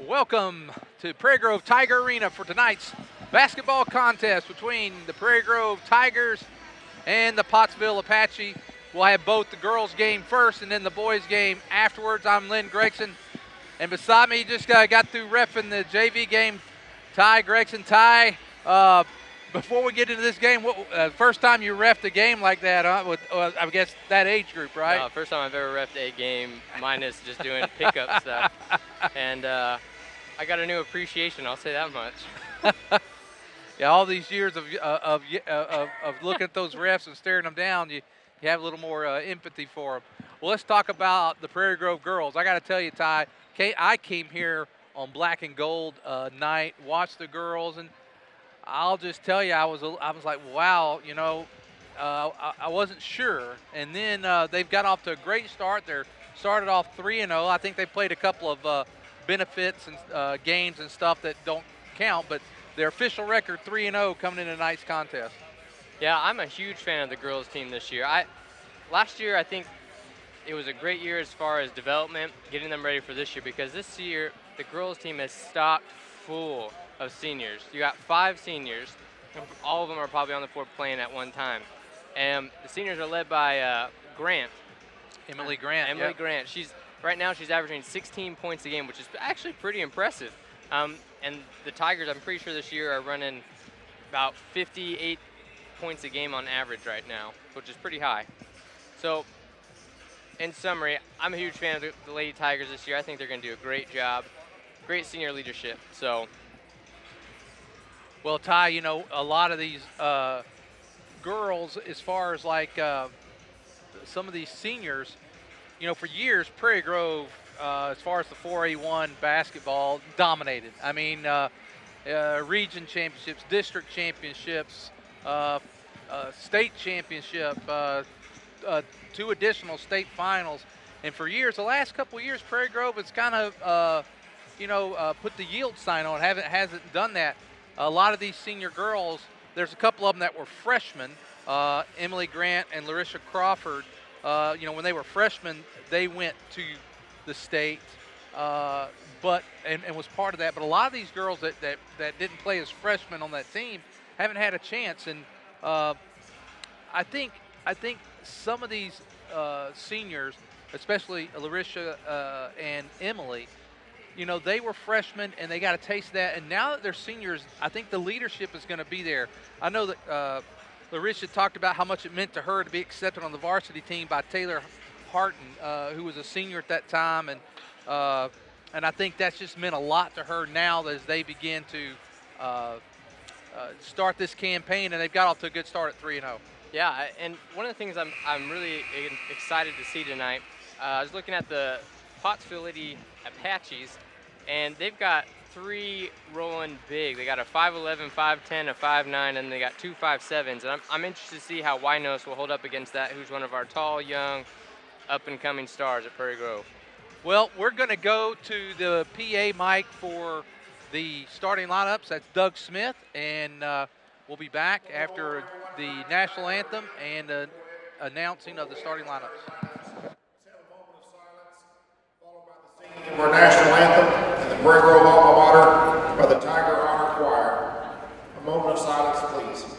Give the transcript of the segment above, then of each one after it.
Welcome to Prairie Grove Tiger Arena for tonight's basketball contest between the Prairie Grove Tigers and the Pottsville Apache. We'll have both the girls' game first and then the boys' game afterwards. I'm Lynn Gregson, and beside me, just got through reffing the JV game, Ty Gregson. Ty, before we get into this game, first time you reffed a game like that, huh? With I guess that age group, right? No, first time I've ever reffed a game, minus just doing pickup stuff. And I got a new appreciation, I'll say that much. Yeah, all these years of looking at those refs and staring them down, you have a little more empathy for them. Well, let's talk about the Prairie Grove girls. I got to tell you, Ty, I came here on Black and Gold night, watched the girls, and I'll just tell you, I was like, wow, I wasn't sure. And then they've got off to a great start. They're started off 3-0. I think they played a couple of benefits and games and stuff that don't count, but their official record 3-0 coming into tonight's contest. Yeah, I'm a huge fan of the girls team this year. Last year I think it was a great year as far as development, getting them ready for this year, because this year the girls team is stocked full of seniors. You got 5 seniors, and all of them are probably on the floor playing at one time. And the seniors are led by Grant. Emily Grant. Emily Grant. Right now she's averaging 16 points a game, which is actually pretty impressive. And the Tigers, I'm pretty sure this year, are running about 58 points a game on average right now, which is pretty high. So, in summary, I'm a huge fan of the Lady Tigers this year. I think they're going to do a great job. Great senior leadership. So, well, Ty, a lot of these girls, as far as like some of these seniors, for years, Prairie Grove, as far as the 4A1 basketball, dominated. I mean, region championships, district championships, state championship, 2 additional state finals. And for years, the last couple of years, Prairie Grove has kind of, put the yield sign on. Hasn't done that. A lot of these senior girls, there's a couple of them that were freshmen, Emily Grant and Larissa Crawford. When they were freshmen, they went to the state, but was part of that. But a lot of these girls that didn't play as freshmen on that team haven't had a chance. And I think some of these seniors, especially Larissa and Emily, they were freshmen and they got a taste of that. And now that they're seniors, I think the leadership is going to be there. I know that Larissa talked about how much it meant to her to be accepted on the varsity team by Taylor Harton, who was a senior at that time, and I think that's just meant a lot to her now as they begin to start this campaign, and they've got off to a good start at 3-0. Yeah, and one of the things I'm really excited to see tonight, I was looking at the Pottsville Lady Apaches, and they've got 3 rolling big. They got a 5'11", 5'10", a 5'9", and they got 2 5'7s. And I'm interested to see how Wynos will hold up against that, who's one of our tall, young, up-and-coming stars at Prairie Grove. Well, we're going to go to the PA mic for the starting lineups. That's Doug Smith, and we'll be back after the national anthem and announcing of the starting lineups. Of our national anthem and the Prairie Grove alma mater by the Tiger Honor Choir. A moment of silence, please.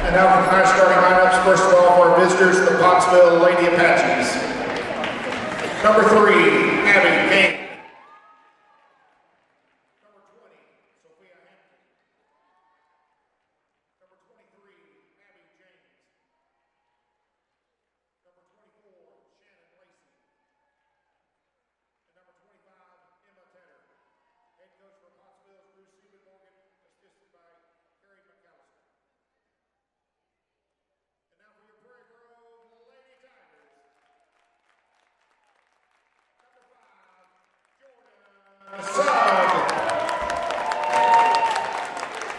And now for tonight's starting lineups, first of all, for our visitors, the Pottsville Lady Apaches. Number 3, Abby King.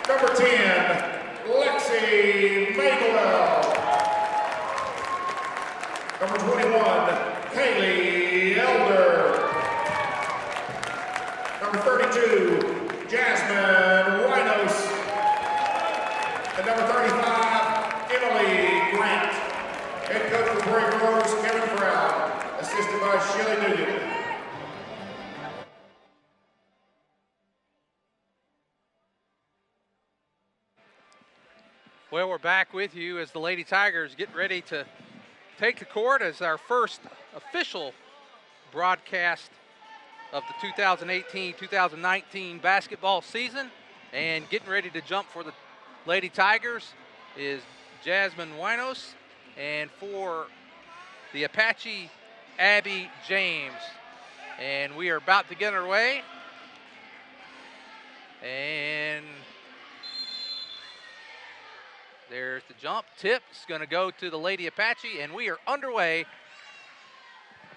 Number 10, Lexi Manuel. Number 21, Kaylee Elder. Number 32, Jasmine Winos. And number 35, Emily Grant. Head coach for Prairie Groves, Kevin Brown, assisted by Shelly Nugent. Well, we're back with you as the Lady Tigers get ready to take the court as our first official broadcast of the 2018-2019 basketball season. And getting ready to jump for the Lady Tigers is Jasmine Winos, and for the Apache, Abby James. And we are about to get underway. And there's the jump. Tip is going to go to the Lady Apache, and we are underway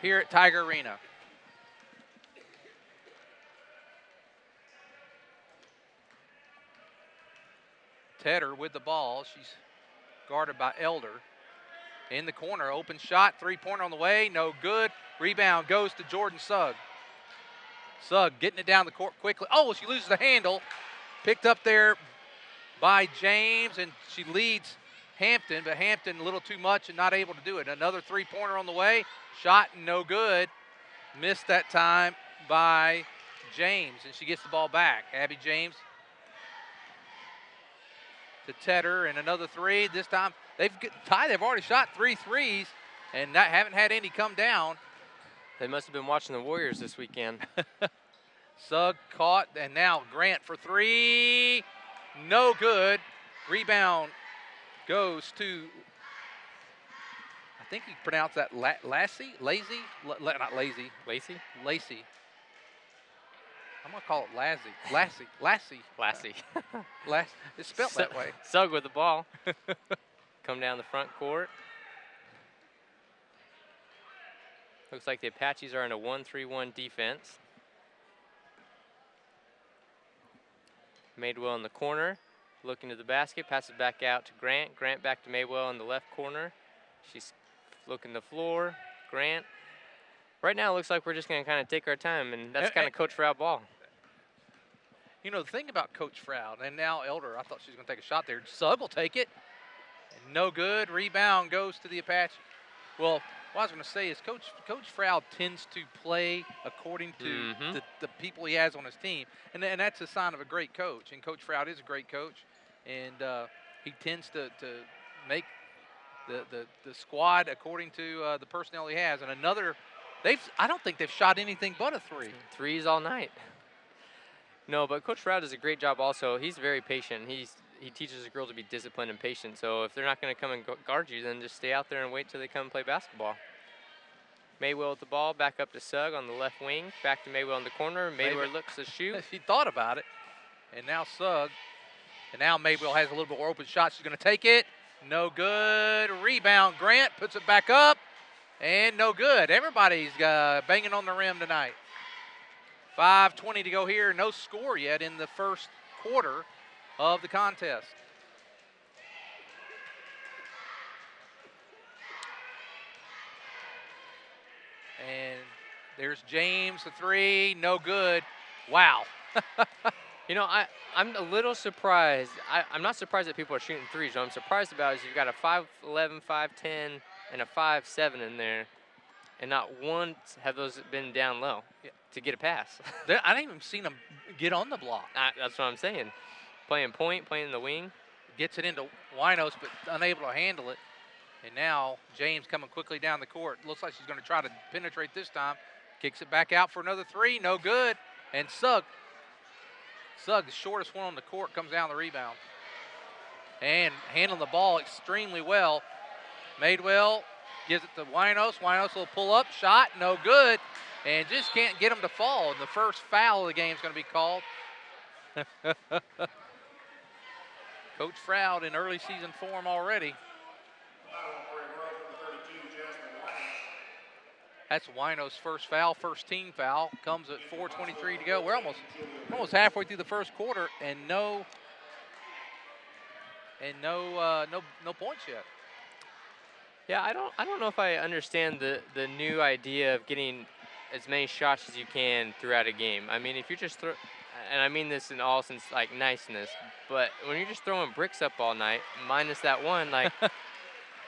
here at Tiger Arena. Tedder with the ball. She's guarded by Elder. In the corner, open shot, three-pointer on the way, no good. Rebound goes to Jordan Sugg. Sugg getting it down the court quickly. Oh, she loses the handle. Picked up there by James, and she leads Hampton, but Hampton a little too much and not able to do it. Another three-pointer on the way. Shot no good. Missed that time by James, and she gets the ball back. Abby James to Tedder, and another three. This time they've already shot 3 threes and haven't had any come down. They must have been watching the Warriors this weekend. Sugg caught, and now Grant for 3. No good. Rebound goes to, I think you pronounce that Lassie? Lazy? Not lazy. Lacey? Lacey. I'm going to call it Lassie. Lassie. It's spelled that way. Sugg with the ball. Come down the front court. Looks like the Apaches are in a 1-3-1 defense. Madewell in the corner, looking to the basket, passes back out to Grant. Grant back to Madewell in the left corner. She's looking the floor. Grant. Right now it looks like we're just going to kind of take our time, and that's kind of Coach Froud ball. You know, the thing about Coach Froud, and now Elder, I thought she was going to take a shot there. Sugg will take it. And no good. Rebound goes to the Apache. Well, what I was going to say is Coach Froud tends to play according to the people he has on his team. And that's a sign of a great coach. And Coach Froud is a great coach. And he tends to make the squad according to the personnel he has. And I don't think they've shot anything but a 3. Threes all night. No, but Coach Froud does a great job also. He's very patient. He teaches the girls to be disciplined and patient. So if they're not going to come and guard you, then just stay out there and wait till they come and play basketball. Maywell with the ball, back up to Sugg on the left wing. Back to Maywell in the corner. Maywell looks to shoot. She thought about it. And now Sugg. And now Maywell has a little bit more open shot. She's going to take it. No good. Rebound. Grant puts it back up. And no good. Everybody's banging on the rim tonight. 5:20 to go here. No score yet in the first quarter of the contest. And there's James, the 3, no good. Wow. You know, I'm a little surprised. I'm not surprised that people are shooting threes. What I'm surprised about is you've got a 5'11", 5'10", and a 5'7" in there, and not once have those been down low to get a pass. I didn't even see them get on the block. That's what I'm saying. Playing point, playing in the wing. Gets it into Winos, but unable to handle it. And now James coming quickly down the court. Looks like she's going to try to penetrate this time. Kicks it back out for another three. No good. And Sugg, the shortest one on the court, comes down the rebound. And handling the ball extremely well. Madewell gives it to Winos. Winos will pull up. Shot. No good. And just can't get him to fall. And the first foul of the game is going to be called. Coach Froud in early season form already. That's Winos' first foul, first team foul. Comes at 4:23 to go. We're almost halfway through the first quarter, and no points yet. Yeah, I don't know if I understand the new idea of getting as many shots as you can throughout a game. I mean, if you're just and I mean this in all sense like niceness, but when you're just throwing bricks up all night, minus that one, like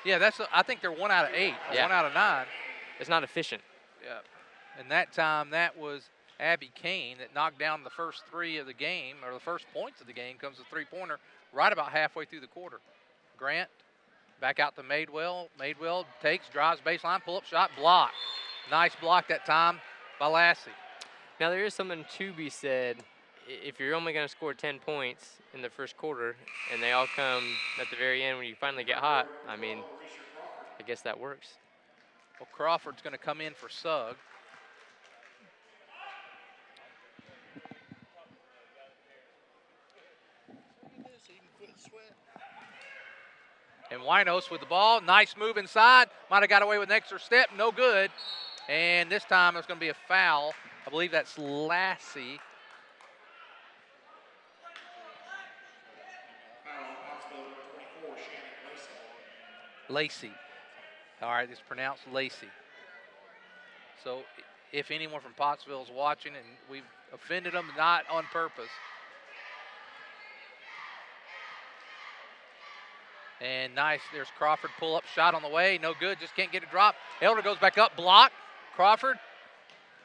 yeah, I think they're 1 out of 8, or 1 out of 9. It's not efficient. Yeah. And that time, that was Abby Kane that knocked down the first three of the game, or the first points of the game. Comes a three-pointer right about halfway through the quarter. Grant back out to Madewell. Madewell takes, drives baseline, pull-up shot, block. Nice block that time by Lassie. Now, there is something to be said. If you're only going to score 10 points in the first quarter and they all come at the very end when you finally get hot, I mean, I guess that works. Well, Crawford's going to come in for Sugg. And Winos with the ball. Nice move inside. Might have got away with an extra step. No good. And this time there's going to be a foul. I believe that's Lassie. Lacey. All right, it's pronounced Lacey. So if anyone from Pottsville is watching and we've offended them, not on purpose. And nice, there's Crawford pull-up shot on the way. No good, just can't get a drop. Elder goes back up, block. Crawford.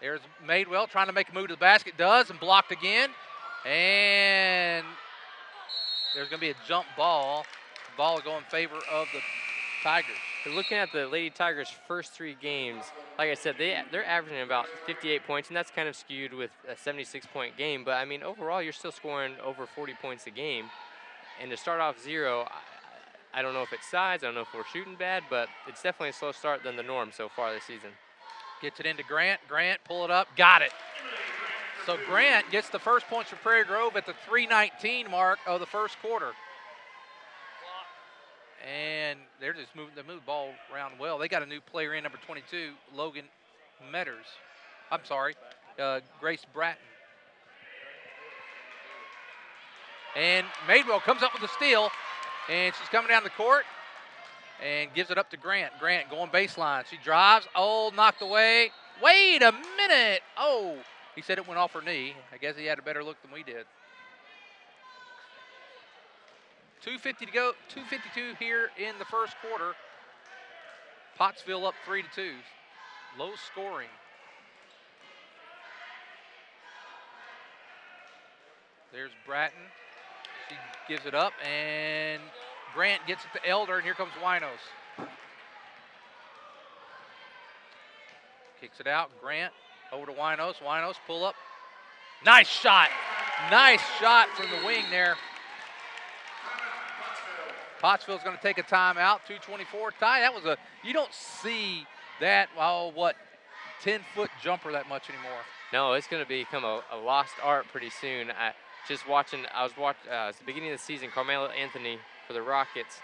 There's Madewell trying to make a move to the basket. Does, and blocked again. And there's going to be a jump ball. The ball will go in favor of the Tigers. Looking at the Lady Tigers' first 3 games, like I said, they're averaging about 58 points, and that's kind of skewed with a 76-point game. But, I mean, overall, you're still scoring over 40 points a game. And to start off 0, I don't know if it's size, I don't know if we're shooting bad, but it's definitely a slow start than the norm so far this season. Gets it into Grant. Grant, pull it up, got it. So Grant gets the first points for Prairie Grove at the 3:19 mark of the first quarter. And they're just moving the ball around well. They got a new player in, number 22, Logan Metters. I'm sorry, Grace Bratton. And Madewell comes up with a steal, and she's coming down the court and gives it up to Grant. Grant going baseline. She drives. Oh, knocked away. Wait a minute. Oh, he said it went off her knee. I guess he had a better look than we did. 2:50 to go. 2:52 here in the first quarter. Pottsville up 3-2. Low scoring. There's Bratton. She gives it up, and Grant gets it to Elder, and here comes Winos. Kicks it out. Grant over to Winos. Winos pull up. Nice shot. Nice shot from the wing there. Pottsville's going to take a timeout. 2:24 tie. That was you don't see that, 10-foot jumper that much anymore. No, it's going to become a lost art pretty soon. I was watching it's the beginning of the season, Carmelo Anthony for the Rockets,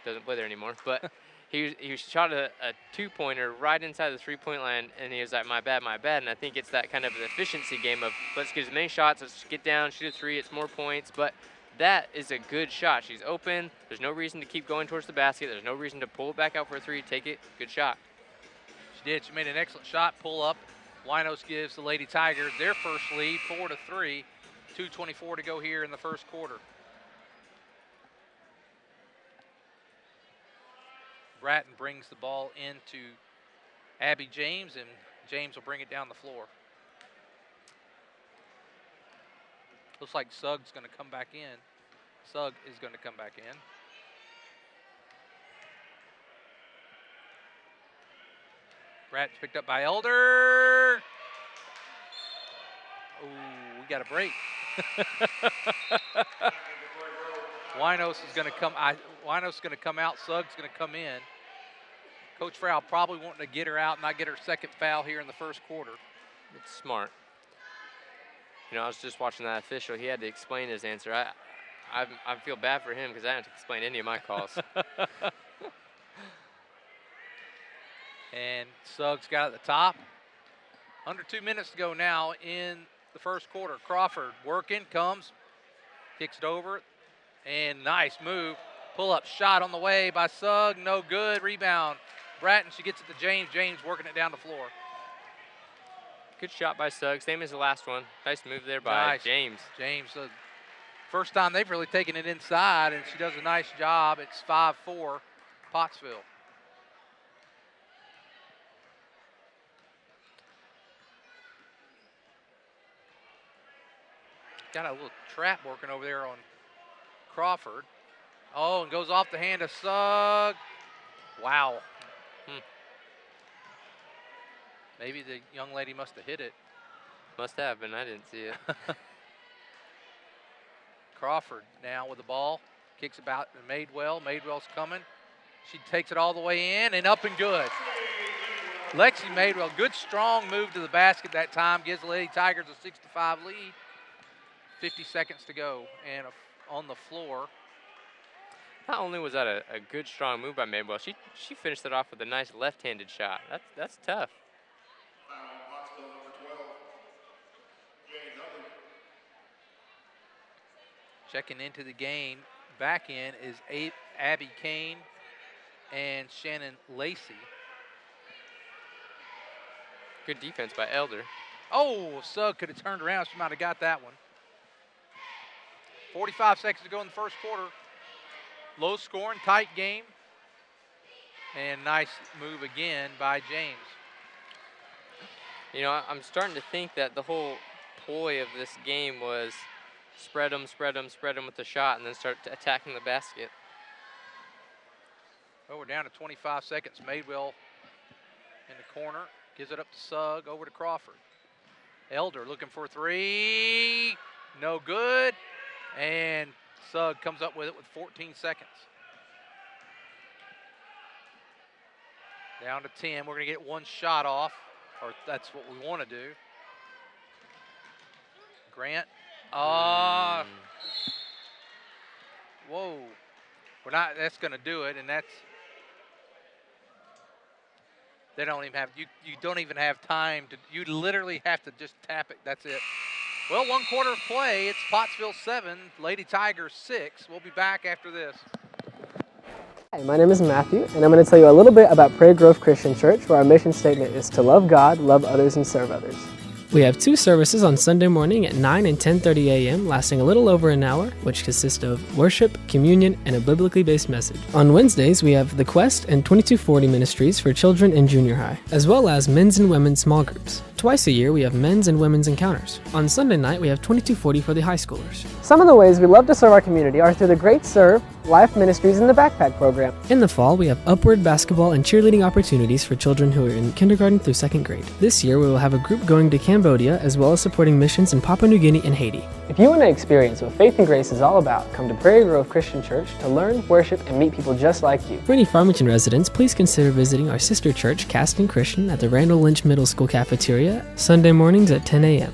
doesn't play there anymore, but he shot a 2-pointer right inside the 3-point line, and he was like, my bad, and I think it's that kind of an efficiency game of let's get as many shots, let's get down, shoot a 3, it's more points, but that is a good shot. She's open, there's no reason to keep going towards the basket, there's no reason to pull it back out for a 3, take it, good shot. She did, she made an excellent shot, pull up. Winos gives the Lady Tigers their first lead, 4-3. 2:24 to go here in the first quarter. Bratton brings the ball into Abby James, and James will bring it down the floor. Looks like Sugg's going to come back in. Sugg is going to come back in. Bratton's picked up by Elder. Oh, we got a break. Winos is going to come. Winos is going to come out. Sugg's going to come in. Coach Frau probably wanting to get her out and not get her second foul here in the first quarter. It's smart. You know, I was just watching that official. He had to explain his answer. I feel bad for him because I didn't have to explain any of my calls. And Suggs got at the top. Under 2 minutes to go now in the first quarter. Crawford working, comes, kicks it over, and nice move. Pull-up shot on the way by Sugg, no good. Rebound. Bratton, she gets it to James. James working it down the floor. Good shot by Suggs, same as the last one. Nice move there by James. James, first time they've really taken it inside, and she does a nice job. It's 5-4, Pottsville. Got a little trap working over there on Crawford. Oh, and goes off the hand of Sugg. Wow. Maybe the young lady must have hit it. Must have, and I didn't see it. Crawford now with the ball. Kicks about to Madewell. Madewell's coming. She takes it all the way in and up and good. Lexi Madewell, good strong move to the basket that time. Gives the Lady Tigers a 6-5 lead. 50 seconds to go and on the floor. Not only was that a good, strong move by Madewell, she finished it off with a nice left-handed shot. That's tough. Checking into the game, back in is Abby Kane and Shannon Lacey. Good defense by Elder. Oh, Sugg could have turned around. She might have got that one. 45 seconds to go in the first quarter. Low scoring, tight game. And nice move again by James. You know, I'm starting to think that the whole ploy of this game was spread them with the shot and then start attacking the basket. Well, we're down to 25 seconds. Madewell in the corner. Gives it up to Sugg, over to Crawford. Elder looking for three. No good. And Sugg comes up with it with 14 seconds. Down to 10. We're going to get one shot off, or that's what we want to do. Grant. Whoa. We're not, that's going to do it, and that's, they don't even have, you don't even have time to, you literally have to just tap it. That's it. Well, 1 quarter of play. It's Pottsville 7, Lady Tigers 6. We'll be back after this. Hi, my name is Matthew, and I'm going to tell you a little bit about Prairie Grove Christian Church, where our mission statement is to love God, love others, and serve others. We have 2 services on Sunday morning at 9 and 10:30 a.m., lasting a little over an hour, which consist of worship, communion, and a biblically based message. On Wednesdays, we have the Quest and 2240 ministries for children in junior high, as well as men's and women's small groups. Twice a year, we have men's and women's encounters. On Sunday night, we have 2240 for the high schoolers. Some of the ways we love to serve our community are through the Great Serve, Life Ministries, and the Backpack Program. In the fall, we have Upward basketball and cheerleading opportunities for children who are in kindergarten through 2nd grade. This year, we will have a group going to Cambodia, as well as supporting missions in Papua New Guinea and Haiti. If you want to experience what Faith and Grace is all about, come to Prairie Grove Christian Church to learn, worship, and meet people just like you. For any Farmington residents, please consider visiting our sister church, Caston Christian, at the Randall Lynch Middle School cafeteria, Sunday mornings at 10 a.m.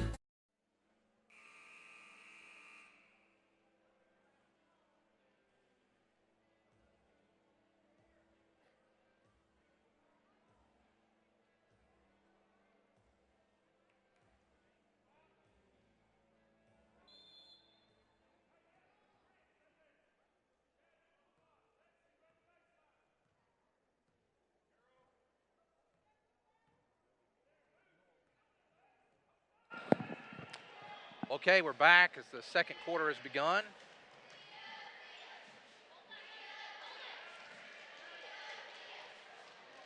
Okay, we're back as the second quarter has begun.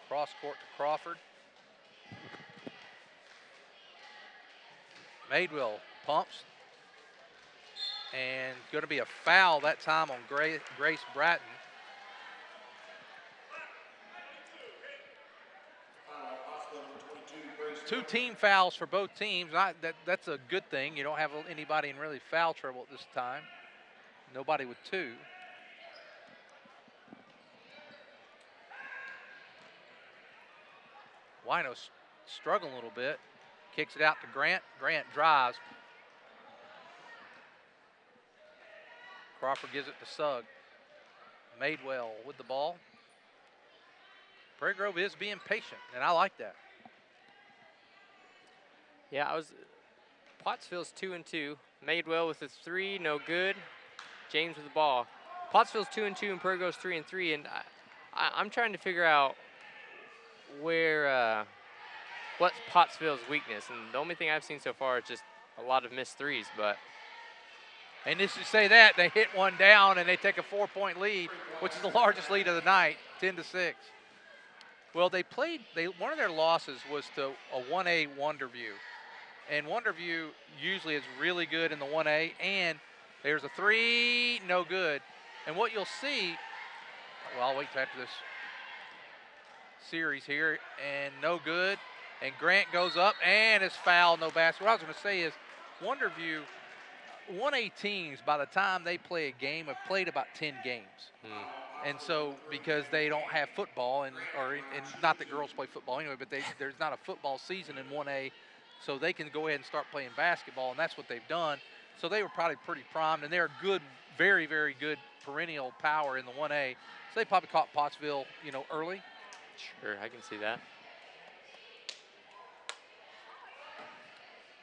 Cross court to Crawford. Madewell pumps. And going to be a foul that time on Grace Bratton. Two team fouls for both teams. That's a good thing. You don't have anybody in really foul trouble at this time. Nobody with two. Wino's struggling a little bit. Kicks it out to Grant. Grant drives. Crawford gives it to Sugg. Madewell with the ball. Prairie Grove is being patient, and I like that. Yeah, Pottsville's 2-2. Madewell with his 3, no good. James with the ball. Pottsville's 2-2 and Prairie Grove's 3-3, and I'm trying to figure out what's Pottsville's weakness, and the only thing I've seen so far is just a lot of missed threes, but. And as you say that, they hit one down and they take a 4-point lead, which is the largest lead of the night, 10-6. Well, one of their losses was to a 1A Wonderview. And Wonderview usually is really good in the 1A, and there's a 3, no good. And what you'll see, well, I'll wait till after this series here, and no good. And Grant goes up and is fouled, no basket. What I was going to say is Wonderview, 1A teams, by the time they play a game, have played about 10 games. And so, because they don't have football, and not that girls play football anyway, but there's not a football season in 1A, so they can go ahead and start playing basketball, and that's what they've done. So they were probably pretty primed, and they're a good, very, very good perennial power in the 1A. So they probably caught Pottsville, early. Sure, I can see that.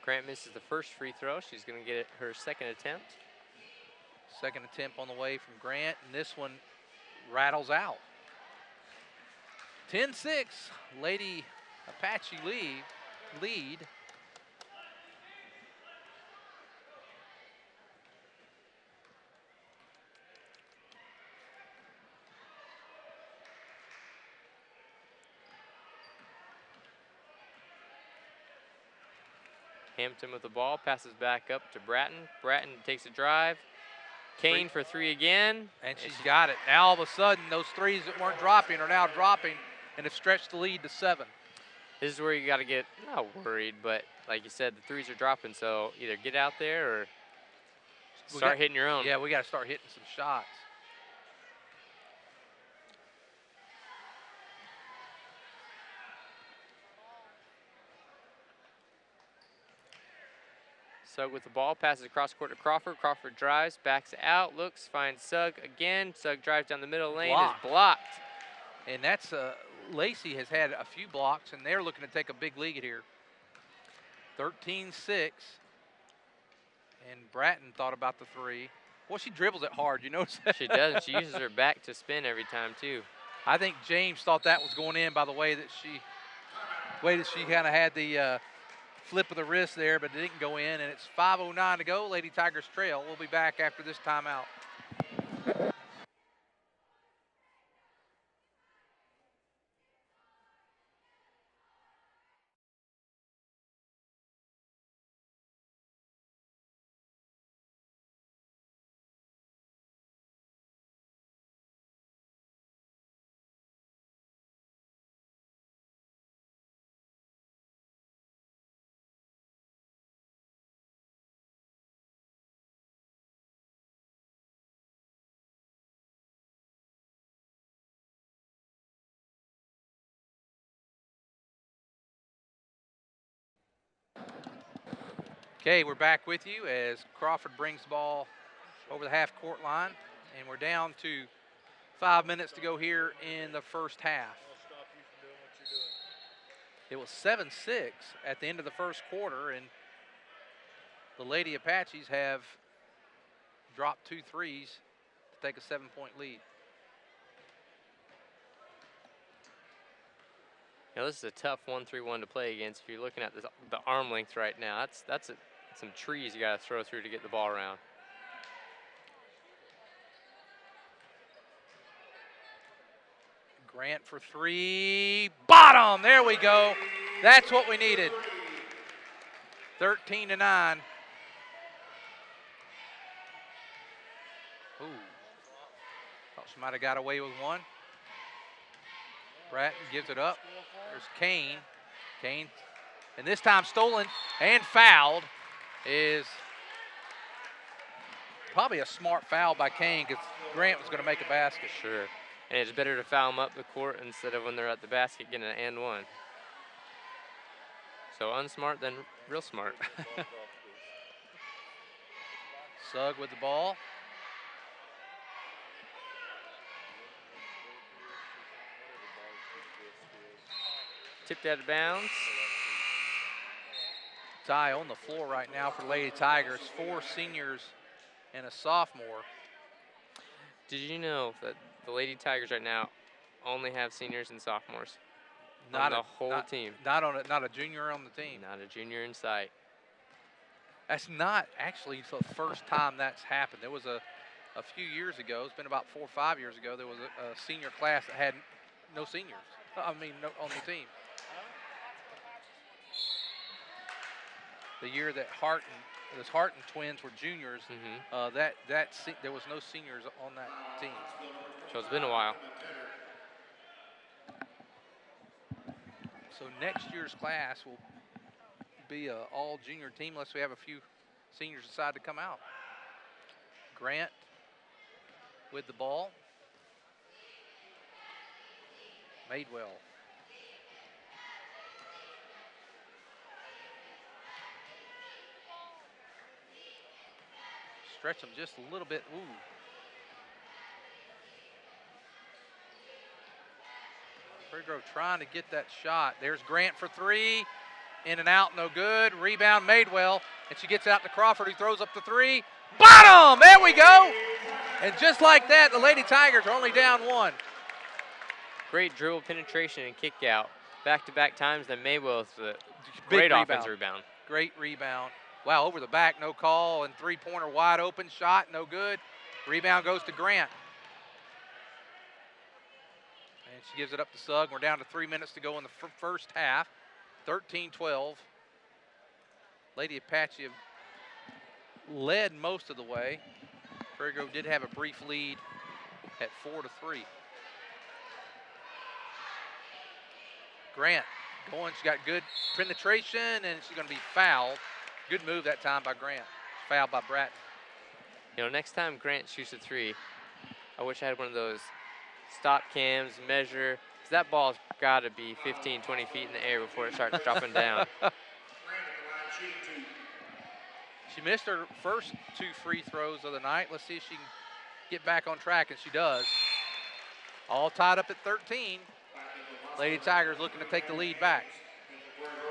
Grant misses the first free throw. She's going to get her second attempt. Second attempt on the way from Grant, and this one rattles out. 10-6, Lady Apache lead. Hampton with the ball, passes back up to Bratton. Bratton takes a drive. Kane for 3 again. And she's got it. Now all of a sudden, those threes that weren't dropping are now dropping and have stretched the lead to 7. This is where you got to get, not worried, but like you said, the threes are dropping, so either get out there or start hitting your own. Yeah, we got to start hitting some shots. Sugg with the ball, passes across court to Crawford. Crawford drives, backs out, looks, finds Sugg again. Sugg drives down the middle lane, is blocked. And that's, Lacey has had a few blocks, and they're looking to take a big lead here. 13-6. And Bratton thought about the 3. Well, she dribbles it hard, you notice that? She does, and she uses her back to spin every time, too. I think James thought that was going in by the way that she kind of had the flip of the wrist there, but it didn't go in, and it's 5:09 to go. Lady Tigers trail. We'll be back after this timeout. Okay, we're back with you as Crawford brings the ball over the half-court line, and we're down to 5 minutes to go here in the first half. It was 7-6 at the end of the first quarter, and the Lady Apaches have dropped 2 threes to take a 7-point lead. This is a tough 1-3-1 to play against. If you're looking at the arm length right now, that's some trees you got to throw through to get the ball around. Grant for 3, bottom, there we go. That's what we needed. 13-9. She might have got away with one. Bratton gives it up. There's Kane. Kane, and this time stolen and fouled, is probably a smart foul by Kane because Grant was going to make a basket. Sure. And it's better to foul them up the court instead of when they're at the basket getting an and one. So unsmart, then real smart. Sugg with the ball. Tipped out of bounds. Tie on the floor right now for Lady Tigers. 4 seniors and a sophomore. Did you know that the Lady Tigers right now only have seniors and sophomores on the whole team? Not a junior on the team. Not a junior in sight. That's not actually the first time that's happened. There was a few years ago, it's been about 4 or 5 years ago, there was a senior class that had no seniors. No, on the team. The year that those Harton twins were juniors, there was no seniors on that team. So it's been a while. So next year's class will be an all junior team unless we have a few seniors decide to come out. Grant with the ball. Madewell. Stretch them just a little bit. Ooh. Prairie Grove trying to get that shot. There's Grant for 3. In and out, no good. Rebound, Madewell. And she gets out to Crawford, who throws up the 3. Bottom! There we go! And just like that, the Lady Tigers are only down 1. Great dribble penetration and kick out. Back-to-back times, then Madewell's a great offensive rebound. Great rebound. Wow, over the back, no call, and three-pointer wide open, shot, no good. Rebound goes to Grant. And she gives it up to Sugg. We're down to 3 minutes to go in the first half. 13-12. Lady Apache have led most of the way. Prairie Grove did have a brief lead at 4-3. Grant going, she's got good penetration, and she's going to be fouled. Good move that time by Grant. Fouled by Bratton. You know, next time Grant shoots a 3, I wish I had one of those stop cams, measure, because that ball's got to be 15, 20 feet in the air before it starts dropping down. She missed her first 2 free throws of the night. Let's see if she can get back on track, and she does. All tied up at 13. Lady Tigers looking to take the lead back.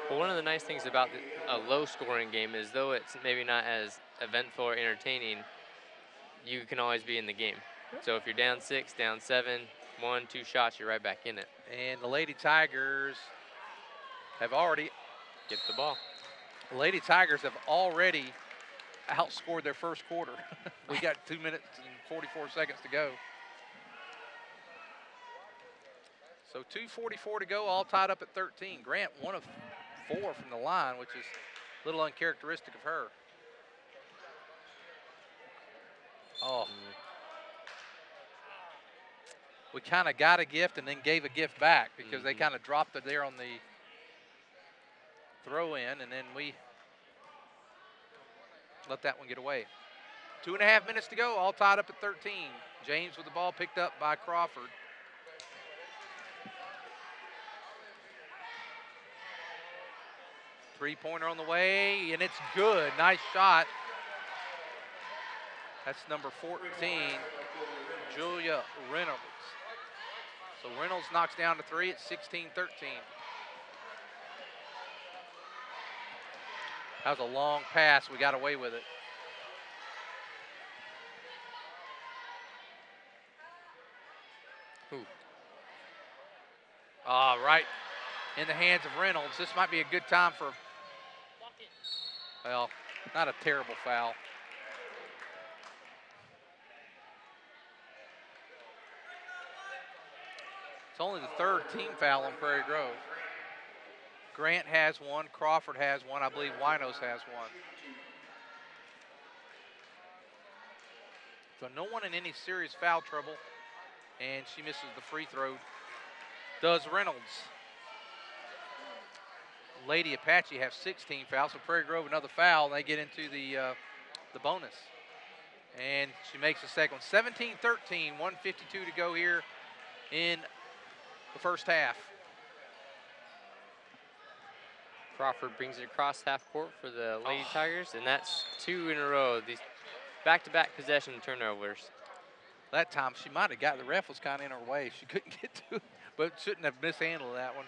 Well, one of the nice things about a low-scoring game is, though it's maybe not as eventful or entertaining, you can always be in the game. So if you're down 6, down 7, 1, 2 shots, you're right back in it. And the Lady Tigers have already get the ball. The Lady Tigers have already outscored their first quarter. We got 2 minutes and 44 seconds to go. So 2:44 to go, all tied up at 13. Grant 1 of 4 from the line, which is a little uncharacteristic of her. Oh. We kind of got a gift and then gave a gift back because they kind of dropped it there on the throw in, and then we let that one get away. 2.5 minutes to go, all tied up at 13. James with the ball picked up by Crawford. Three-pointer on the way, and it's good. Nice shot. That's number 14, Julia Reynolds. So Reynolds knocks down to 3 at 16-13. That was a long pass. We got away with it. Right in the hands of Reynolds. This might be a good time for, well, not a terrible foul. It's only the 3rd team foul on Prairie Grove. Grant has 1, Crawford has 1, I believe Winos has 1. So no one in any serious foul trouble and she misses the free throw. Does Reynolds. Lady Apache have 16 fouls, so Prairie Grove another foul, and they get into the bonus. And she makes the second one. 17-13, 1:52 to go here in the first half. Crawford brings it across half court for the Lady Tigers, and that's 2 in a row. These back-to-back possession turnovers. That time she might have got, the ref was kind of in her way. She couldn't get to it, but shouldn't have mishandled that one.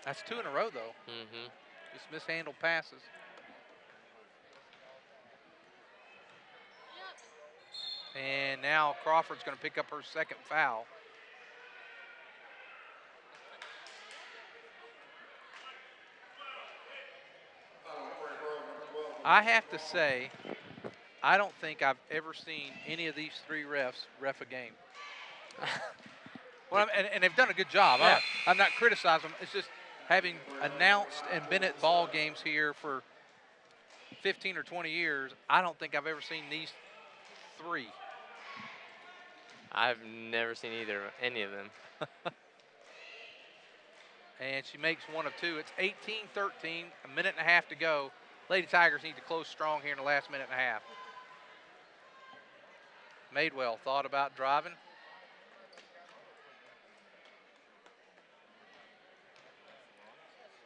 That's 2 in a row, though. Mm-hmm. Just mishandled passes. And now Crawford's going to pick up her second foul. I have to say, I don't think I've ever seen any of these 3 refs ref a game. Well, and they've done a good job. Yeah. I'm not criticizing them. It's just having announced and been at ball games here for 15 or 20 years, I don't think I've ever seen these 3. I've never seen any of them. And she makes 1 of 2. It's 18-13, a minute and a half to go. Lady Tigers need to close strong here in the last minute and a half. Madewell thought about driving.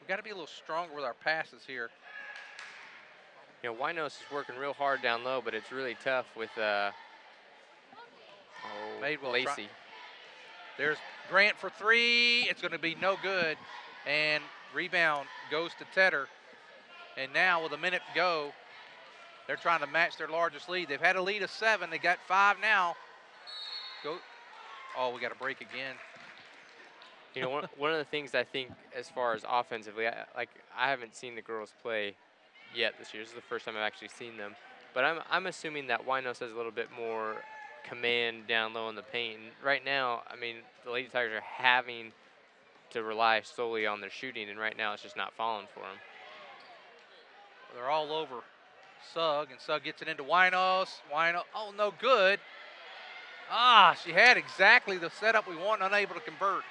We've got to be a little stronger with our passes here. You know, Winos is working real hard down low, but it's really tough with Madewell Lacey. There's Grant for 3. It's going to be no good. And rebound goes to Tedder. And now with a minute to go, they're trying to match their largest lead. They've had a lead of 7. They got 5 now. Oh, we got a break again. You know, one of the things I think as far as offensively, I haven't seen the girls play yet this year. This is the first time I've actually seen them. But I'm assuming that Winos has a little bit more command down low in the paint. And right now, I mean, the Lady Tigers are having to rely solely on their shooting, and right now it's just not falling for them. They're all over Sugg, and Sugg gets it into Winos. Oh, no good. She had exactly the setup we want, unable to convert.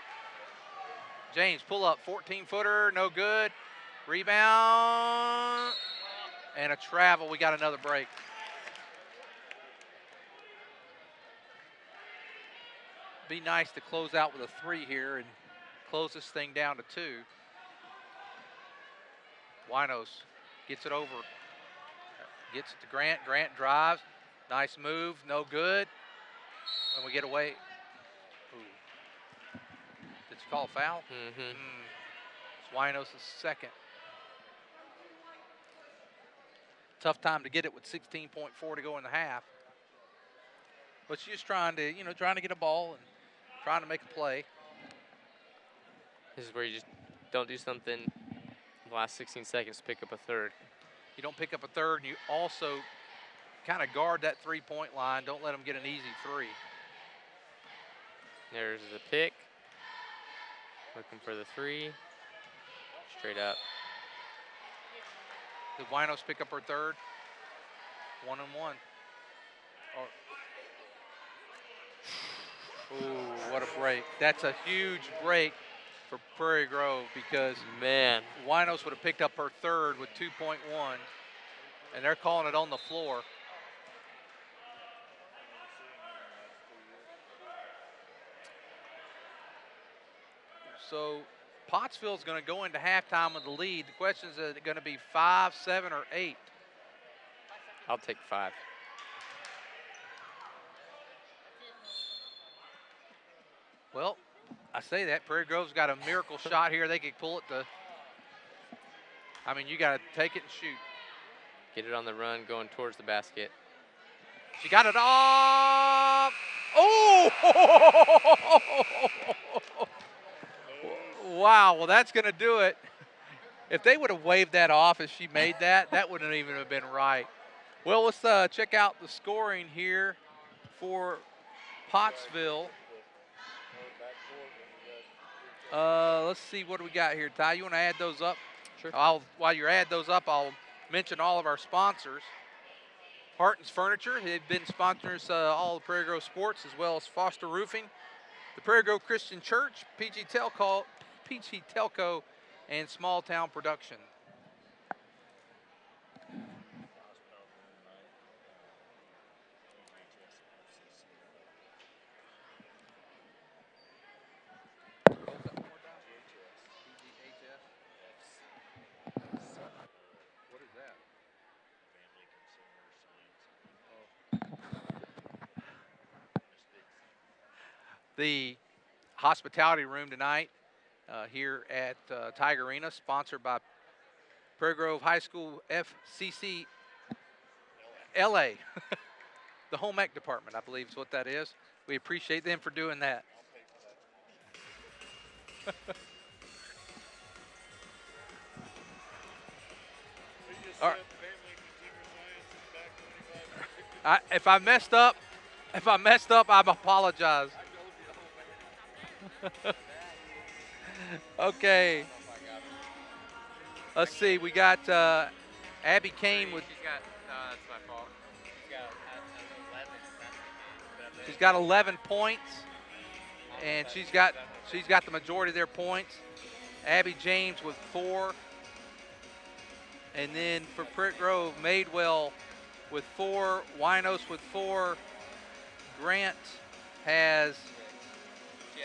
James, pull up, 14-footer, no good. Rebound, and a travel. We got another break. Be nice to close out with a 3 here and close this thing down to 2. Winos gets it over. Gets it to Grant. Grant drives. Nice move. No good. And we get away. Ooh. Did you call a foul? Mm-hmm. It's Winos' second. Tough time to get it with 16.4 to go in the half. But she's trying to get a ball and trying to make a play. This is where you just don't do something in the last 16 seconds to pick up a third. You don't pick up a third, and you also kind of guard that 3-point line. Don't let them get an easy 3. There's the pick. Looking for the 3. Straight up. Did Winos pick up her third? 1 and 1. Ooh, what a break. That's a huge break for Prairie Grove because, man, Winos would have picked up her third with 2.1, and they're calling it on the floor. So Pottsville's going to go into halftime with the lead. The question is it going to be 5, 7, or 8? I'll take 5. Well, I say that. Prairie Grove's got a miracle shot here. They could pull it to, you got to take it and shoot. Get it on the run going towards the basket. She got it off. Oh! Wow, well, that's going to do it. If they would have waved that off as she made that, that wouldn't even have been right. Well, let's check out the scoring here for Pottsville. Let's see, what do we got here, Ty? You want to add those up? Sure. While you add those up, I'll mention all of our sponsors. Harton's Furniture. They've been sponsors all the Prairie Grove sports as well as Foster Roofing, the Prairie Grove Christian Church, PG Telco, and Small Town Production. What is that? The hospitality room tonight here at Tiger Arena, sponsored by Prairie Grove High School FCC LA, the home ec department, I believe is what that is. We appreciate them for doing that. All right. If I messed up, I apologize. Okay. Let's see. We got Abby Kane with. That's my fault. She's got 11 points, and she's got the majority of their points. Abby James with 4, and then for Prairie Grove, Madewell with 4, Winos with 4, Grant has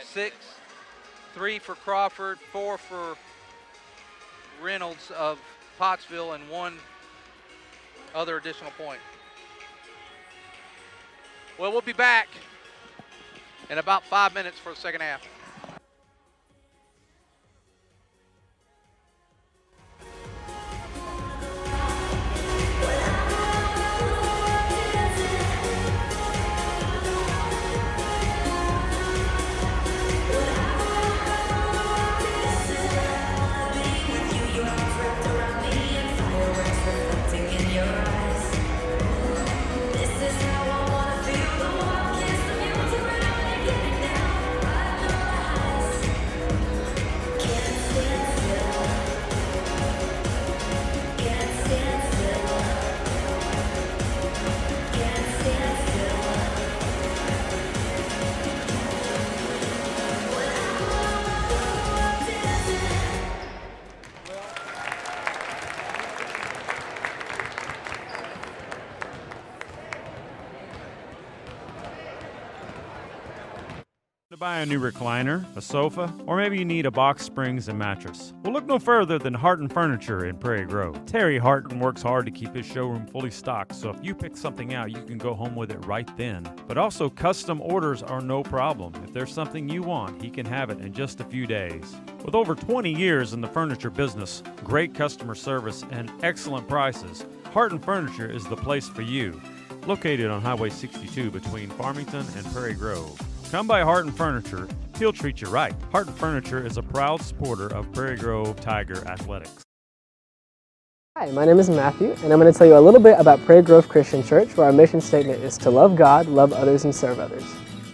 6, 3 for Crawford, 4 for Reynolds of Pottsville, and 1 other additional point. Well, we'll be back in about 5 minutes for the second half. To buy a new recliner, a sofa, or maybe you need a box springs and mattress. Well, look no further than Harton Furniture in Prairie Grove. Terry Harton works hard to keep his showroom fully stocked, so if you pick something out, you can go home with it right then. But also, custom orders are no problem. If there's something you want, he can have it in just a few days. With over 20 years in the furniture business, great customer service, and excellent prices, Harton Furniture is the place for you. Located on Highway 62 between Farmington and Prairie Grove. Come by Harton Furniture, he'll treat you right. Harton Furniture is a proud supporter of Prairie Grove Tiger Athletics. Hi, my name is Matthew, and I'm going to tell you a little bit about Prairie Grove Christian Church, where our mission statement is to love God, love others, and serve others.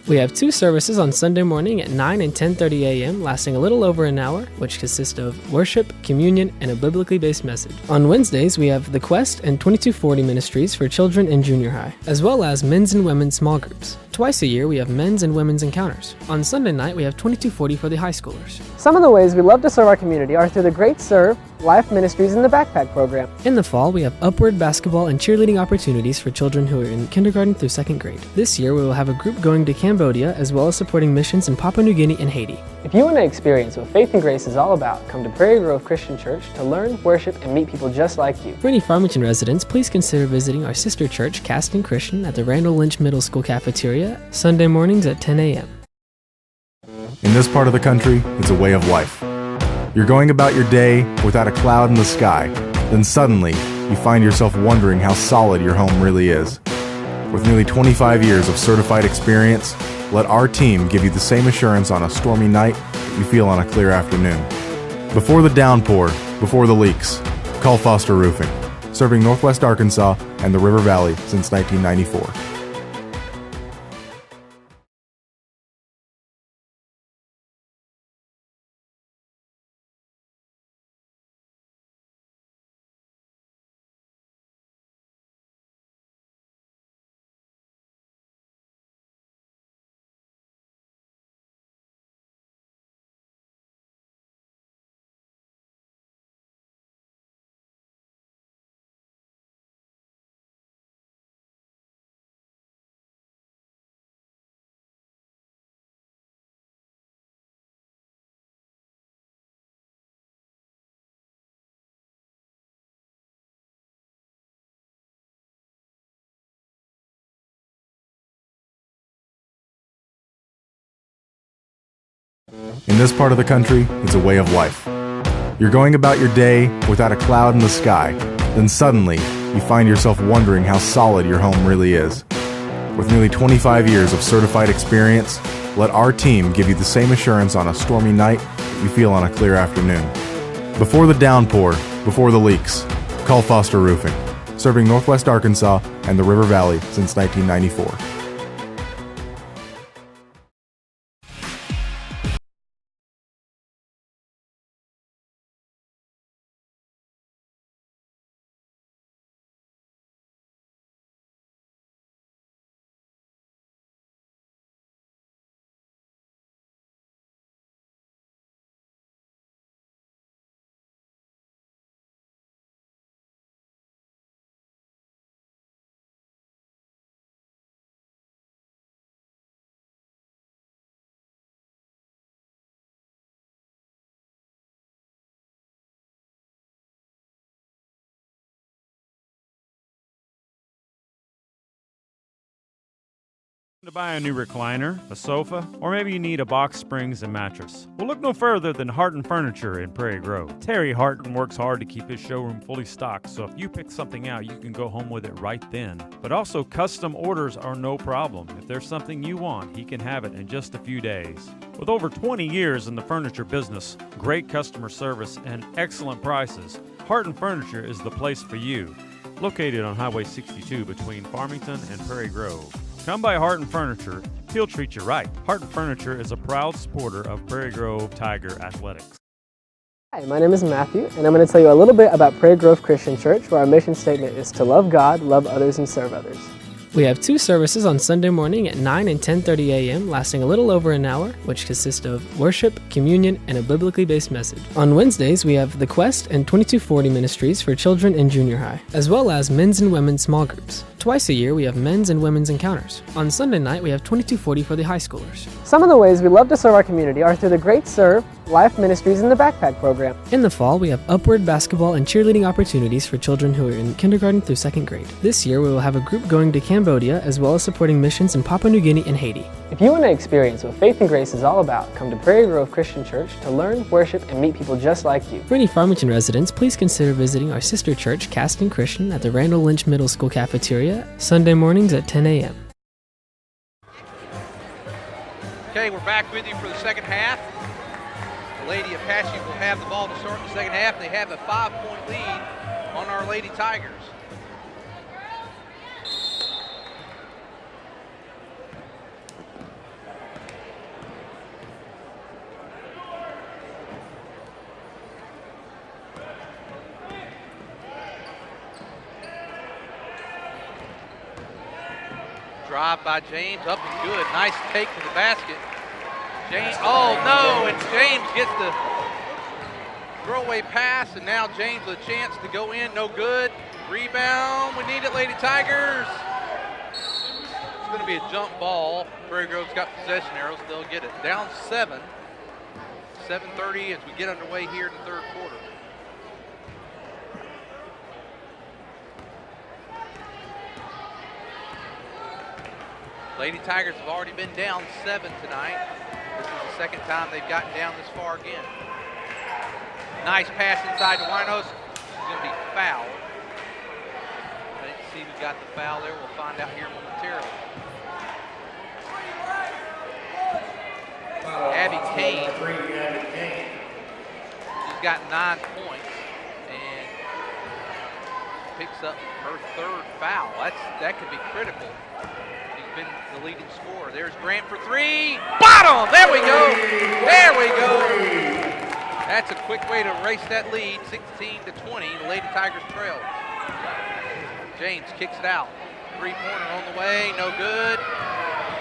We have 2 services on Sunday morning at 9 and 10:30 a.m., lasting a little over an hour, which consist of worship, communion, and a biblically based message. On Wednesdays, we have The Quest and 2240 ministries for children in junior high, as well as men's and women's small groups. Twice a year, we have men's and women's encounters. On Sunday night, we have 2240 for the high schoolers. Some of the ways we love to serve our community are through the Great Serve, Life Ministries, and the Backpack Program. In the fall, we have upward basketball and cheerleading opportunities for children who are in kindergarten through 2nd grade. This year, we will have a group going to Cambodia, as well as supporting missions in Papua New Guinea and Haiti. If you want to experience what Faith and Grace is all about, come to Prairie Grove Christian Church to learn, worship, and meet people just like you. For any Farmington residents, please consider visiting our sister church, Caston Christian, at the Randall Lynch Middle School cafeteria, Sunday mornings at 10 a.m. In this part of the country, it's a way of life. You're going about your day without a cloud in the sky. Then suddenly, you find yourself wondering how solid your home really is. With nearly 25 years of certified experience, let our team give you the same assurance on a stormy night that you feel on a clear afternoon. Before the downpour, before the leaks, call Foster Roofing, serving Northwest Arkansas and the River Valley since 1994. In this part of the country, it's a way of life. You're going about your day without a cloud in the sky, then suddenly you find yourself wondering how solid your home really is. With nearly 25 years of certified experience, let our team give you the same assurance on a stormy night that you feel on a clear afternoon. Before the downpour, before the leaks, call Foster Roofing, serving Northwest Arkansas and the River Valley since 1994. To buy a new recliner, a sofa, or maybe you need a box springs and mattress. Well, look no further than Harton Furniture in Prairie Grove. Terry Harton works hard to keep his showroom fully stocked, so if you pick something out, you can go home with it right then. But also, custom orders are no problem. If there's something you want, he can have it in just a few days. With over 20 years in the furniture business, great customer service, and excellent prices, Harton Furniture is the place for you. Located on Highway 62 between Farmington and Prairie Grove. Come by Harton Furniture, he'll treat you right. Harton Furniture is a proud supporter of Prairie Grove Tiger Athletics. Hi, my name is Matthew, and I'm going to tell you a little bit about Prairie Grove Christian Church, where our mission statement is to love God, love others, and serve others. We have two services on Sunday morning at 9 and 10:30 a.m., lasting a little over an hour, which consist of worship, communion, and a biblically based message. On Wednesdays, we have The Quest and 2240 ministries for children in junior high, as well as men's and women's small groups. Twice a year, we have men's and women's encounters. On Sunday night, we have 2240 for the high schoolers. Some of the ways we love to serve our community are through the Great Serve, Life Ministries, and the Backpack Program. In the fall, we have upward basketball and cheerleading opportunities for children who are in kindergarten through second grade. This year, we will have a group going to Cambodia, as well as supporting missions in Papua New Guinea and Haiti. If you want to experience what Faith and Grace is all about, come to Prairie Grove Christian Church to learn, worship, and meet people just like you. For any Farmington residents, please consider visiting our sister church, Caston Christian, at the Randall Lynch Middle School cafeteria, Sunday mornings at 10 a.m. Okay, we're back with you for the second half. The Lady Apache will have the ball to start the second half. They have a 5-point lead on our Lady Tigers. Drive by James, up and good. Nice take to the basket. James, oh no, and James gets the throwaway pass, and now James with a chance to go in, no good. Rebound, we need it, Lady Tigers. It's going to be a jump ball. Prairie Grove's got possession arrows, they'll get it. Down 7, 7:30 as we get underway here in the third quarter. Lady Tigers have already been down 7 tonight. This is the second time they've gotten down this far again. Nice pass inside to Winos. He's going to be fouled. I didn't see who got the foul there. We'll find out here momentarily. Abby Kane. She's got 9 points and picks up her 3rd foul. That could be critical. Been the leading scorer. There's Grant for 3. Bottom! There we go! There we go! That's a quick way to erase that lead. 16-20. The Lady Tigers trail. James kicks it out. 3-pointer on the way. No good.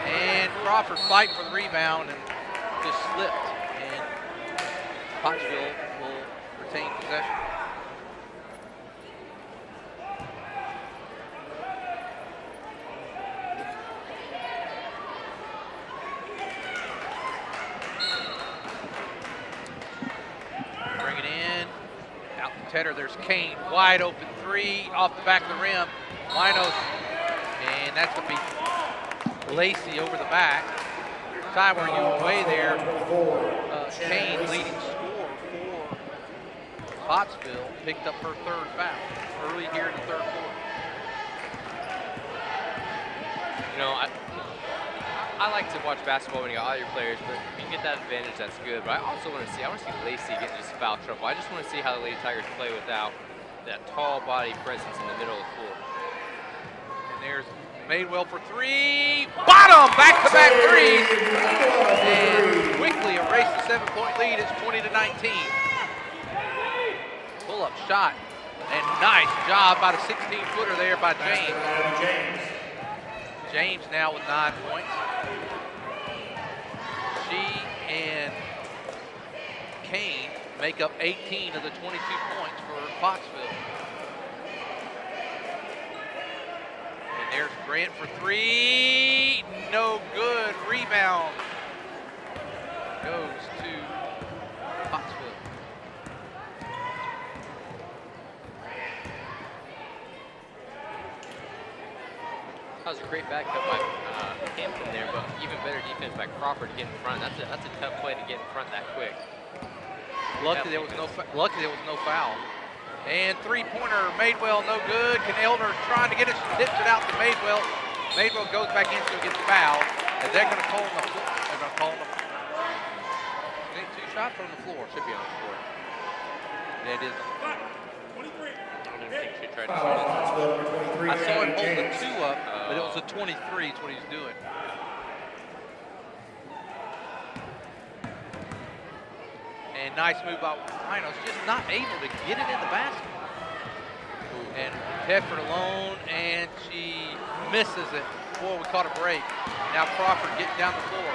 And Crawford fighting for the rebound and just slipped. And Pottsville will retain possession. Tedder, there's Kane, wide open 3 off the back of the rim. Winos, and that's going to be Lacey over the back. Ty, were you away there? Kane, leading scorer for Pottsville, picked up her third foul early here in the third quarter. You know, I like to watch basketball when you got all your players, but if you can get that advantage, that's good. But I also want to see Lacey get into some foul trouble. I just want to see how the Lady Tigers play without that tall body presence in the middle of the floor. And there's Madewell for three. Bottom, back-to-back threes. And quickly erase the 7-point lead. It's 20-19. Pull-up shot. And nice job by the 16-footer there by James. James now with 9 points. She and Kane make up 18 of the 22 points for Pottsville. And there's Grant for three. No good. Rebound goes to Pottsville. That was a great backup by Hampton there, but even better defense by Crawford to get in front. That's a tough play to get in front that quick. Luckily there was no foul. And three-pointer, Madewell, no good. Elder trying to get it, tips it out to Madewell. Madewell goes back in, so gets fouled. And they're going to call on the floor. They're going to call on the floor. Two shots on the floor. Should be on the floor. That is. I don't think she tried to shoot I saw him hold the two up, but it was a 23 is what he's doing. And nice move by Winos, just not able to get it in the basket. And Pepper alone, and she misses it. Boy, we caught a break. Now Crawford getting down the floor.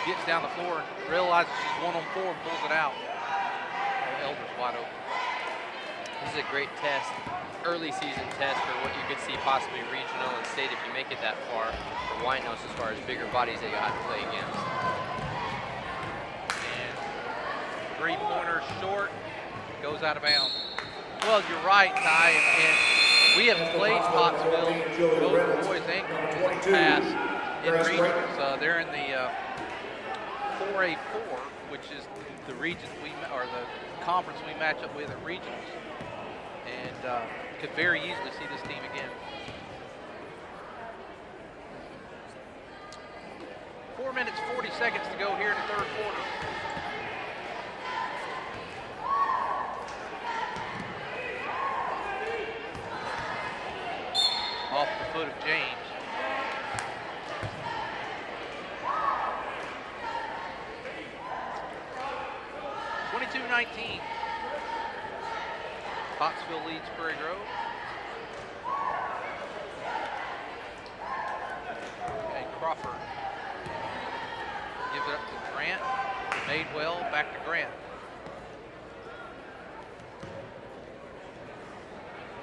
Gets down the floor and realizes she's 1-on-4 and pulls it out. Elder's wide open. This is a great test, early season test for what you could see possibly regional and state if you make it that far for Winos as far as bigger bodies they got to play against. And three-pointer short, goes out of bounds. Well, you're right, Ty, and we have played Pottsville, both boys and girls in the past in regions. They're in the 4A4, which is the region or the conference we match up with at regionals, and could very easily see this team again. 4 minutes, 40 seconds to go here in the third quarter. Off the foot of James. (22-19). Pottsville leads Prairie Grove. And Crawford gives it up to Grant. Madewell back to Grant.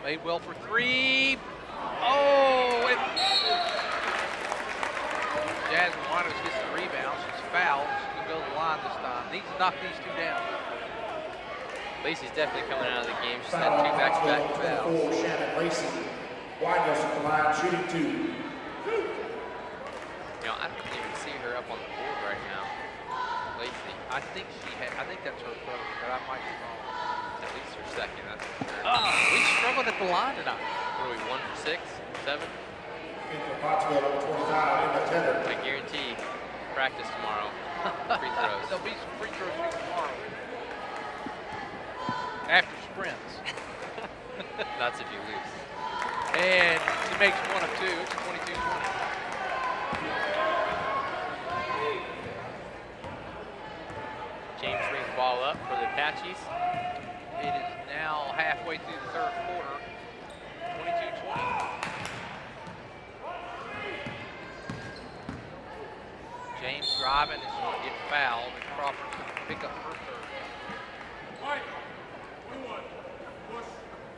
Madewell for three. Oh, and Jasmine Winos gets the rebound. She's fouled. She's going to go to the line this time. Needs to knock these two down. Lacey's definitely coming out of the game. She's had two back-to-back fouls. Shannon Lacey. Winos at the line, shooting two. You know, I don't even see her up on the board right now. Lacey. I think that's her first, but I might be wrong. At least her second. That's for sure. We struggled at the line tonight. What are we, 1 for 6, 7? Into Pottsville, number 25, in the tender. I guarantee practice tomorrow. Free throws. There'll be some free throws tomorrow. After sprints. That's if you lose. And she makes one of two. It's 22-20. James brings the ball up for the Apaches. It is now halfway through the third quarter. 22-20. James driving is going to get fouled, and Crawford's going to pick up her third.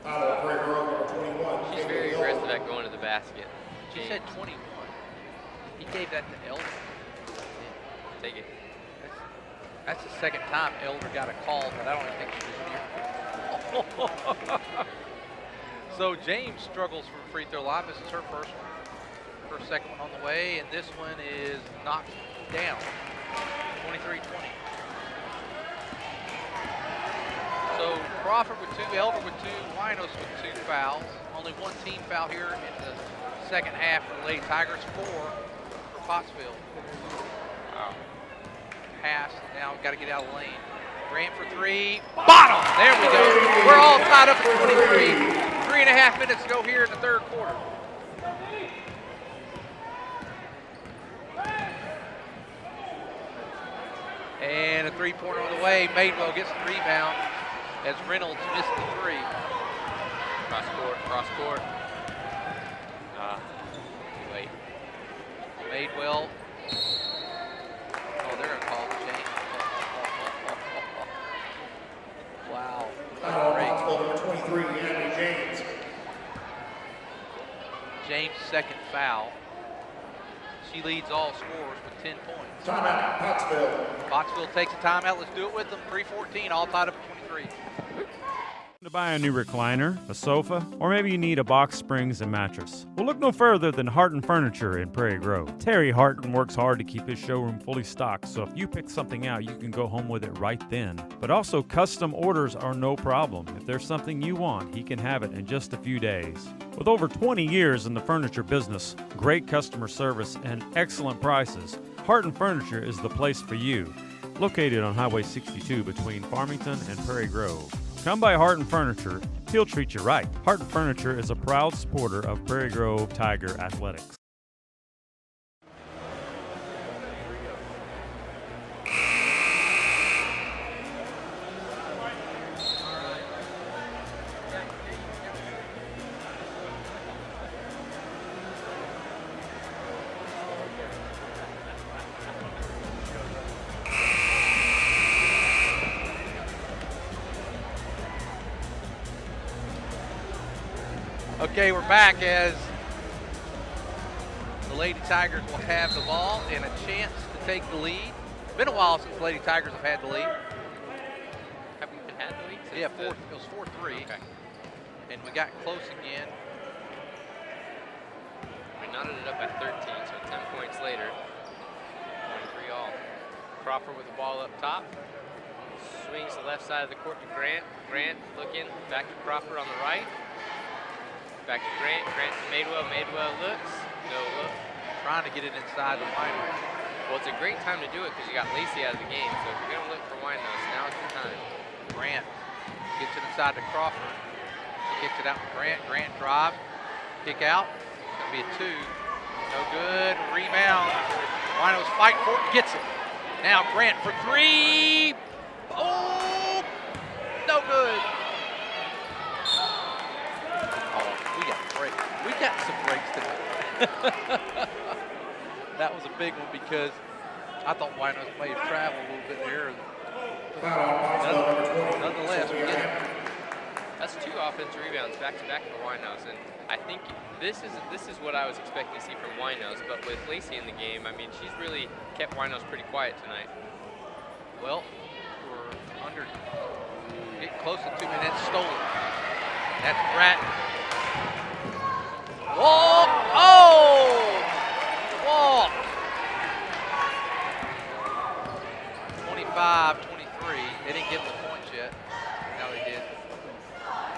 Prairie Grove, number 21. She's very aggressive at going to the basket. She said 21. He gave that to Elder. Take it. That's the second time Elder got a call, but I don't even think she was near. So James struggles for free throw line. This is her first one. Her second one on the way, and this one is knocked down. 23-20. So Crawford with 2, Elder with 2, Winos with 2 fouls. Only one team foul here in the second half for the Lady Tigers, 4 for Pottsville. Wow. Pass, now we've got to get out of the lane. Grant for 3, bottom! There we go. We're all tied up at 23. 3.5 minutes to go here in the third quarter. And a three-pointer on the way. Madewell gets the rebound as Reynolds missed the 3. Cross court. Too late. Madewell. Oh, they're going to call it James. Wow. Number 23, Andy James. James' second foul. She leads all scorers with 10 points. Timeout, Pottsville. Pottsville takes a timeout. Let's do it with them. 3:14, all tied up at 23. To buy a new recliner, a sofa, or maybe you need a box springs and mattress. Well, look no further than Harton Furniture in Prairie Grove. Terry Harton works hard to keep his showroom fully stocked, so if you pick something out, you can go home with it right then. But also, custom orders are no problem. If there's something you want, he can have it in just a few days. With over 20 years in the furniture business, great customer service, and excellent prices, Harton Furniture is the place for you. Located on Highway 62 between Farmington and Prairie Grove. Come by Harton Furniture, he'll treat you right. Harton Furniture is a proud supporter of Prairie Grove Tiger Athletics. Okay, we're back as the Lady Tigers will have the ball and a chance to take the lead. Been a while since the Lady Tigers have had the lead. Have we had the lead? Yeah, it was 4-3. Okay. And we got close again. We knotted it up at 13, so 10 points later. 23 all. Crawford with the ball up top. Swings the left side of the court to Grant. Grant looking, back to Crawford on the right. Back to Grant. Grant to Madewell. Madewell looks. No look. Trying to get it inside the minor. Well, it's a great time to do it because you got Lacey out of the game. So if you're going to look for Winos, now is the time. Grant gets it inside to Crawford. He kicks it out to Grant. Grant drive. Kick out. It's going to be a 2. No good. Rebound. Winos fight for it. Gets it. Now Grant for 3. Oh! No good. We got a break. We got some breaks tonight. That was a big one because I thought Winos may have traveled a little bit there. Nonetheless, we get it. That's 2 offensive rebounds back-to-back for Winos, and I think this is what I was expecting to see from Winos, but with Lacey in the game, I mean, she's really kept Winos pretty quiet tonight. Well, we're under, getting close to 2 minutes, stolen. That's Bratton. Walk! Oh! Walk! 25-23. They didn't get the points yet. Now they did.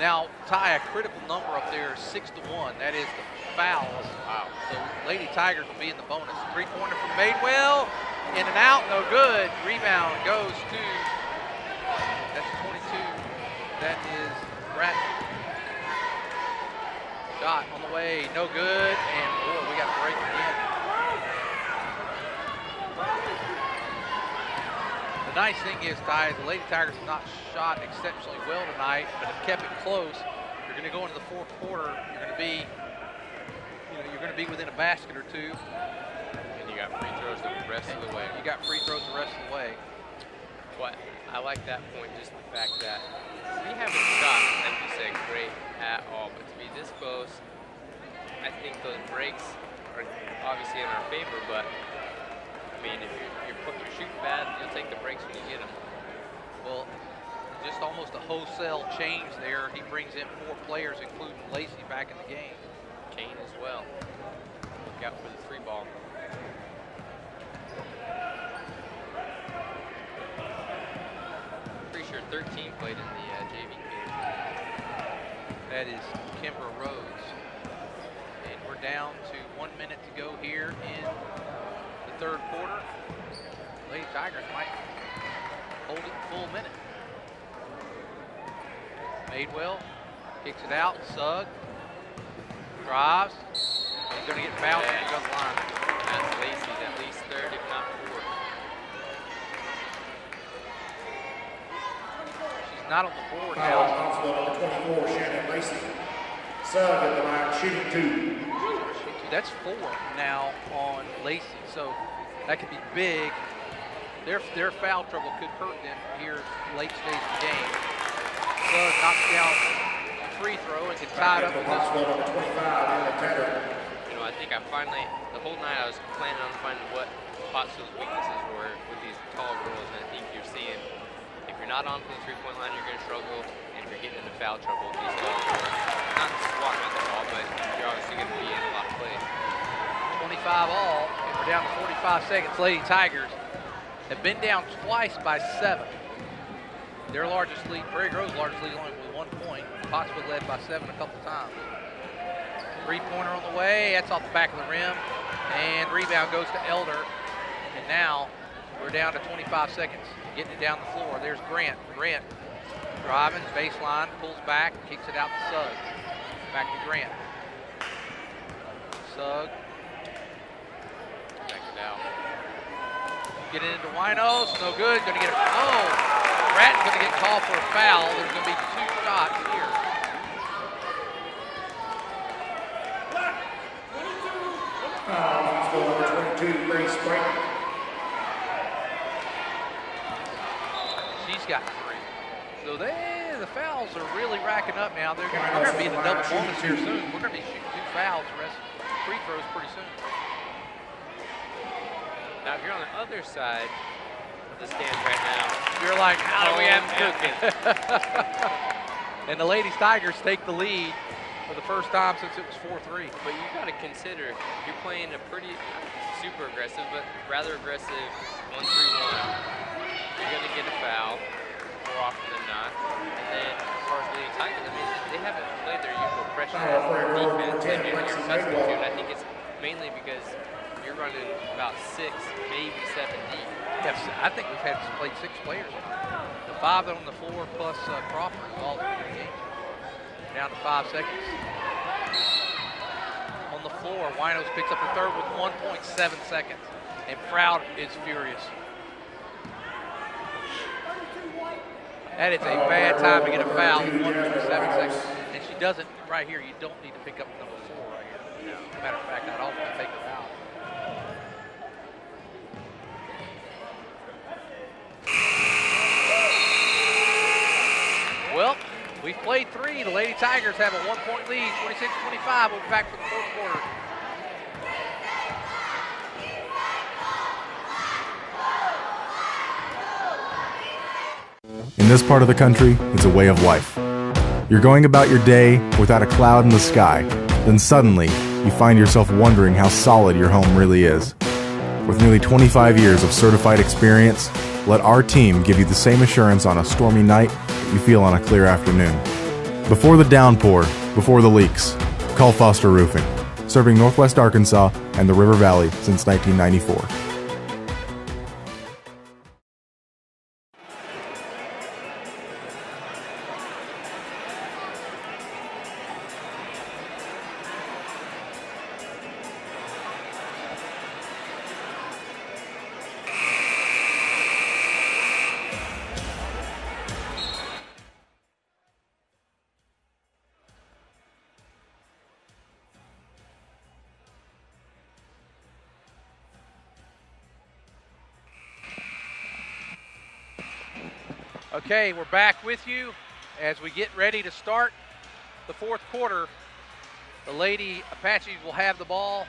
Now, Ty, a critical number up there is 6-1. That is the fouls. Wow. So Lady Tigers will be in the bonus. 3-pointer from Madewell. In and out, no good. Rebound goes to, that's 22. That is Bratton. Shot on the way, no good, and boy, we got a break again. The nice thing is, Ty, the Lady Tigers have not shot exceptionally well tonight, but have kept it close. You're going to go into the fourth quarter. You're going to be, you're going to be within a basket or two. And you got free throws the rest of the way. You got free throws the rest of the way. What I like that point, just the fact that we haven't shot, like you said, great at all, but to be this close, I think those breaks are obviously in our favor, but I mean, if you're shooting bad, you'll take the breaks when you get them. Well, just almost a wholesale change there. He brings in 4 players, including Lacey, back in the game. Kane as well. Look out for the 3 ball. Pretty sure 13 played in the JV game. That is Kimber Rhodes. And we're down to 1 minute to go here in the third quarter. Lady Tigers might hold it full minute. Madewell kicks it out. Sugg drives. He's going to get fouled and goes line. That's Lacey's at least third, if not fourth. She's not on the board Foul now. Pottsville number 24, Shannon Lacey. Sugg at the line, shooting 2. That's 4 now on Lacey, so that could be big. Their foul trouble could hurt them here late stage of the game. Sugg knocks down a free throw and can tie it up with this Pottsville one. number 25, Emily Tedder. You know, I think I finally, the whole night I was planning on finding what Pottsville's weaknesses were with these tall girls, and I think you're seeing, if you're not on from the 3-point line, you're going to struggle, and if you're getting into foul trouble with these tall girls, not walking at the ball, but you're obviously going to be in a lot of plays. 25 all, and we're down to 45 seconds. Lady Tigers have been down twice by 7. Their largest lead, Prairie Grove's largest lead, only with 1 point. Pottsville led by 7 a couple times. 3-pointer on the way. That's off the back of the rim, and rebound goes to Elder. And now we're down to 25 seconds, getting it down the floor. There's Grant. Grant driving baseline, pulls back, kicks it out to Sugg. Back to Grant. Sugg. Back it out. Getting into Winos, no good. Going to get a Bratton's going to get called for a foul. There's going to be 2 shots here. Foul Pottsville number 22, Grace Prairie. She's got 3. So the fouls are really racking up now. We're going to be in the double bonus here soon. We're going to be shooting 2 fouls, the rest free throws pretty soon. Now, if you're on the other side of the stands right now, You're like, how do we have cooking? And the Ladies Tigers take the lead for the first time since it was 4-3. But you got to consider, you're playing a pretty, super aggressive, but rather aggressive 1-3-1. You're going to get a foul more often than not. And then, as far as the Lady Tigers, I mean, they haven't played their usual pressure defense that you're accustomed to. And I think it's mainly because you're running about 6, maybe 7 deep. Yes, I think we've had played 6 players. The 5 on the floor plus Crawford all in the game. Down to 5 seconds. On the floor, Winos picks up the third with 1.7 seconds. And Proud is furious. That is a bad time to get a foul with 1.7 seconds. And she doesn't, right here, you don't need to pick up number 4 right here. Matter of fact, I'd almost take her out. Well, we've played 3. The Lady Tigers have a 1-point lead, 26-25. We'll be back for the fourth quarter. In this part of the country, it's a way of life. You're going about your day without a cloud in the sky. Then suddenly, you find yourself wondering how solid your home really is. With nearly 25 years of certified experience, let our team give you the same assurance on a stormy night that you feel on a clear afternoon. Before the downpour, before the leaks, call Foster Roofing, serving Northwest Arkansas and the River Valley since 1994. Okay, we're back with you as we get ready to start the fourth quarter. The Lady Apaches will have the ball.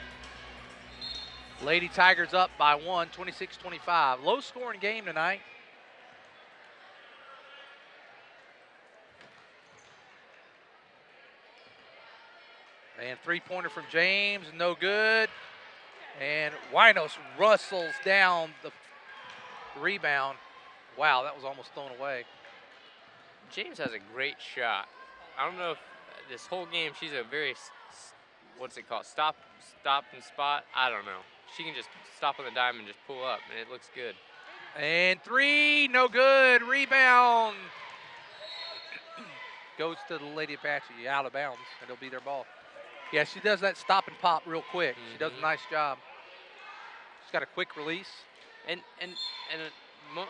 Lady Tigers up by 1, 26-25. Low scoring game tonight. And 3-pointer from James, no good. And Winos rustles down the rebound. Wow, that was almost thrown away. James has a great shot. I don't know if this whole game she's a very, what's it called, stop and spot? I don't know. She can just stop on the dime and just pull up, and it looks good. And 3, no good. Rebound. Goes to the Lady Apache, out of bounds, and it'll be their ball. Yeah, she does that stop and pop real quick. She does a nice job. She's got a quick release. And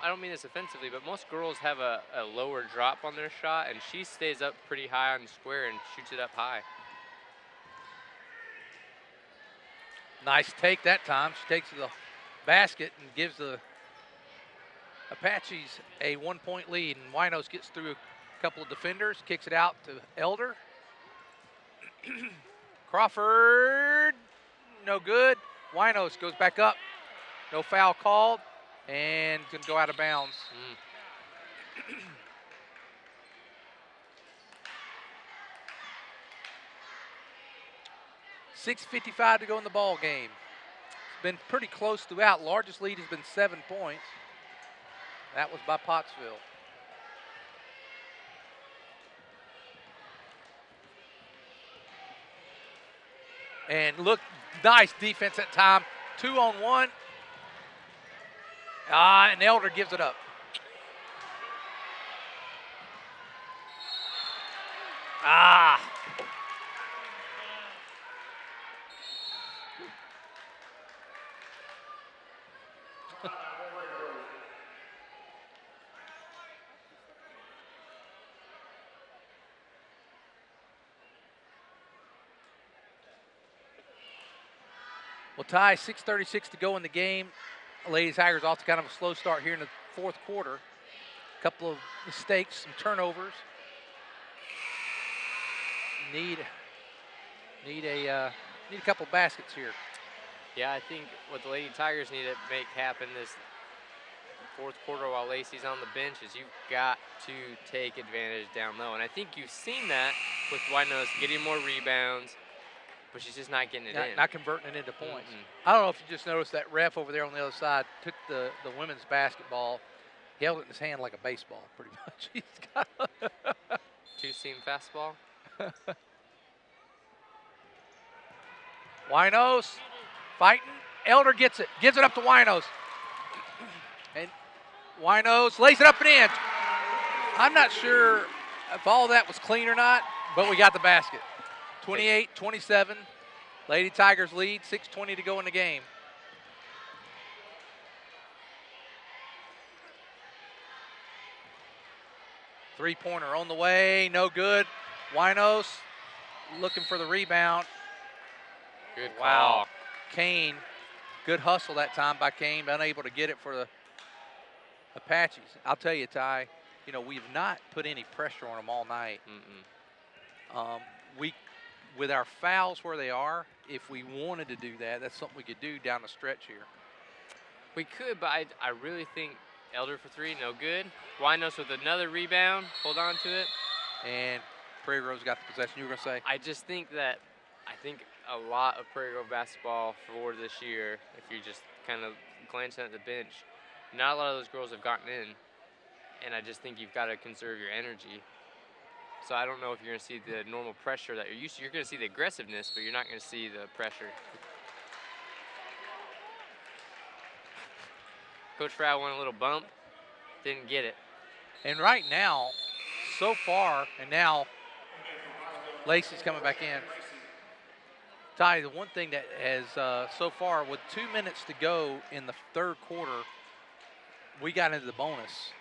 I don't mean this offensively, but most girls have a lower drop on their shot, and she stays up pretty high on the square and shoots it up high. Nice take that time. She takes the basket and gives the Apaches a 1-point lead. And Winos gets through a couple of defenders, kicks it out to Elder. Crawford, no good. Winos goes back up. No foul called, and going to go out of bounds. 6:55 to go in the ball game. It's been pretty close throughout. Largest lead has been 7 points. That was by Pottsville. And look, nice defense that time. 2-on-1. And Elder gives it up. Well, Ty, 6:36 to go in the game. Lady Tigers off to kind of a slow start here in the fourth quarter. A couple of mistakes, some turnovers. Need a couple of baskets here. Yeah, I think what the Lady Tigers need to make happen this fourth quarter while Lacey's on the bench is you've got to take advantage down low. And I think you've seen that with Winos getting more rebounds, but she's just not getting it in. Not converting it into points. I don't know if you just noticed that ref over there on the other side took the women's basketball, he held it in his hand like a baseball, pretty much. He's got two-seam fastball. Winos fighting. Elder gets it. Gives it up to Winos. And Winos lays it up and in. I'm not sure if all that was clean or not, but we got the basket. 28-27. Lady Tigers lead. 6:20 to go in the game. Three-pointer on the way. No good. Winos looking for the rebound. Good call. Wow. Kane, good hustle that time by Kane, unable to get it for the Apaches. I'll tell you, Ty, we've not put any pressure on them all night. With our fouls where they are, if we wanted to do that, that's something we could do down the stretch here. We could, but I really think Elder for three, no good. Winos with another rebound, hold on to it. And Prairie Grove's got the possession, you were going to say? I think a lot of Prairie Grove basketball for this year, if you just kind of glance at the bench, not a lot of those girls have gotten in, and I just think you've got to conserve your energy. So I don't know if you're going to see the normal pressure that you're used to. You're going to see the aggressiveness, but you're not going to see the pressure. Coach Frow won a little bump, didn't get it. And right now, so far, and now Lacey's coming back in. Ty, the one thing that has so far, with 2 minutes to go in the third quarter, we got into the bonus.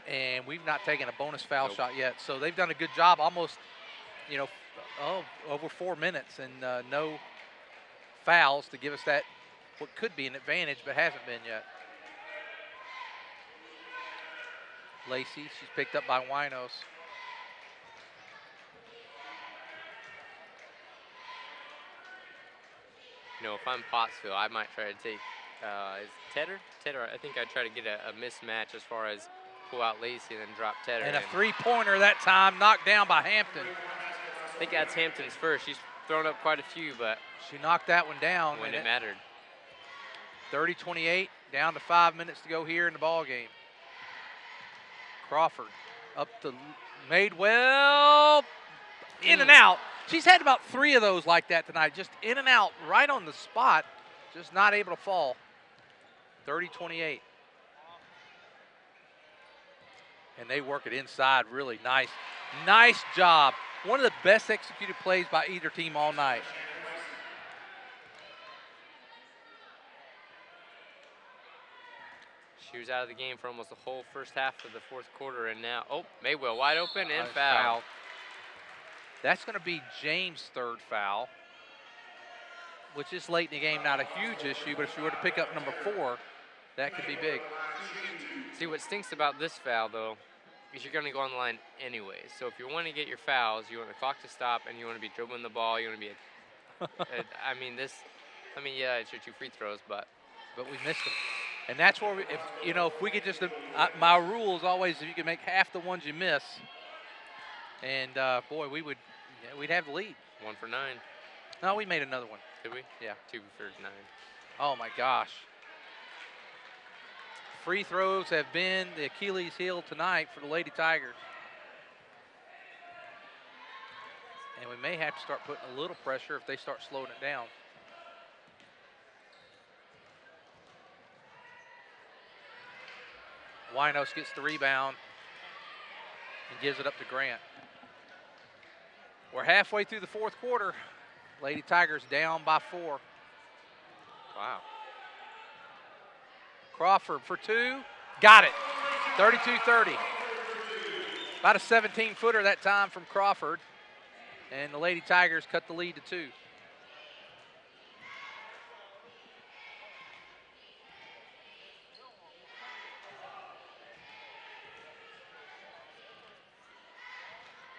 And we've not taken a bonus foul shot yet. So they've done a good job, almost, over 4 minutes and no fouls to give us that, what could be an advantage, but hasn't been yet. Lacey, she's picked up by Winos. If I'm Pottsville, I might try to take, is Tedder? I think I'd try to get a mismatch as far as pull out Lacey and then drop Tedder. And a three-pointer that time, knocked down by Hampton. I think that's Hampton's first. She's thrown up quite a few, but she knocked that one down when it mattered. 30-28, down to 5 minutes to go here in the ball game. Crawford up to Madewell, in and out. She's had about 3 of those like that tonight, just in and out, right on the spot, just not able to fall. 30-28. And they work it inside really nice. Nice job. One of the best executed plays by either team all night. She was out of the game for almost the whole first half of the fourth quarter, and now, Maywell wide open and foul. That's going to be James' 3rd foul, which is late in the game, not a huge issue, but if she were to pick up number 4, that could be big. See, what stinks about this foul, though, is you're going to go on the line anyways. So if you want to get your fouls, you want the clock to stop, and you want to be dribbling the ball, you want to be yeah, it's your 2 free throws, but we missed them. And that's where, if we could just, my rule is always if you can make half the ones you miss, and boy, we'd have the lead. 1 for 9. No, we made another one. Did we? Yeah. 2 for 9. Oh my gosh. Free throws have been the Achilles heel tonight for the Lady Tigers. And we may have to start putting a little pressure if they start slowing it down. Winos gets the rebound and gives it up to Grant. We're halfway through the fourth quarter. Lady Tigers down by 4. Wow. Crawford for 2. Got it. 32-30. About a 17-footer that time from Crawford. And the Lady Tigers cut the lead to 2.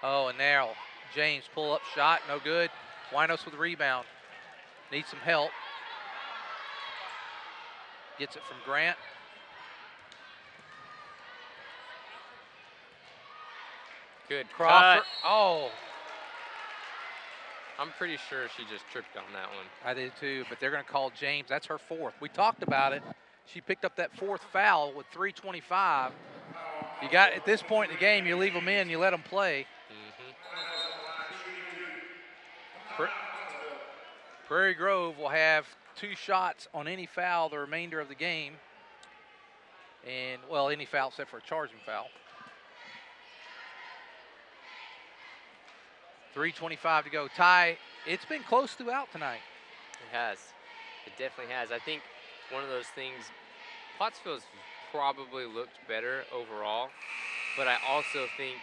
Oh, and now James pull-up shot, no good. Winos with the rebound. Needs some help. Gets it from Grant. Good Crawford. cut. Oh, I'm pretty sure she just tripped on that one. I did too, but they're going to call James. That's her 4th. We talked about it. She picked up that 4th foul with 3:25. You got, at this point in the game, you leave them in, you let them play. Prairie Grove will have 2 shots on any foul the remainder of the game. And, well, any foul except for a charging foul. 3:25 to go. Ty, it's been close throughout tonight. It has. It definitely has. I think one of those things, Pottsville's probably looked better overall, but I also think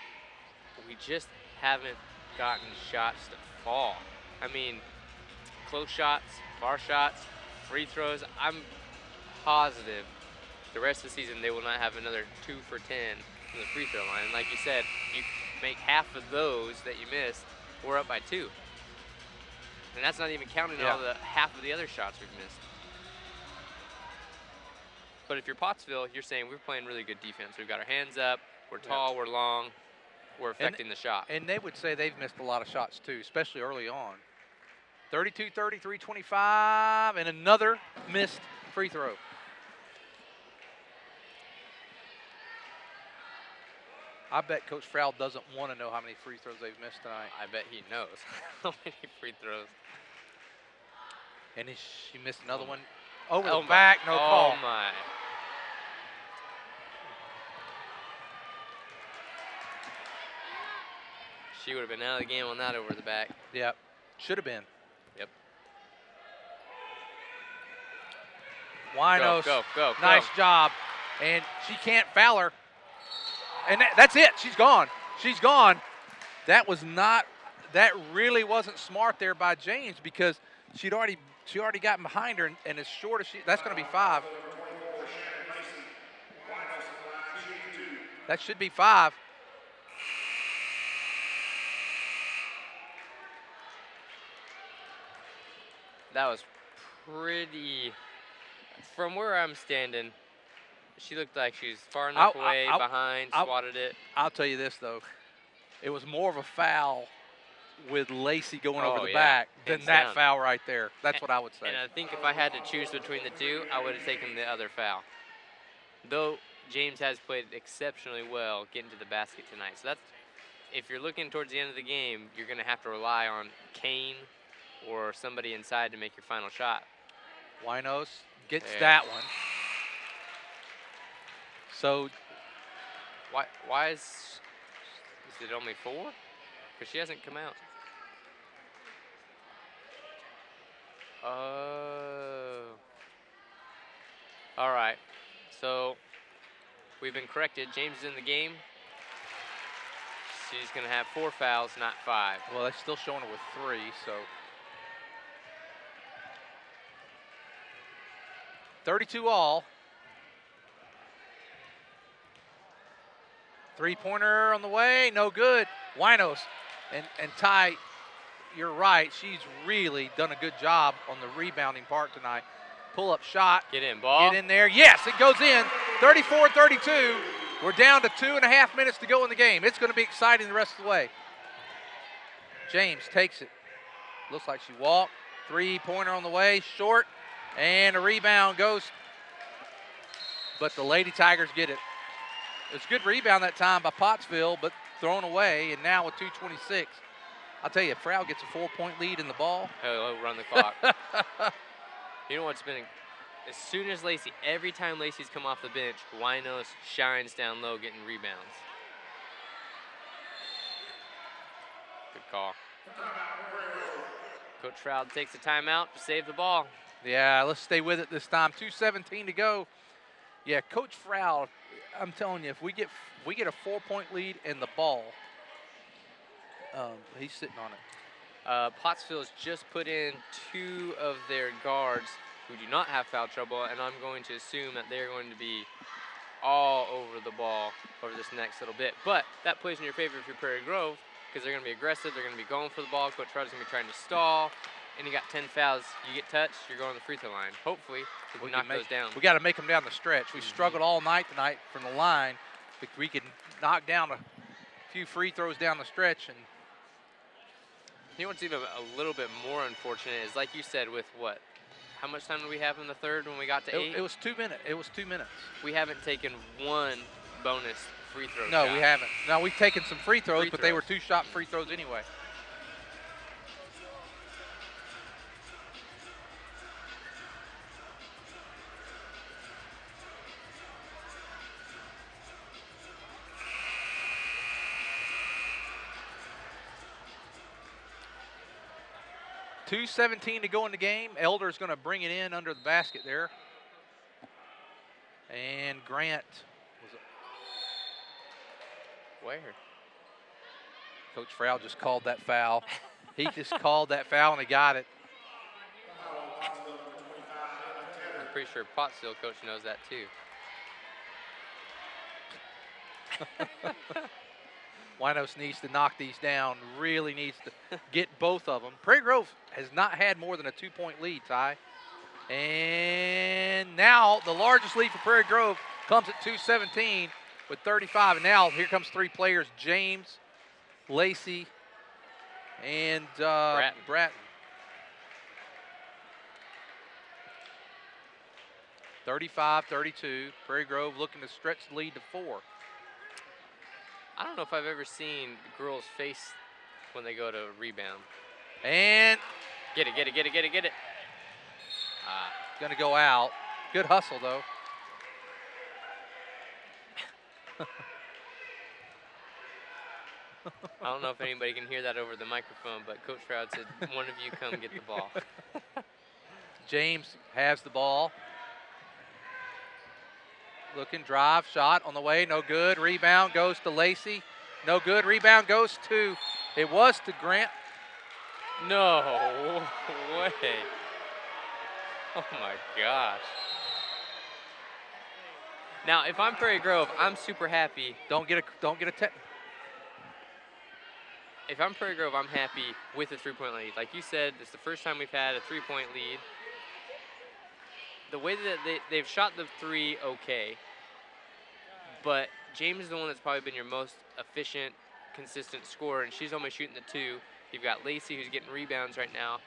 we just haven't gotten shots to fall. I mean, close shots, far shots, free throws. I'm positive the rest of the season they will not have another 2 for 10 from the free throw line. And like you said, you make half of those that you missed, we're up by 2. And that's not even counting all the half of the other shots we've missed. But if you're Pottsville, you're saying we're playing really good defense. We've got our hands up, we're tall, we're long, we're affecting the shot. And they would say they've missed a lot of shots too, especially early on. 32-30, 3:25, and another missed free throw. I bet Coach Frow doesn't want to know how many free throws they've missed tonight. I bet he knows how many free throws. And she missed another one. Over the back, no call. Oh, my. She would have been out of the game on that over the back. Yep, should have been. Yep. Winos, go. Nice job. And she can't foul her. And that's it. She's gone. She's gone. That really wasn't smart there by James because she already gotten behind her, and as short as that's going to be 5. That should be 5. That was pretty, from where I'm standing, she looked like she was far enough away, behind, swatted it. I'll tell you this, though. It was more of a foul with Lacey going over the yeah. back than Hands that down. foul right there. That's what I would say. And I think if I had to choose between the two, I would have taken the other foul. Though James has played exceptionally well getting to the basket tonight. So that's, if you're looking towards the end of the game, you're going to have to rely on Kane or somebody inside to make your final shot. Winos gets There. that one. So Why is it only 4? Because she hasn't come out. Oh. All right. So we've been corrected. James is in the game. She's going to have 4 fouls, not 5. well, they're still showing it with 3. So 32 all. 3-pointer on the way, no good. Winos and Ty, you're right. She's really done a good job on the rebounding part tonight. Pull-up shot. Get in, ball. Get in there. Yes, it goes in. 34-32. We're down to 2.5 minutes to go in the game. It's going to be exciting the rest of the way. James takes it. Looks like she walked. 3-pointer on the way, short. And a rebound goes. But the Lady Tigers get it. It's a good rebound that time by Pottsville, but thrown away. And now with 2:26, I'll tell you, Frau gets a 4-point lead in the ball. Oh, run the clock. You know what's been, as soon as Lacey, every time Lacey's come off the bench, Winos shines down low getting rebounds. Good call. Coach Froud takes a timeout to save the ball. Yeah, let's stay with it this time. 2:17 to go. Yeah, Coach Froud, I'm telling you, if we get a 4-point lead in the ball, he's sitting on it. Pottsville's just put in 2 of their guards who do not have foul trouble, and I'm going to assume that they're going to be all over the ball over this next little bit. But that plays in your favor if you're Prairie Grove, because they're going to be aggressive, they're going to be going for the ball. Coach Froud's going to be trying to stall, and you got 10 fouls. You get touched, you're going to the free throw line. Hopefully, we knock those down. We got to make them down the stretch. We struggled all night tonight from the line. If we can knock down a few free throws down the stretch. And you know what's even a little bit more unfortunate is, like you said, with what? How much time did we have in the third when we got to 8? It was 2 minutes. It was 2 minutes. We haven't taken 1 bonus free throw No, shot. we haven't. No, we've taken some free throws, but they were 2-shot free throws anyway. .217 to go in the game. Elder's going to bring it in under the basket there. And Grant was Where? Coach Frau just called that foul. He just called that foul and he got it. I'm pretty sure Pottsville coach knows that too. Winos needs to knock these down, really needs to get both of them. Prairie Grove has not had more than a 2-point lead, Ty. And now the largest lead for Prairie Grove comes at 2:17 with 35. And now here comes 3 players, James, Lacey, and Bratton. 35-32. Prairie Grove looking to stretch the lead to 4. I don't know if I've ever seen girls face when they go to rebound. And Get it. going to go out. Good hustle, though. I don't know if anybody can hear that over the microphone, but Coach Froud said, one of you come get the ball. James has the ball. Looking, drive, shot on the way, no good. Rebound goes to Lacey. No good. Rebound goes to, it was to Grant. No way. Oh my gosh. Now, if I'm Prairie Grove, I'm super happy. Don't get a tech. If I'm Prairie Grove, I'm happy with a 3-point lead. Like you said, it's the first time we've had a 3-point lead. The way that they've shot the 3 okay, but James is the one that's probably been your most efficient, consistent scorer, and she's only shooting the 2. You've got Lacey who's getting rebounds right now.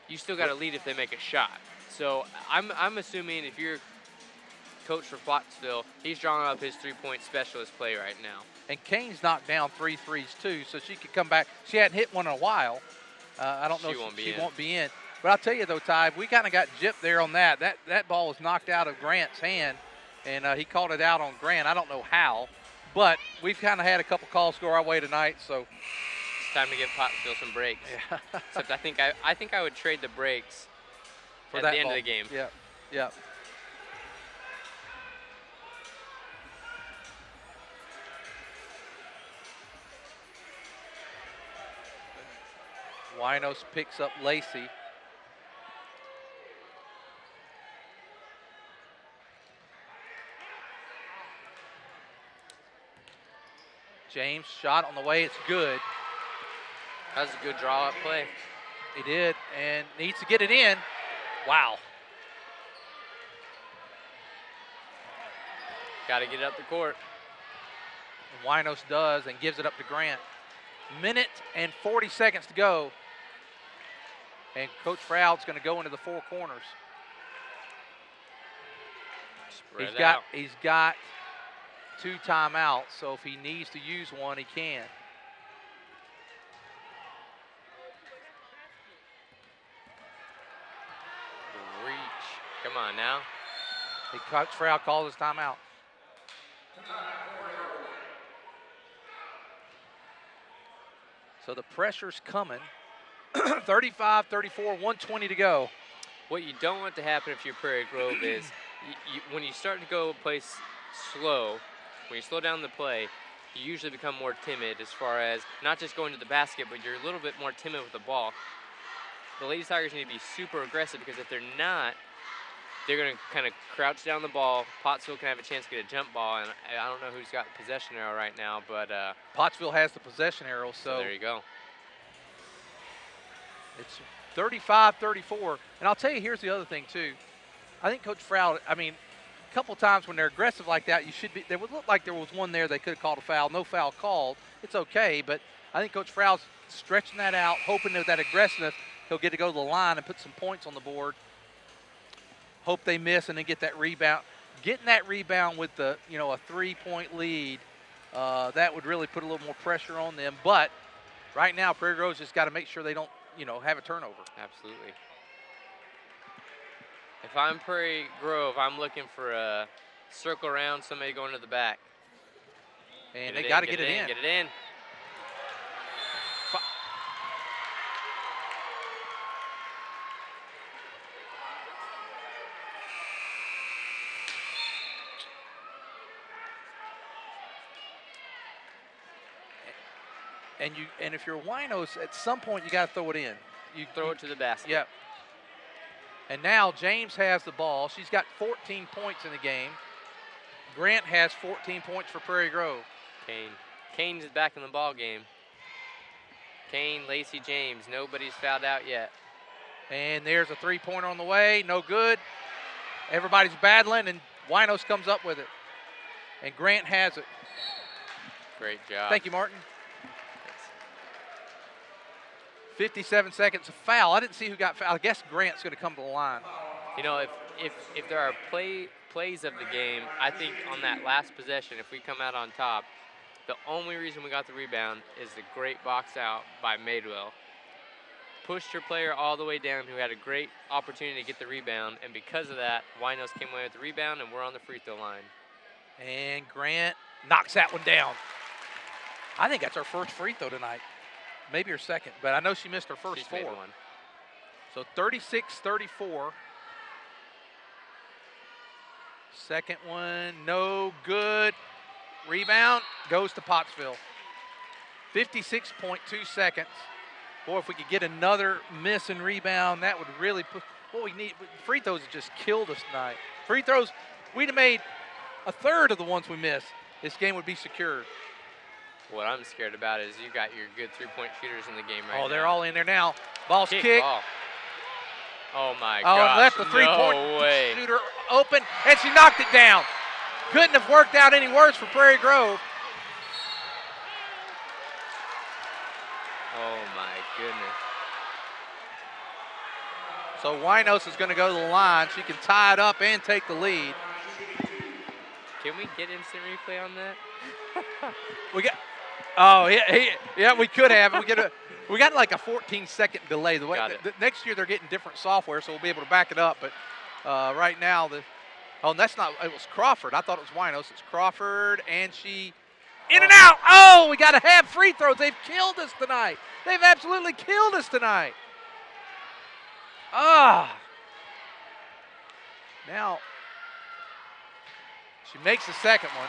You still got to lead if they make a shot. So I'm assuming if you're coach for Pottsville, he's drawing up his three-point specialist play right now. And Kane's knocked down 3 threes too, so she could come back. She hadn't hit one in a while. I don't know. She won't be in. But I'll tell you though, Ty, we kind of got gypped there on that. That ball was knocked out of Grant's hand, and he called it out on Grant. I don't know how, but we've kind of had a couple calls go our way tonight, so. It's time to give Pottsville some breaks. Yeah. Except I think I would trade the breaks for at that the end ball. of the game. Yeah, yeah. Winos picks up Lacey. James shot on the way, it's good. That was a good draw-up play. He did, and needs to get it in. Wow. Got to get it up the court. And Winos does and gives it up to Grant. Minute and 40 seconds to go. And Coach Froud's going to go into the four corners. He's got 2 timeouts, so if he needs to use one, he can. Reach. Come on now. Coach Froud calls his timeout. So the pressure's coming. 35-34, 1:20 to go. What you don't want to happen if you're Prairie Grove is when you start to go play slow, when you slow down the play, you usually become more timid as far as not just going to the basket, but you're a little bit more timid with the ball. The Lady Tigers need to be super aggressive because if they're not, they're going to kind of crouch down the ball. Pottsville can have a chance to get a jump ball, and I don't know who's got the possession arrow right now, but Pottsville has the possession arrow, so there you go. It's 35-34. And I'll tell you, here's the other thing, too. I think Coach Froud, I mean, a couple times when they're aggressive like that, there would look like there was one there they could have called a foul. No foul called. It's okay, but I think Coach Froud's stretching that out, hoping that aggressiveness, he'll get to go to the line and put some points on the board. Hope they miss and then get that rebound. Getting that rebound with a 3-point lead, that would really put a little more pressure on them. But right now, Prairie Grove's just got to make sure they don't, have a turnover. Absolutely. If I'm Prairie Grove, I'm looking for a circle around, somebody going to the back. And they got to get it in. Get it in. And if you're Winos, at some point you got to throw it in. You throw it to the basket. Yep. And now James has the ball. She's got 14 points in the game. Grant has 14 points for Prairie Grove. Kane is back in the ball game. Kane, Lacey, James. Nobody's fouled out yet. And there's a three-pointer on the way. No good. Everybody's battling, and Winos comes up with it. And Grant has it. Great job. Thank you, Martin. 57 seconds of foul. I didn't see who got fouled. I guess Grant's going to come to the line. If there are plays of the game, I think on that last possession, if we come out on top, the only reason we got the rebound is the great box out by Madewell. Pushed her player all the way down who had a great opportunity to get the rebound, and because of that, Winos came away with the rebound, and we're on the free throw line. And Grant knocks that one down. I think that's our first free throw tonight. Maybe her second, but I know she missed her first four. Made one. So 36-34. Second one, no good. Rebound goes to Pottsville. 56.2 seconds. Boy, if we could get another miss and rebound, that would really put what we need. Free throws have just killed us tonight. Free throws, we'd have made a third of the ones we missed. This game would be secured. What I'm scared about is you got your good three-point shooters in the game right now. Oh, they're all in there now. Ball's kicked. Ball. Oh, my gosh. God. Left the three-point shooter open, and she knocked it down. Couldn't have worked out any worse for Prairie Grove. Oh, my goodness. So Winos is going to go to the line. She can tie it up and take the lead. Can we get instant replay on that? We got. Oh, yeah, we could have. We got like a 14-second delay. Next year they're getting different software, so we'll be able to back it up. But right now, that's not. It was Crawford. I thought it was Winos. It's Crawford, and she in and out. Oh, we got to have free throws. They've killed us tonight. They've absolutely killed us tonight. Now she makes the second one.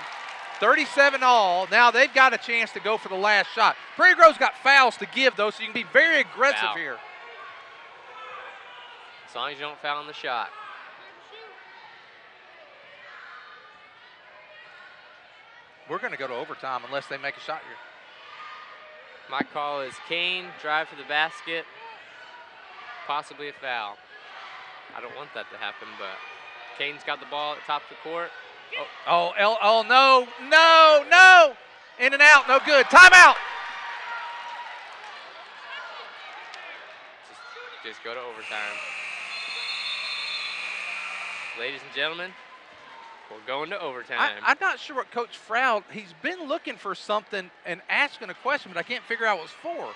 37 all. Now they've got a chance to go for the last shot. Prairie Grove's got fouls to give, though, so you can be very aggressive here. As long as you don't foul on the shot. We're going to go to overtime unless they make a shot here. My call is Kane, drive to the basket, possibly a foul. I don't want that to happen, but Kane's got the ball at the top of the court. No. In and out, no good. Timeout. Just go to overtime. Ladies and gentlemen, we're going to overtime. I'm not sure what Coach Froud, he's been looking for something and asking a question, but I can't figure out what it's for.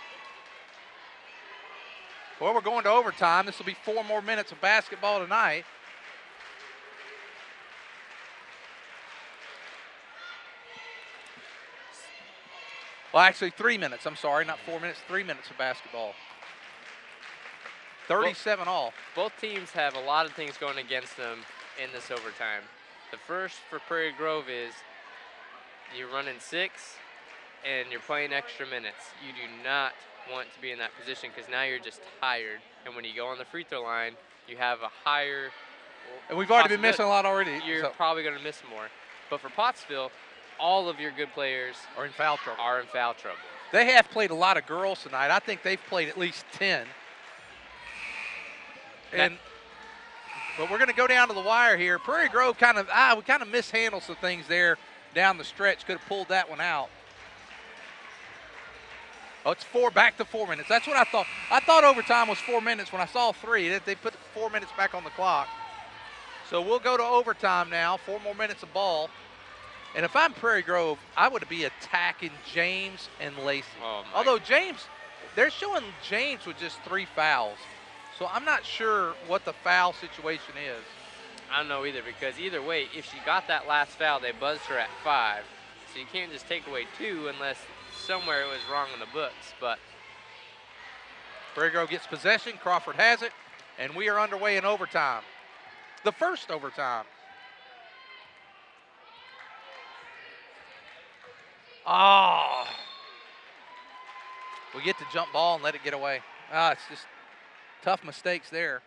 Well, we're going to overtime. This will be 4 more minutes of basketball tonight. Well, actually 3 minutes. I'm sorry, not 4 minutes, 3 minutes of basketball. 37 all. Both teams have a lot of things going against them in this overtime. The first for Prairie Grove is you're running 6 and you're playing extra minutes. You do not want to be in that position because now you're just tired. And when you go on the free throw line, you have a higher. And we've already been missing a lot already. You're probably going to miss more. But for Pottsville, all of your good players are in foul trouble. They have played a lot of girls tonight. I think they've played at least 10. But we're going to go down to the wire here. Prairie Grove we kind of mishandled some things there down the stretch. Could have pulled that one out. Oh, it's back to 4 minutes. That's what I thought. I thought overtime was 4 minutes when I saw 3. They put 4 minutes back on the clock. So we'll go to overtime now. 4 more minutes of ball. And if I'm Prairie Grove, I would be attacking James and Lacey. Although James, they're showing James with just 3 fouls. So I'm not sure what the foul situation is. I don't know either, because either way, if she got that last foul, they buzzed her at 5. So you can't just take away 2 unless somewhere it was wrong in the books. But Prairie Grove gets possession. Crawford has it. And we are underway in overtime. The first overtime. We get to jump ball and let it get away. It's just tough mistakes there.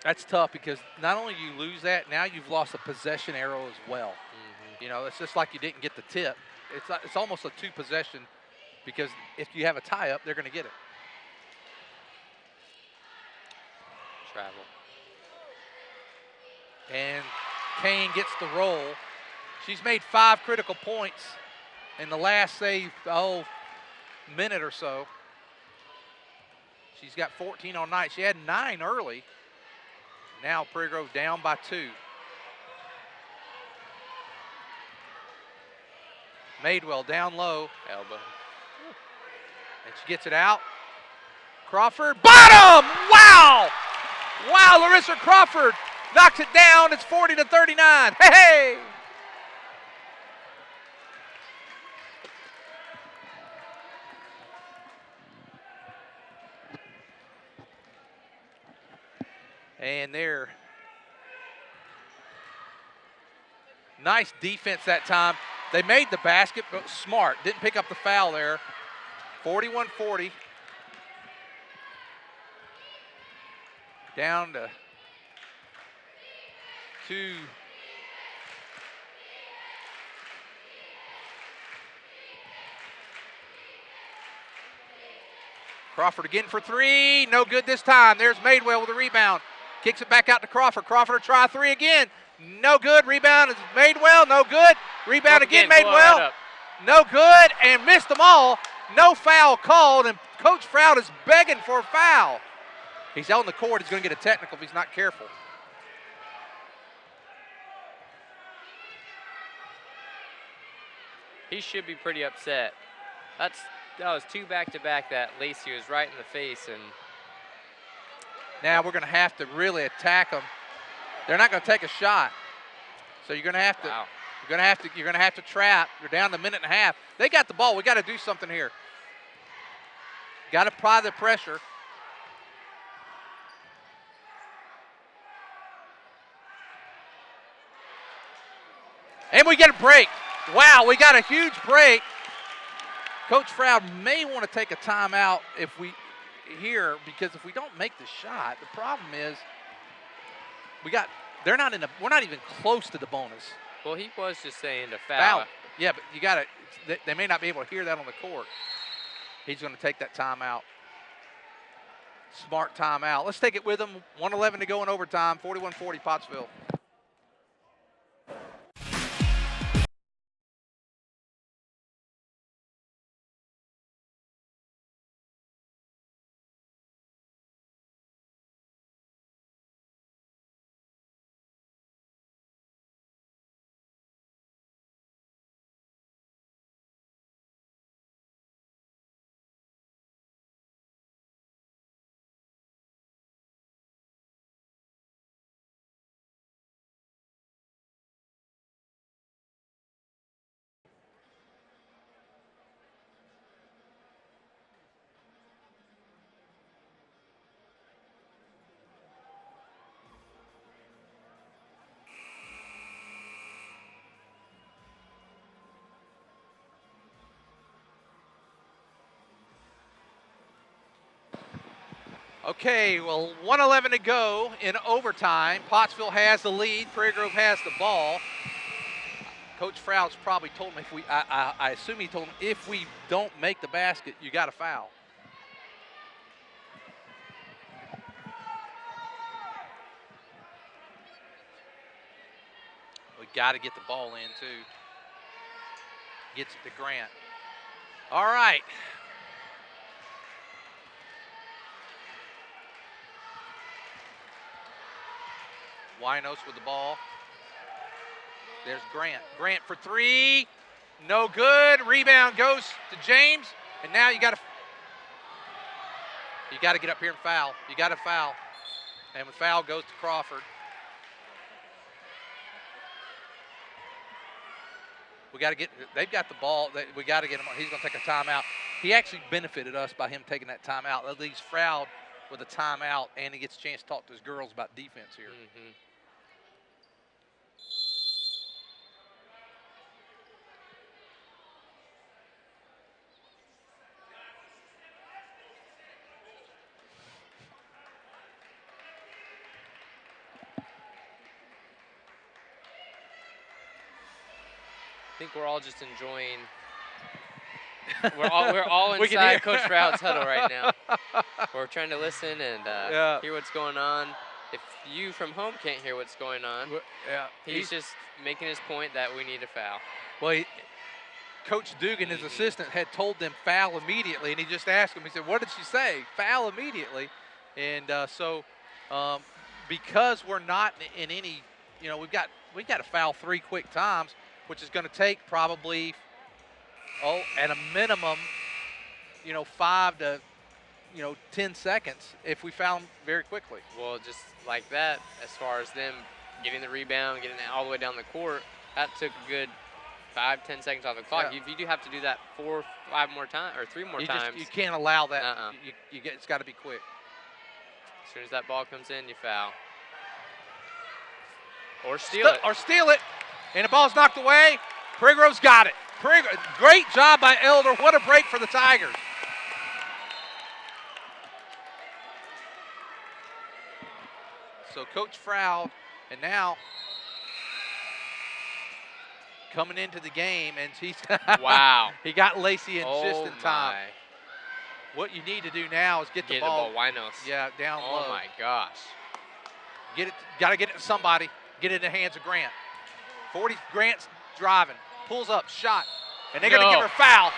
That's tough because not only you lose that, now you've lost a possession arrow as well. Mm-hmm. You know, it's just like you didn't get the tip. It's almost a 2 possession because if you have a tie up, they're going to get it. Travel. And Kane gets the roll. She's made 5 critical points in the last, minute or so. She's got 14 all night. She had 9 early. Now Prairie Grove down by 2. Madewell down low. Elbow. And she gets it out. Crawford, bottom! Wow! Wow, Larissa Crawford knocks it down. It's 40-39. Hey! And there. Nice defense that time. They made the basket, but smart. Didn't pick up the foul there. 41-40. Down to 2. Crawford again for 3. No good this time. There's Madewell with a rebound. Kicks it back out to Crawford. Crawford will try 3 again. No good. Rebound is made well. No good. Rebound again made blow well. right up. No good, and missed them all. No foul called, and Coach Froud is begging for a foul. He's out on the court. He's going to get a technical if he's not careful. He should be pretty upset. That was 2 back-to-back that Lacey was right in the face, and Now we're going to have to really attack them. They're not going to take a shot, so you're going to have to. wow. You're going to have to trap. You're down to a minute and a half. They got the ball. We got to do something here. Got to apply the pressure. And we get a break. Wow, we got a huge break. Coach Froud may want to take a timeout if we here, because if we don't make the shot, the problem is we're not even close to the bonus. Well, he was just saying to foul. Yeah, but you got to. They may not be able to hear that on the court. He's going to take that timeout. Smart timeout. Let's take it with him. 1:11 to go in overtime. 41-40 Pottsville. Okay, well, 1:11 to go in overtime. Pottsville has the lead. Prairie Grove has the ball. Coach Froud's probably told him I assume he told him if we don't make the basket, you got to foul. We got to get the ball in too. Gets it to Grant. All right. Winos with the ball. There's Grant. Grant for 3. No good. Rebound goes to James. And now you got to get up here and foul. You got to foul. And the foul goes to Crawford. We got to get. They've got the ball. We got to get him. He's going to take a timeout. He actually benefited us by him taking that timeout. That leaves Froud with a timeout, and he gets a chance to talk to his girls about defense here. Mm-hmm. I think we're all just enjoying. We're all inside Coach Froud's huddle right now. We're trying to listen and hear what's going on. If you from home can't hear what's going on, he's just making his point that we need a foul. Well, Coach Dugan, his assistant, had told them foul immediately, and he just asked him. He said, "What did she say?" Foul immediately, and because we're not in any, we've got to foul 3 quick times, which is going to take probably, at a minimum, 5 to 10 seconds if we foul them very quickly. Well, just like that, as far as them getting the rebound, getting it all the way down the court, that took a good 5-10 seconds off the clock. Yeah. If you do have to do that 4 or 5 more times or 3 more times, you can't allow that. It's got to be quick. As soon as that ball comes in, you foul. Or steal it. And the ball's knocked away. Prairie Grove's got it. Great job by Elder. What a break for the Tigers. So Coach Froud, and now coming into the game, and he's wow. He got Lacey in just in time. My. What you need to do now is get the ball. Winos. Yeah, down low. Oh my gosh. Got to get it to somebody. get it in the hands of Grant. 40, Grant's driving, pulls up, shot, and they're going to give her a foul.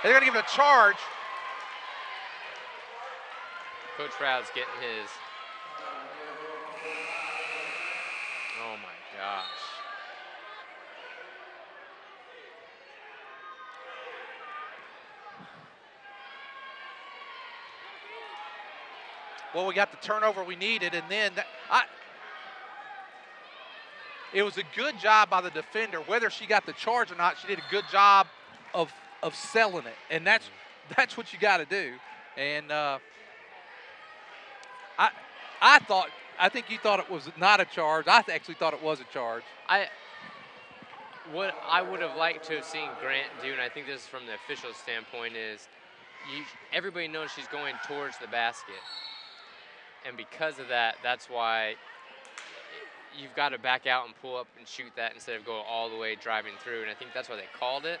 They're going to give it a charge. Coach Froud's getting his. Oh my gosh. Well, we got the turnover we needed, and then it was a good job by the defender. Whether she got the charge or not, she did a good job of selling it, and that's what you got to do. And I think you thought it was not a charge. I actually thought it was a charge. What I would have liked to have seen Grant do, and I think this is from the official standpoint, is everybody knows she's going towards the basket. And because of that, that's why you've got to back out and pull up and shoot that instead of go all the way driving through. And I think that's why they called it.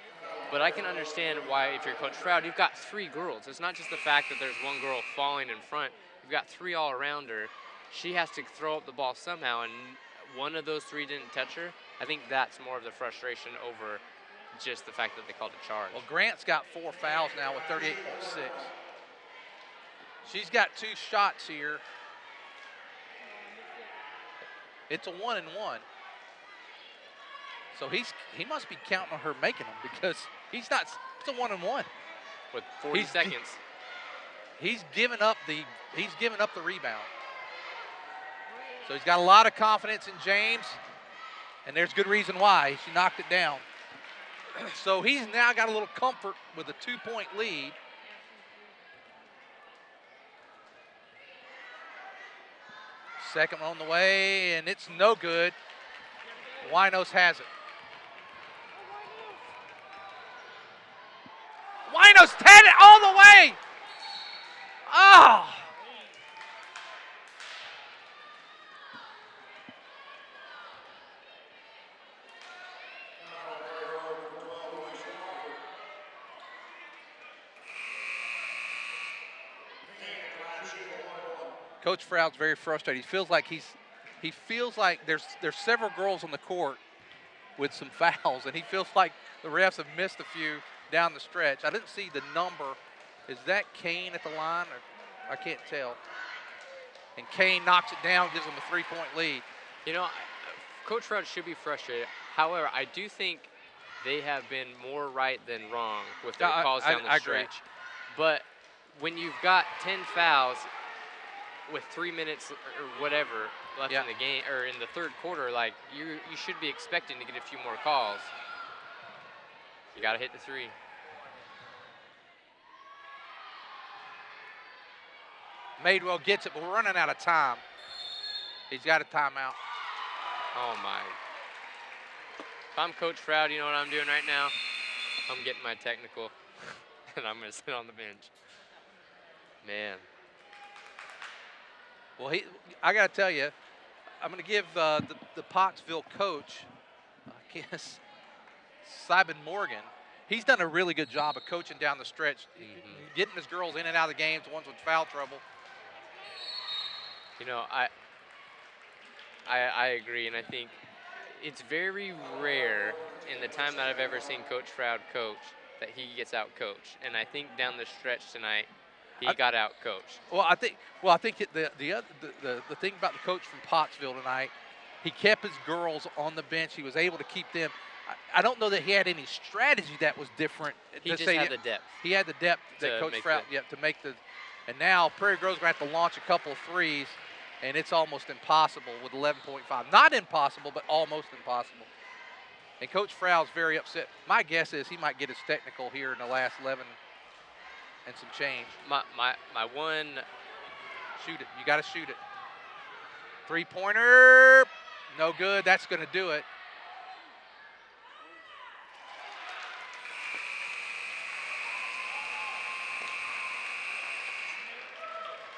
But I can understand why, if you're Coach Froud, you've got 3 girls. It's not just the fact that there's one girl falling in front. You've got 3 all around her. She has to throw up the ball somehow, and one of those 3 didn't touch her. I think that's more of the frustration over just the fact that they called a charge. Well, Grant's got 4 fouls now with 38.6. She's got 2 shots here. It's a 1-1. So he must be counting on her making them, because he's not. It's a 1-1 with 40 seconds. He's given up the rebound. So he's got a lot of confidence in James, and there's good reason why. She knocked it down. So he's now got a little comfort with a 2-point lead. Second one on the way, and it's no good. Winos has it. Winos had it all the way. Oh. Coach Froud's very frustrated. He feels like there's several girls on the court with some fouls, and he feels like the refs have missed a few down the stretch. I didn't see the number. Is that Kane at the line? Or I can't tell. And Kane knocks it down, gives them a 3-point lead. You know, Coach Froud should be frustrated. However, I do think they have been more right than wrong with their calls down the stretch. But when you've got 10 fouls with 3 minutes or whatever left in the game, or in the third quarter, like you should be expecting to get a few more calls. You got to hit the 3. Madewell gets it, but we're running out of time. He's got a timeout. Oh, my. If I'm Coach Froud, you know what I'm doing right now? I'm getting my technical, and I'm going to sit on the bench. Man. Well, I got to tell you, I'm going to give the Pottsville coach, I guess, Simon Morgan, he's done a really good job of coaching down the stretch, getting his girls in and out of the games, the ones with foul trouble. You know, I agree, and I think it's very rare in the time that I've ever seen Coach Froud coach that he gets out-coached. And I think down the stretch tonight, he got out-coached. Well, I think the thing about the coach from Pottsville tonight, he kept his girls on the bench. He was able to keep them. I don't know that he had any strategy that was different. He just had the depth. He had the depth that Coach Froud, to make the. And now Prairie Grove's going to have to launch a couple of threes, and it's almost impossible with 11.5. Not impossible, but almost impossible. And Coach Froud's very upset. My guess is he might get his technical here in the last 11 and some change. My one. Shoot it. You got to shoot it. 3-pointer. No good. That's going to do it.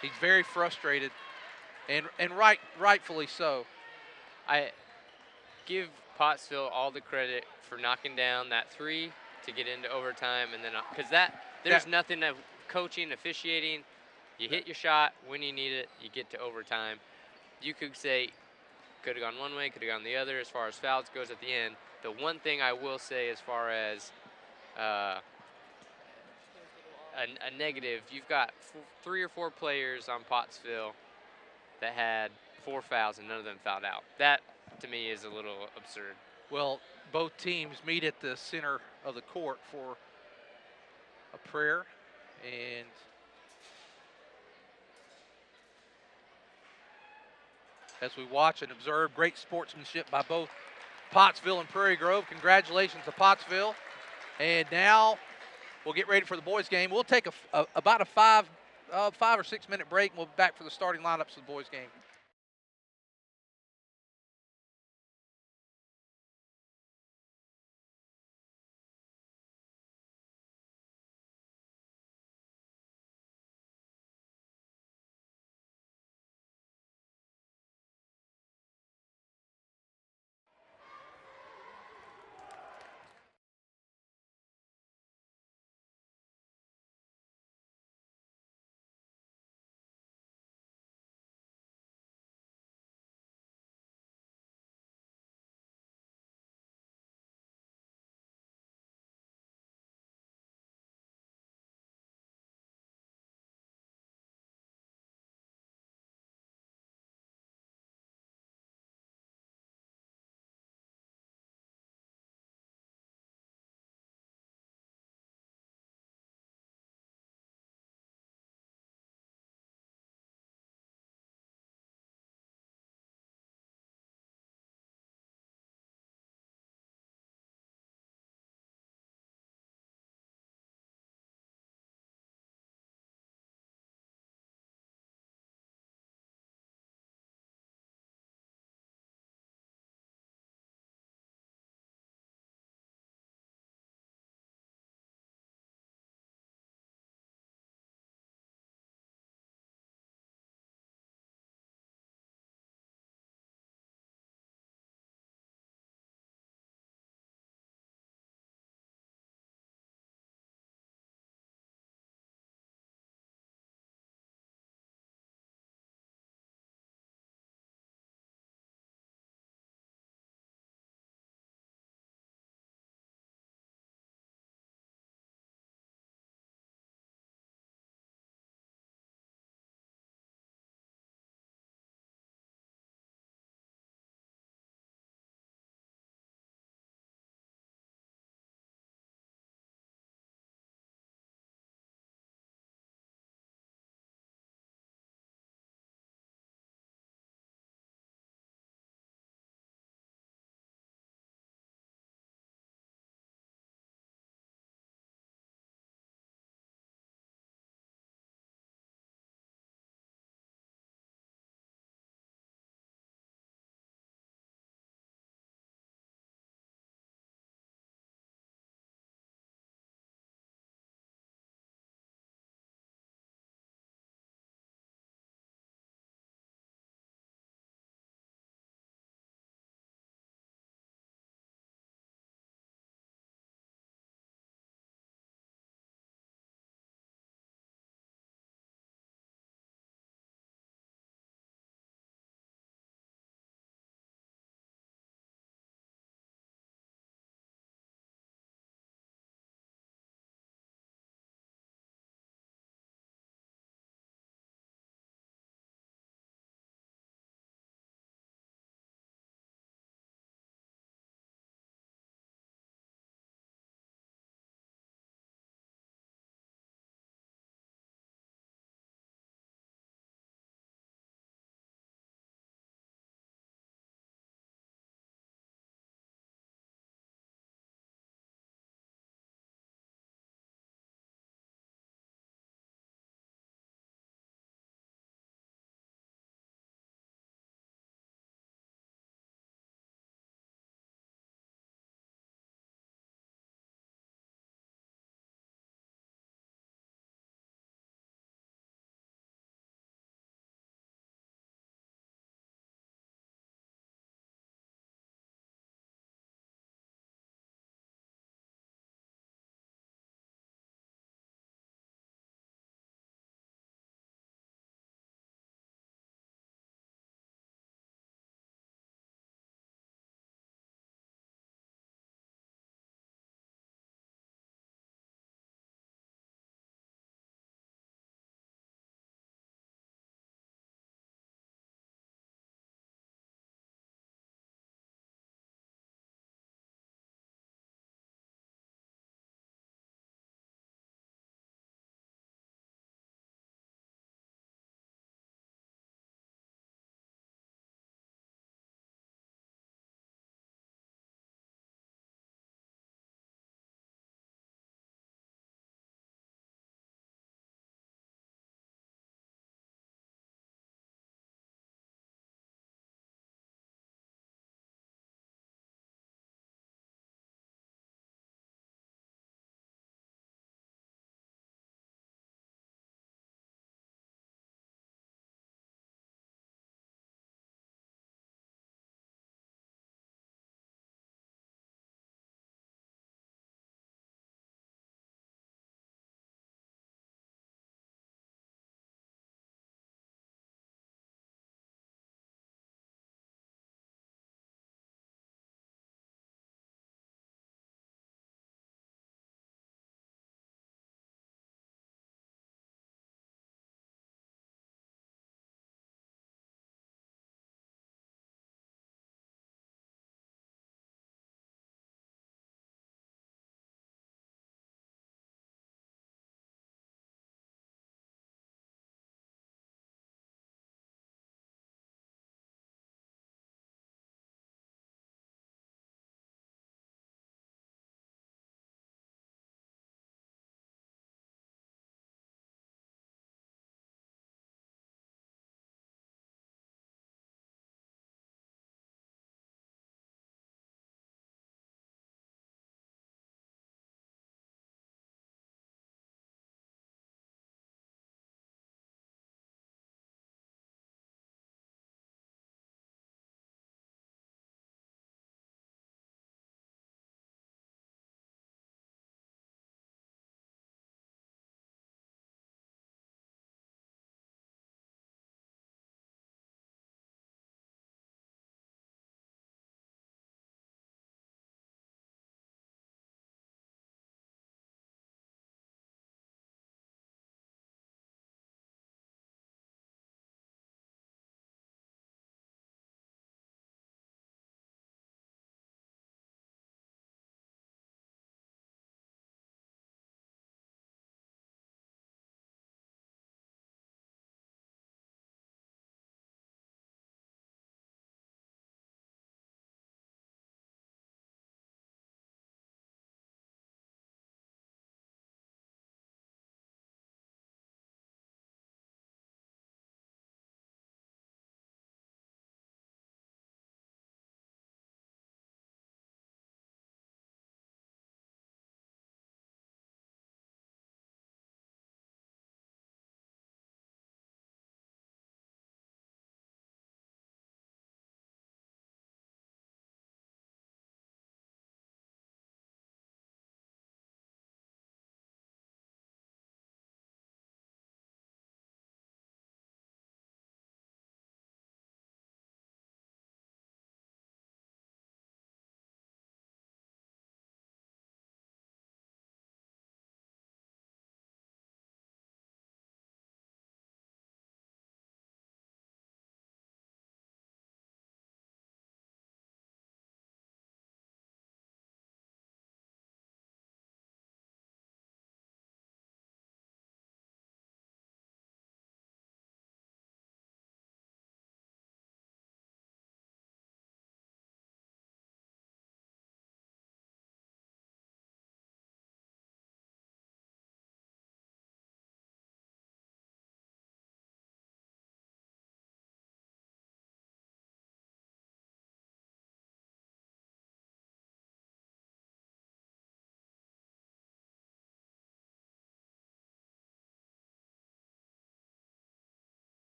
He's very frustrated, and rightfully so. I give Pottsville all the credit for knocking down that 3 to get into overtime, and then because there's nothing of coaching, officiating. You hit your shot when you need it. You get to overtime. You could say Could have gone one way, could have gone the other as far as fouls goes at the end. The one thing I will say as far as a negative, you've got 3 or 4 players on Pottsville that had 4 fouls and none of them fouled out. That, to me, is a little absurd. Well, both teams meet at the center of the court for a prayer, and as we watch and observe, great sportsmanship by both Pottsville and Prairie Grove. Congratulations to Pottsville. And now we'll get ready for the boys' game. We'll take about a 5 or 6 minute break, and we'll be back for the starting lineups of the boys' game.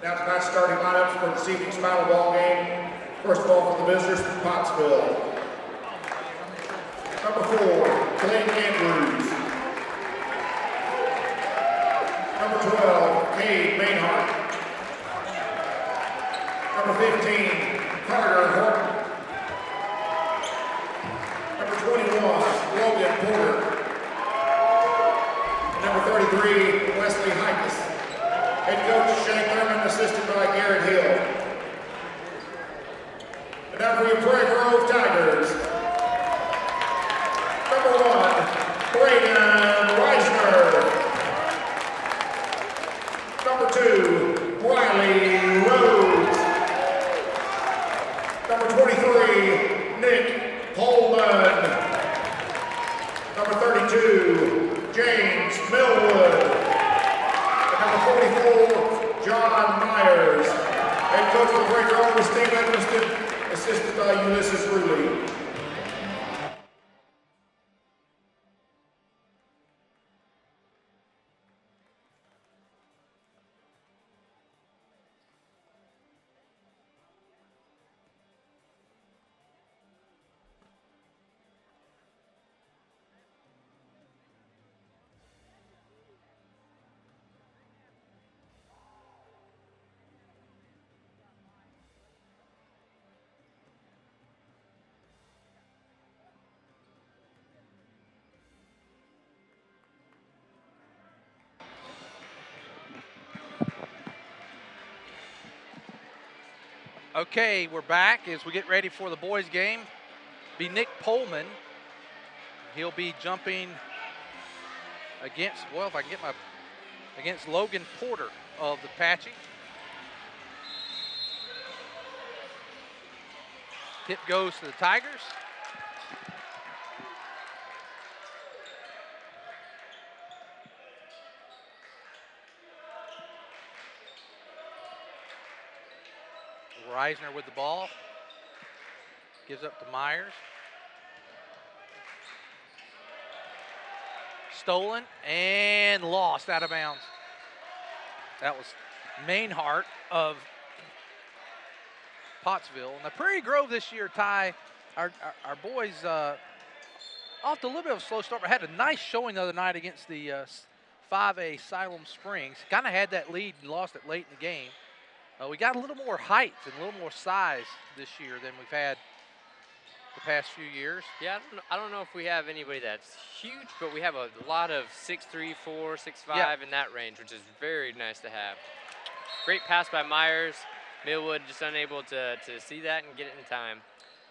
Now tonight's starting lineups for this evening's final ball game. First of all, for the visitors from Pottsville. Number 4, Clayton Andrews. Number 12, Cade Mainhart. Number 15, Carter Horton. Number 21, Logan Porter. Number 33, Wesley Hikus. Head coach Shane Thurman, assisted by Garrett Hill. And now for your Prairie Grove Tigers. Number 1, Braden Reisner. Number 2, Wiley Rhodes. Number 23, Nick Coleman. Number 32, James Millwood. And number 44, John Myers. Head coach for Prairie Grove is Steve Edmiston, assisted by Ulysses Ruley. Okay, we're back as we get ready for the boys' game. Be Nick Pullman. He'll be jumping against, well, if I can get my, against Logan Porter of the Apache. Tip goes to the Tigers. Reisner with the ball. Gives up to Myers. Stolen and lost out of bounds. That was Mainhart of Pottsville. Now Prairie Grove this year, Ty, our boys off to a little bit of a slow start, but had a nice showing the other night against the 5A Siloam Springs. Kind of had that lead and lost it late in the game. We got a little more height and a little more size this year than we've had the past few years. Yeah, I don't know if we have anybody that's huge, but we have a lot of 6'3", 4, 6'5", in that range, which is very nice to have. Great pass by Myers. Millwood just unable to see that and get it in time.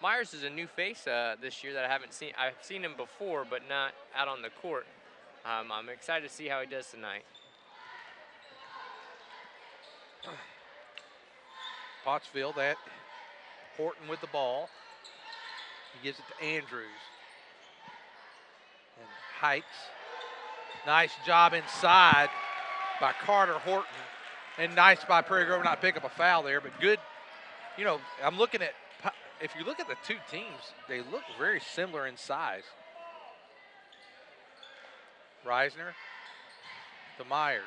Myers is a new face this year that I haven't seen. I've seen him before, but not out on the court. I'm excited to see how he does tonight. Pottsville, that Horton with the ball. He gives it to Andrews. And Hikes. Nice job inside by Carter Horton. And nice by Prairie Grove not pick up a foul there, but good. You know, I'm looking at, if you look at the two teams, they look very similar in size. Reisner to Myers.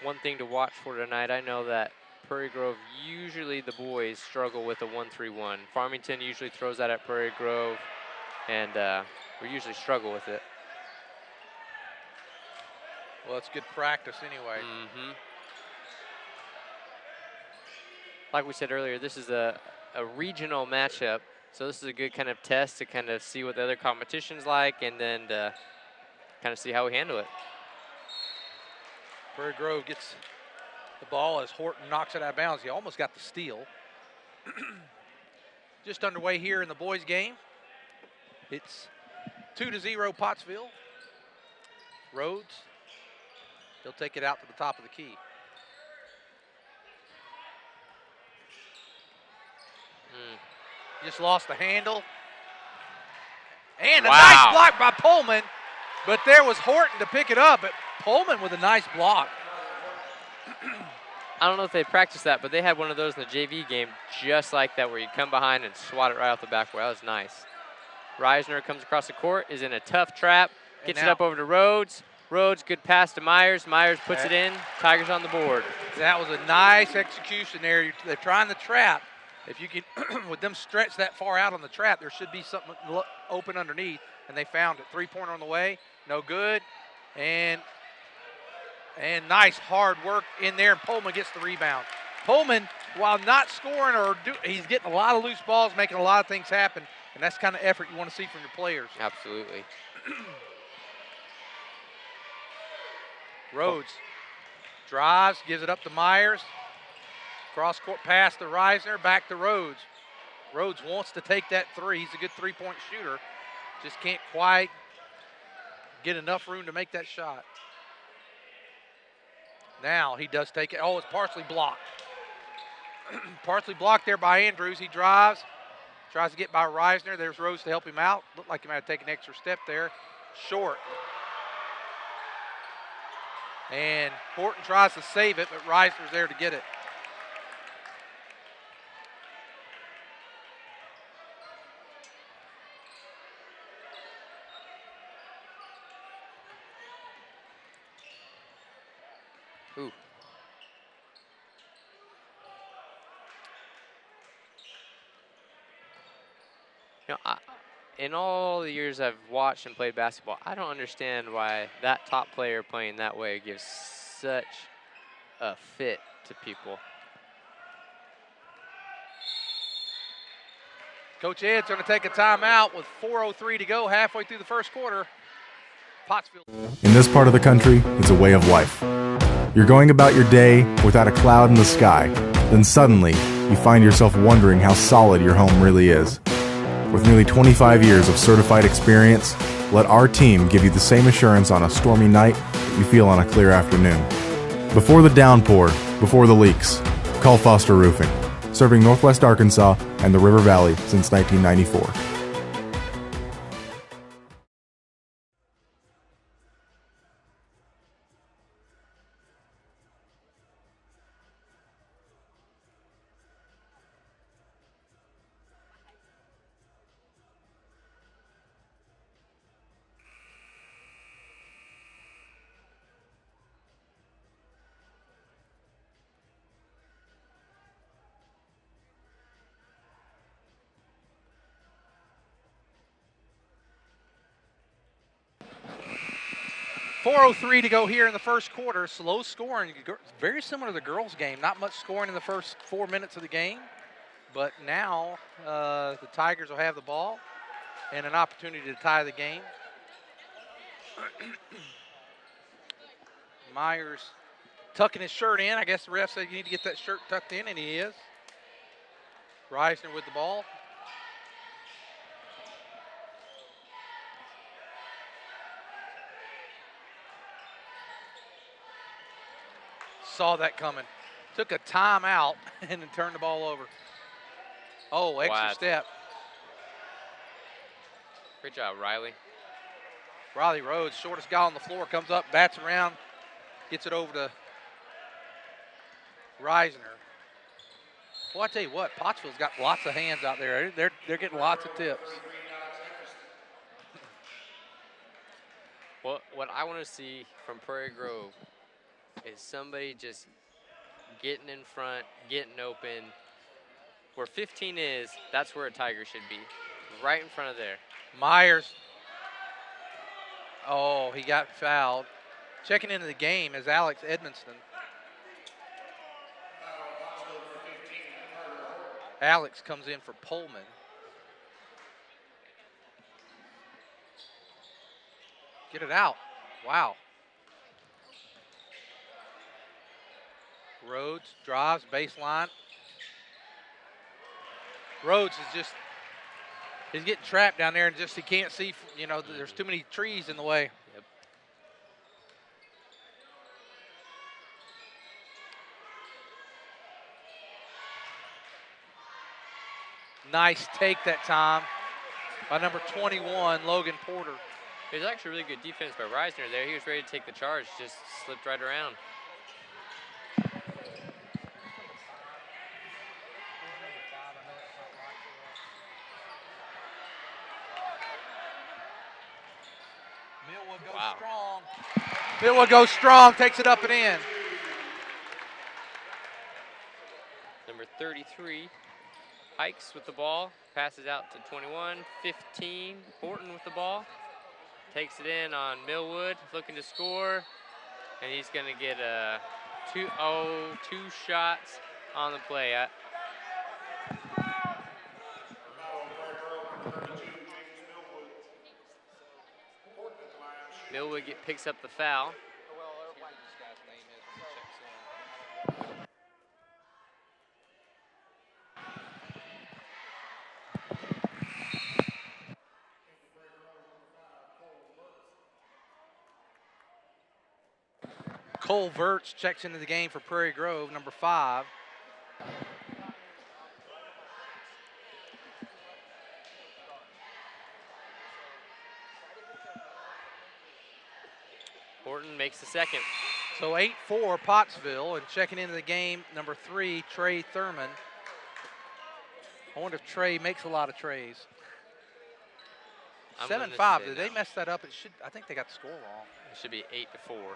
One thing to watch for tonight, I know that Prairie Grove, usually the boys struggle with a 1-3-1. Farmington usually throws that at Prairie Grove, and we usually struggle with it. Well, it's good practice anyway. Mm-hmm. Like we said earlier, this is a regional matchup, so this is a good kind of test to kind of see what the other competition's like, and then to kind of see how we handle it. Prairie Grove gets the ball as Horton knocks it out of bounds. He almost got the steal. Just underway here in the boys' game. It's 2-0 Pottsville. Rhodes, he'll take it out to the top of the key. Just lost the handle. And a nice block by Pullman, but there was Horton to pick it up, but Pullman with a nice block. I don't know if they practiced that, but they had one of those in the JV game just like that, where you come behind and swat it right off the backboard. That was nice. Reisner comes across the court, is in a tough trap, gets it up over to Rhodes. Rhodes, good pass to Myers. Myers puts it in. Tigers on the board. That was a nice execution there. They're trying the trap. If you can, with them stretch that far out on the trap, there should be something open underneath, and they found it. Three-pointer on the way, no good. And nice hard work in there, and Pullman gets the rebound. Pullman, while not scoring, he's getting a lot of loose balls, making a lot of things happen, and that's the kind of effort you want to see from your players. Absolutely. Rhodes drives, gives it up to Myers. Cross-court pass to Reisner, back to Rhodes. Rhodes wants to take that three. He's a good three-point shooter. Just can't quite get enough room to make that shot. Now he does take it. Oh, it's partially blocked. Partially blocked there by Andrews. He drives, tries to get by Reisner. There's Rhodes to help him out. Looked like he might have taken an extra step there. Short. And Horton tries to save it, but Reisner's there to get it. Ooh. You know, in all the years I've watched and played basketball, I don't understand why that top player playing that way gives such a fit to people. Coach Ed's going to take a timeout with 4:03 to go, halfway through the first quarter. Pottsville. In this part of the country, it's a way of life. You're going about your day without a cloud in the sky. Then suddenly, you find yourself wondering how solid your home really is. With nearly 25 years of certified experience, let our team give you the same assurance on a stormy night that you feel on a clear afternoon. Before the downpour, before the leaks, call Foster Roofing, serving Northwest Arkansas and the River Valley since 1994. .403 to go here in the first quarter. Slow scoring, very similar to the girls' game. Not much scoring in the first 4 minutes of the game, but now the Tigers will have the ball and an opportunity to tie the game. Myers tucking his shirt in. I guess the ref said you need to get that shirt tucked in, and he is. Reisner with the ball. Saw that coming. Took a timeout and then turned the ball over. Oh, extra step. Great job, Riley. Riley Rhodes, shortest guy on the floor, comes up, bats around, gets it over to Reisner. Well, I tell you what, Pottsville's got lots of hands out there. They're getting lots of tips. What I want to see from Prairie Grove is somebody just getting in front, getting open. Where 15 is, that's where a Tiger should be, right in front of there. Myers. Oh, he got fouled. Checking into the game is Alex Edmonston. Alex comes in for Pullman. Get it out. Wow. Rhodes drives, baseline. Rhodes is just, he's getting trapped down there and just he can't see, you know, there's too many trees in the way. Yep. Nice take that time by number 21, Logan Porter. It was actually really good defense by Reisner there. He was ready to take the charge, just slipped right around. Millwood goes strong. Millwood goes strong, takes it up and in. Number 33, Hikes with the ball, passes out to 21, 15, Horton with the ball, takes it in on Millwood, looking to score, and he's gonna get a two shots on the play. Millwood picks up the foul. Cole Verts checks into the game for Prairie Grove, number 5. Horton makes the second. So 8-4 Pottsville, and checking into the game, number 3, Trey Thurman. I wonder if Trey makes a lot of trays. 7-5. Did they mess that up? It should. I think they got the score wrong. It should be 8-4.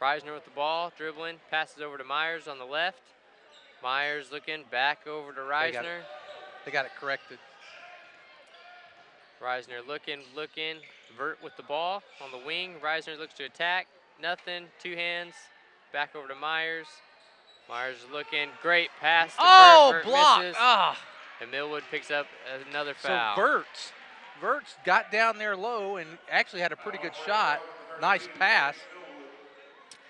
Reisner with the ball, dribbling, passes over to Myers on the left. Myers looking back over to Reisner. They got it corrected. Reisner looking. Vert with the ball on the wing. Reisner looks to attack. Nothing. 2 hands. Back over to Myers. Myers is looking. Great pass to Vert. Vert block. misses. Ah. And Millwood picks up another foul. So Verts got down there low and actually had a pretty good shot. Nice pass.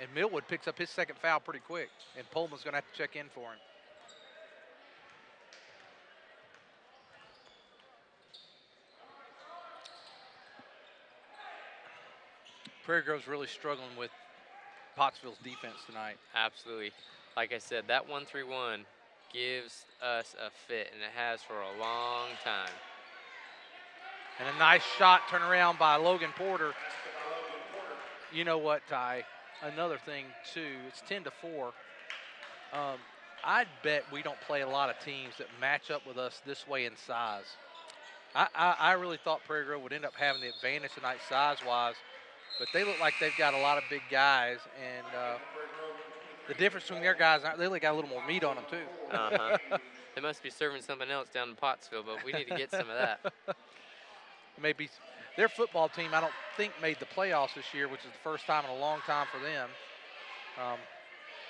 And Millwood picks up his second foul pretty quick. And Pullman's going to have to check in for him. Prairie Grove's really struggling with Pottsville's defense tonight. Absolutely. Like I said, that 1-3-1 gives us a fit, and it has for a long time. And a nice shot turn around by Logan Porter. You know what, Ty? Another thing, too, it's 10-4. I'd bet we don't play a lot of teams that match up with us this way in size. I really thought Prairie Grove would end up having the advantage tonight size-wise, but they look like they've got a lot of big guys, and the difference between their guys, they only got a little more meat on them, too. Uh-huh. They must be serving something else down in Pottsville, but we need to get some of that. Maybe their football team, I don't think, made the playoffs this year, which is the first time in a long time for them.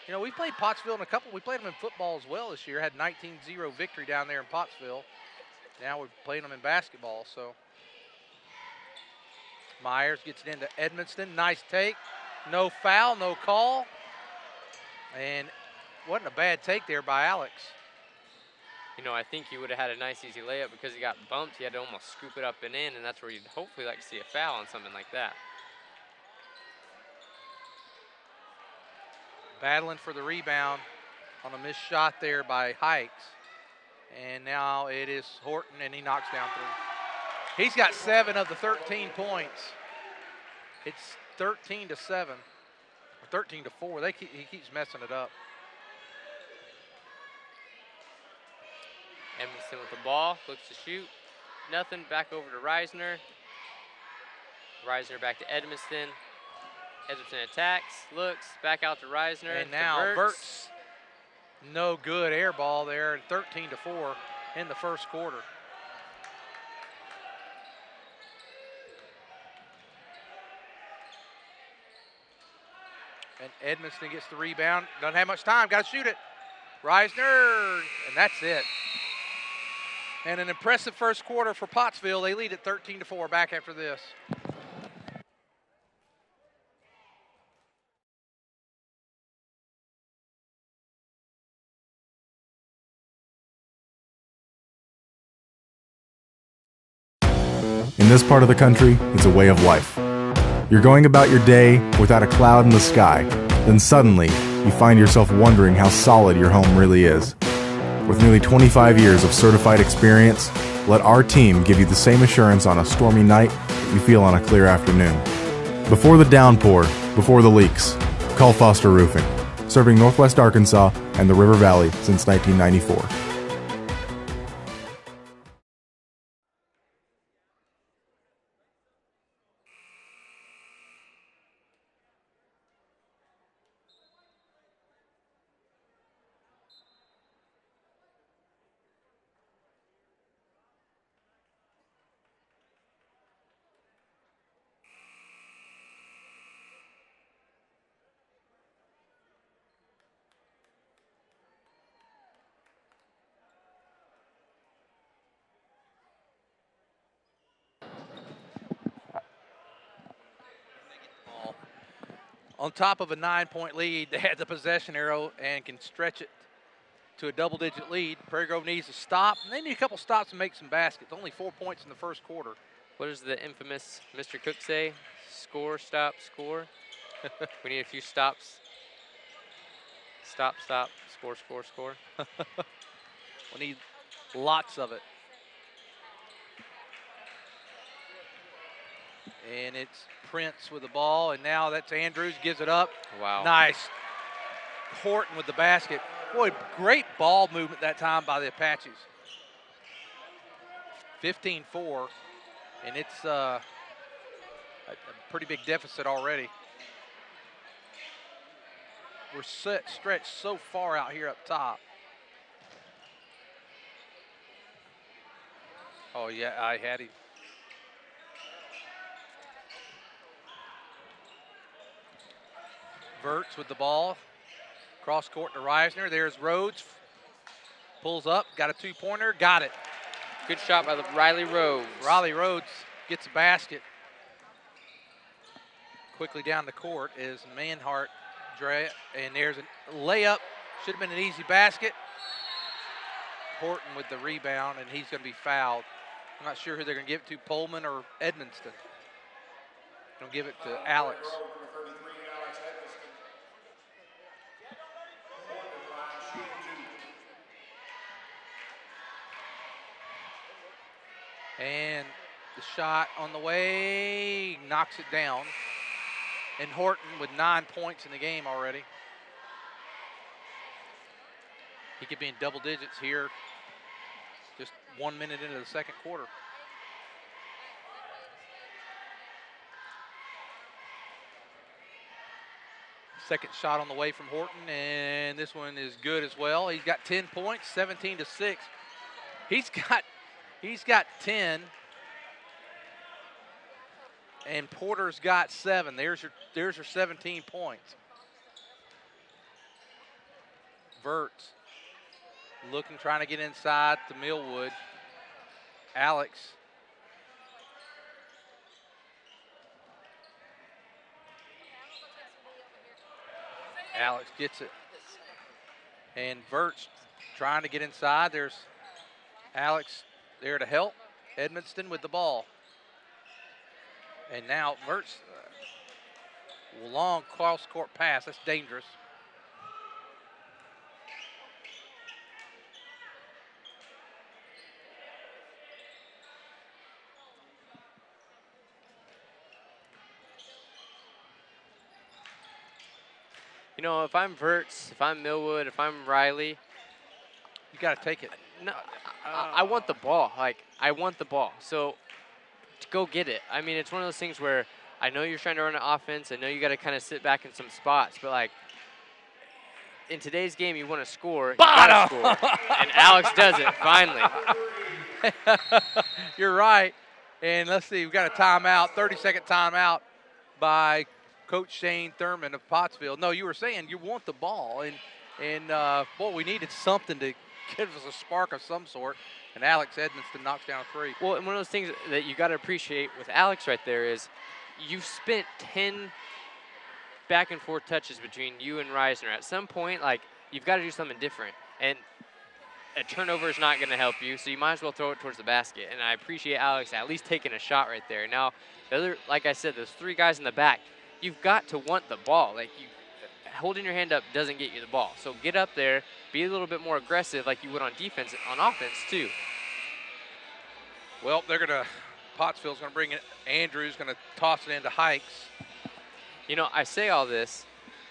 You know, we played Pottsville in a couple. We played them in football as well this year. Had 19-0 victory down there in Pottsville. Now we're playing them in basketball. So Myers gets it into Edmonston. Nice take. No foul, no call. And wasn't a bad take there by Alex. You know, I think he would have had a nice, easy layup because he got bumped. He had to almost scoop it up and in, and that's where you'd hopefully like to see a foul on something like that. Battling for the rebound on a missed shot there by Hikes. And now it is Horton, and he knocks down 3. He's got 7 of the 13 points. It's 13-7, or 13-4. He keeps messing it up. Emerson with the ball, looks to shoot. Nothing, back over to Reisner. Reisner back to Edmonston. Edmonston attacks, looks, back out to Reisner. And now Verts, no good air ball there, 13-4 in the first quarter. And Edmonston gets the rebound. Doesn't have much time, got to shoot it. Reisner, and that's it. And an impressive first quarter for Pottsville. They lead at 13-4 back after this. In this part of the country, it's a way of life. You're going about your day without a cloud in the sky. Then suddenly, you find yourself wondering how solid your home really is. With nearly 25 years of certified experience, let our team give you the same assurance on a stormy night that you feel on a clear afternoon. Before the downpour, before the leaks, call Foster Roofing, serving Northwest Arkansas and the River Valley since 1994. on top of a 9-point lead. They had the possession arrow and can stretch it to a double-digit lead. Prairie Grove needs to stop. They need a couple stops to make some baskets. Only 4 points in the first quarter. What does the infamous Mr. Cook say? Score, stop, score. We need a few stops. Stop, stop, score, score, score. We need lots of it. And it's Prince with the ball, and now that's Andrews, gives it up. Wow. Nice. Horton with the basket. Boy, great ball movement that time by the Apaches. 15-4, and it's a pretty big deficit already. We're stretched so far out here up top. Oh, yeah, I had him. Verts with the ball. Cross court to Reisner. There's Rhodes. Pulls up, got a two-pointer, got it. Good shot by the Riley Rhodes. Riley Rhodes gets a basket. Quickly down the court is Manhart. And there's a layup. Should have been an easy basket. Horton with the rebound, and he's going to be fouled. I'm not sure who they're going to give it to, Pullman or Edmonston. They'll give it to Alex. And the shot on the way, knocks it down. And Horton with 9 points in the game already. He could be in double digits here just 1 minute into the second quarter. Second shot on the way from Horton, and this one is good as well. He's got 10 points, 17-6. He's got 10. And Porter's got 7. There's your 17 points. Verts looking, trying to get inside to Millwood. Alex. Alex gets it. And Verts trying to get inside. There's Alex there to help. Edmonston with the ball. And now Verts, long cross-court pass. That's dangerous. You know, if I'm Verts, if I'm Millwood, if I'm Riley, you got to take it. No, I want the ball. Like, I want the ball. So go get it. I mean, it's one of those things where I know you're trying to run an offense. I know you got to kind of sit back in some spots, but like in today's game, you want to score. You gotta score. And Alex does it finally. You're right. And let's see, we've got a timeout, 30-second timeout by Coach Shane Thurman of Pottsville. No, you were saying you want the ball, and boy, we needed something to give us a spark of some sort. And Alex Edmonston knocks down a three. Well, and one of those things that you got to appreciate with Alex right there is you've spent 10 back and forth touches between you and Reisner. At some point, like, you've got to do something different. And a turnover is not going to help you, so you might as well throw it towards the basket. And I appreciate Alex at least taking a shot right there. Now, the other, like I said, those three guys in the back, you've got to want the ball. Like, holding your hand up doesn't get you the ball. So get up there, be a little bit more aggressive like you would on defense, on offense too. Well, Pottsville's going to bring it. Andrews going to toss it into Hikes. You know, I say all this,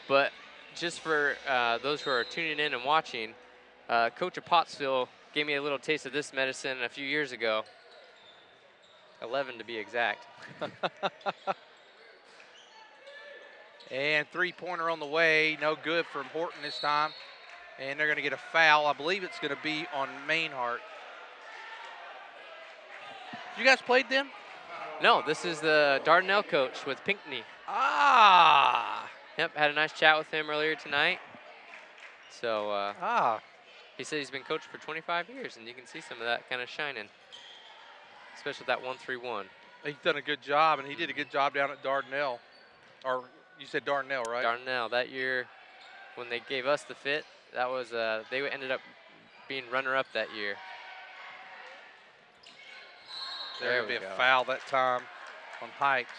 but just for those who are tuning in and watching, Coach of Pottsville gave me a little taste of this medicine a few years ago. 11 to be exact. And three-pointer on the way, no good from Horton this time. And they're going to get a foul. I believe it's going to be on Mainhart. You guys played them? No, this is the Dardanelle coach with Pinckney. Ah. Yep, had a nice chat with him earlier tonight. So he said he's been coaching for 25 years, and you can see some of that kind of shining, especially with that 1-3-1. He's done a good job, and he did a good job down at Dardanelle. You said Darnell, right? Darnell. That year, when they gave us the fit, that was they ended up being runner-up that year. There'll be a foul that time on Hikes.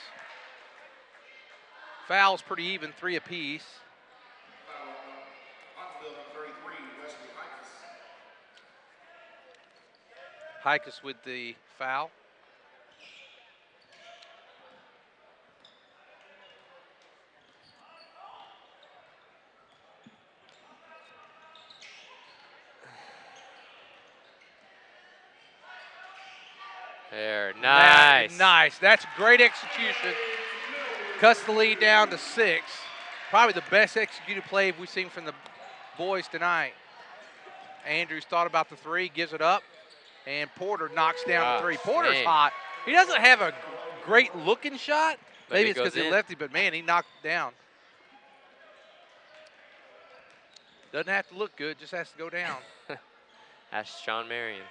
Fouls pretty even, 3 apiece. Hikes with the foul. There, nice. Nice. That's great execution. Cuts the lead down to 6. Probably the best executed play we've seen from the boys tonight. Andrews thought about the 3, gives it up, and Porter knocks down the 3. Porter's hot. He doesn't have a great looking shot. But Maybe it's because he lefty, but man, he knocked it down. Doesn't have to look good, just has to go down. That's Sean Marion.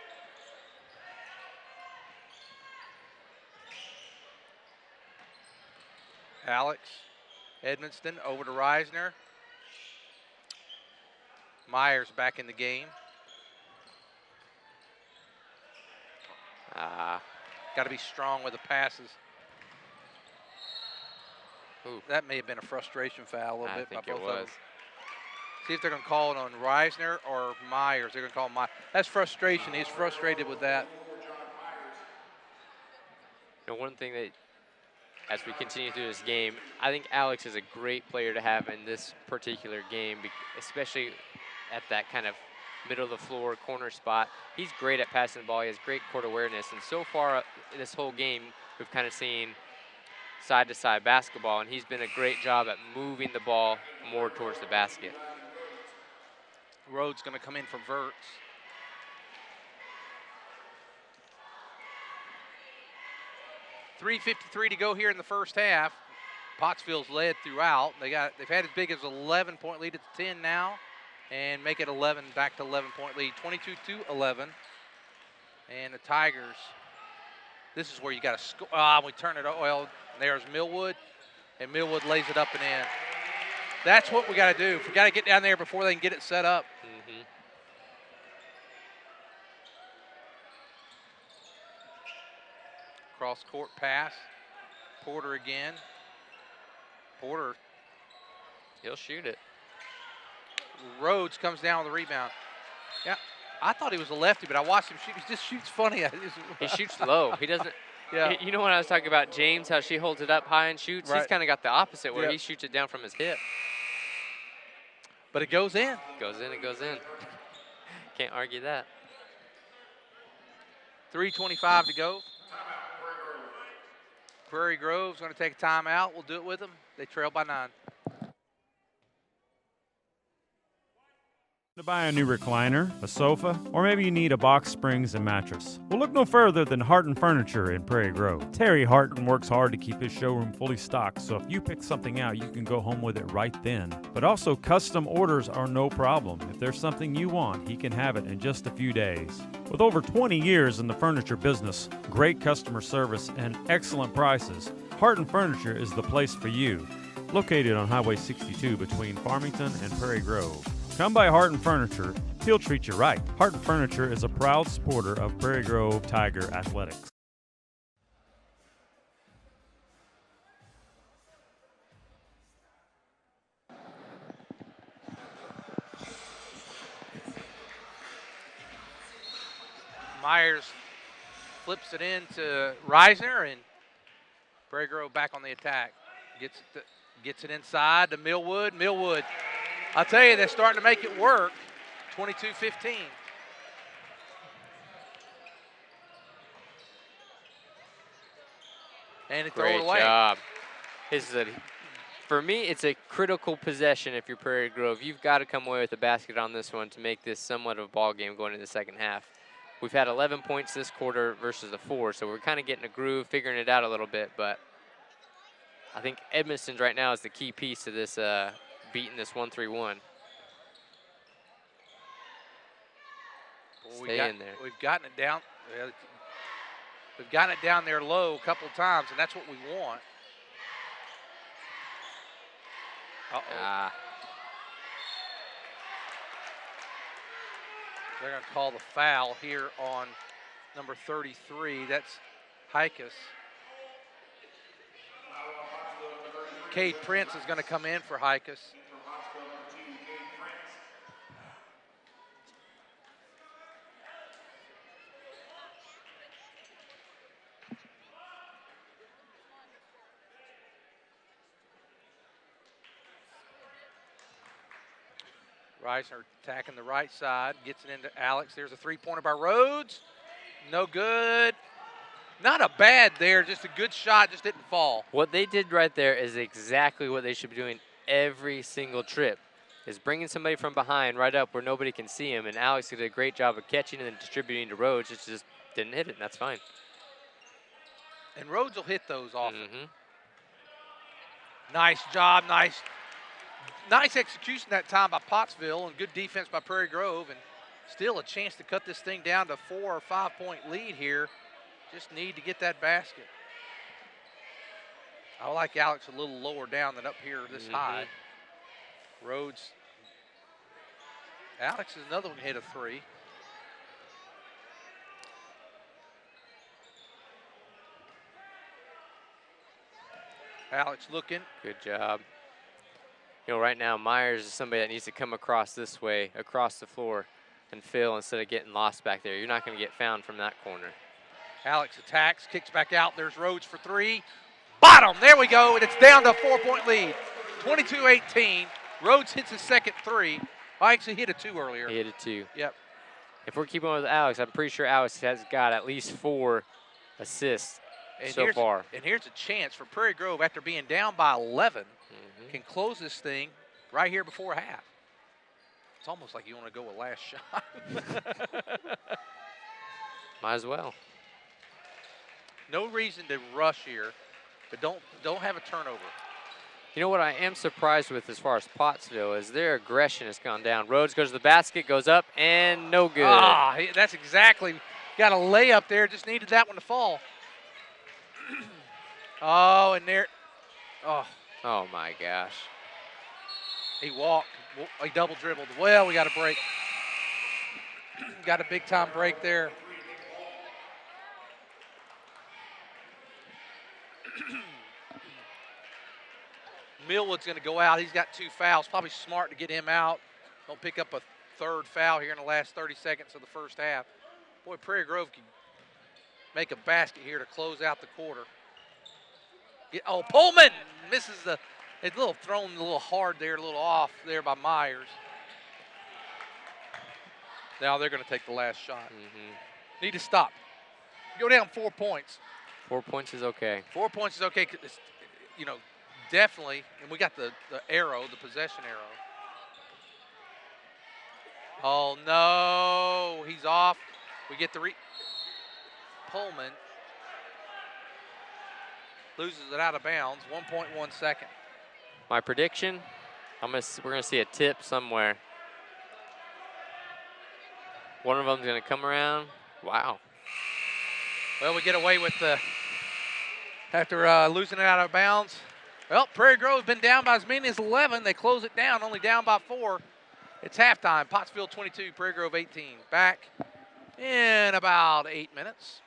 Alex Edmonston over to Reisner. Myers back in the game. Got to be strong with the passes. Ooh. That may have been a frustration foul a little bit by both of them. See if they're going to call it on Reisner or Myers. They're going to call Myers. That's frustration. He's frustrated with that. You know, one thing that, as we continue through this game, I think Alex is a great player to have in this particular game, especially at that kind of middle of the floor corner spot. He's great at passing the ball. He has great court awareness. And so far this whole game, we've kind of seen side-to-side basketball, and he's been a great job at moving the ball more towards the basket. Rhodes going to come in for Verts. .353 to go here in the first half. Pottsville's led throughout. They've had as big as 11-point lead. It's 10 now, and make it 11, back to 11-point lead, 22-11. And the Tigers, this is where you got to score. We turn it. Well, there's Millwood, and Millwood lays it up and in. That's what we got to do. We got to get down there before they can get it set up. Cross court pass. Porter again. Porter. He'll shoot it. Rhodes comes down with the rebound. Yeah, I thought he was a lefty, but I watched him shoot. He just shoots funny. He shoots low. He doesn't. Yeah. You know when I was talking about James, how she holds it up high and shoots? Right. He's kind of got the opposite, where he shoots it down from his hip. But it goes in. Goes in, it goes in. Can't argue that. 3:25 to go. Prairie Grove's going to take a timeout. We'll do it with them. They trail by 9. To buy a new recliner, a sofa, or maybe you need a box springs and mattress. Well, look no further than Harton Furniture in Prairie Grove. Terry Harton works hard to keep his showroom fully stocked, so if you pick something out, you can go home with it right then. But also, custom orders are no problem. If there's something you want, he can have it in just a few days. With over 20 years in the furniture business, great customer service, and excellent prices, Harton Furniture is the place for you. Located on Highway 62 between Farmington and Prairie Grove. Come by Harton Furniture. He'll treat you right. Harton Furniture is a proud supporter of Prairie Grove Tiger Athletics. Myers flips it in to Reisner, and Prairie Grove back on the attack. Gets it inside to Millwood. Millwood, I'll tell you, they're starting to make it work. 22-15. And it throw it away. Great job. For me, it's a critical possession if you're Prairie Grove. You've got to come away with a basket on this one to make this somewhat of a ball game going into the second half. We've had 11 points this quarter versus the 4, so we're kind of getting a groove, figuring it out a little bit, but I think Edmonston right now is the key piece to this beating this 1-3-1. Stay in there. We've gotten it down. We've gotten it down there low a couple of times, and that's what we want. Uh-oh. They're going to call the foul here on number 33. That's Hikus. Cade Prince is going to come in for Hikus. Reisner attacking the right side, gets it into Alex. There's a three-pointer by Rhodes. No good. Not a bad there, just a good shot, just didn't fall. What they did right there is exactly what they should be doing every single trip, is bringing somebody from behind right up where nobody can see him, and Alex did a great job of catching and then distributing to Rhodes. It just didn't hit it, and that's fine. And Rhodes will hit those often. Nice job, nice execution that time by Pottsville, and good defense by Prairie Grove, and still a chance to cut this thing down to 4 or 5 point lead here. Just need to get that basket. I like Alex a little lower down than up here this high. Rhodes. Alex is another one hit a three. Alex looking. Good job. You know, right now, Myers is somebody that needs to come across this way, across the floor, and fill instead of getting lost back there. You're not going to get found from that corner. Alex attacks, kicks back out. There's Rhodes for three. Bottom, there we go, and it's down to a 4 point lead. 22-18. Rhodes hits his second three. I actually hit a two earlier. He hit a two. Yep. If we're keeping with Alex, I'm pretty sure Alex has got at least 4 assists so far. And here's a chance for Prairie Grove, after being down by 11, can close this thing right here before half. It's almost like you want to go a last shot. Might as well. No reason to rush here, but don't have a turnover. You know what I am surprised with as far as Pottsville is their aggression has gone down. Rhodes goes to the basket, goes up, and no good. Ah, that's exactly. Got a layup there, just needed that one to fall. Oh, and there. Oh my gosh. He walked. He double dribbled. Well, we got a break. Got a big time break there. Millwood's going to go out. He's got 2 fouls. Probably smart to get him out. Don't pick up a third foul here in the last 30 seconds of the first half. Boy, Prairie Grove can make a basket here to close out the quarter. Pullman misses the. It's a little thrown a little hard there, a little off there by Myers. Now they're going to take the last shot. Need to stop. Go down 4 points. 4 points is okay. 4 points is okay. You know, definitely. And we got the arrow, the possession arrow. Oh, no. He's off. We get the Pullman loses it out of bounds. 1.1 second. My prediction, we're gonna see a tip somewhere. One of them's gonna come around. Wow. Well, we get away with after losing it out of bounds. Well, Prairie Grove's been down by as many as 11. They close it down, only down by 4. It's halftime. Pottsville 22, Prairie Grove 18. Back in about 8 minutes.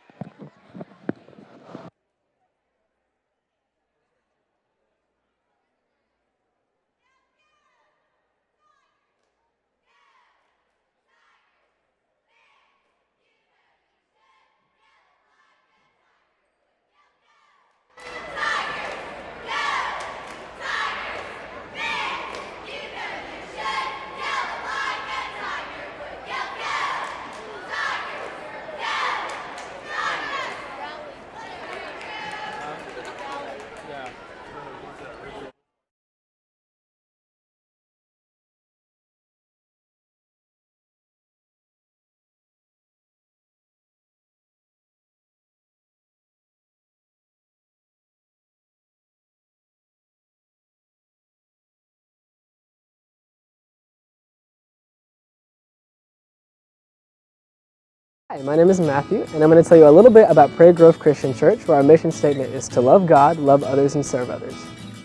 Hi, my name is Matthew, and I'm going to tell you a little bit about Prairie Grove Christian Church, where our mission statement is to love God, love others, and serve others.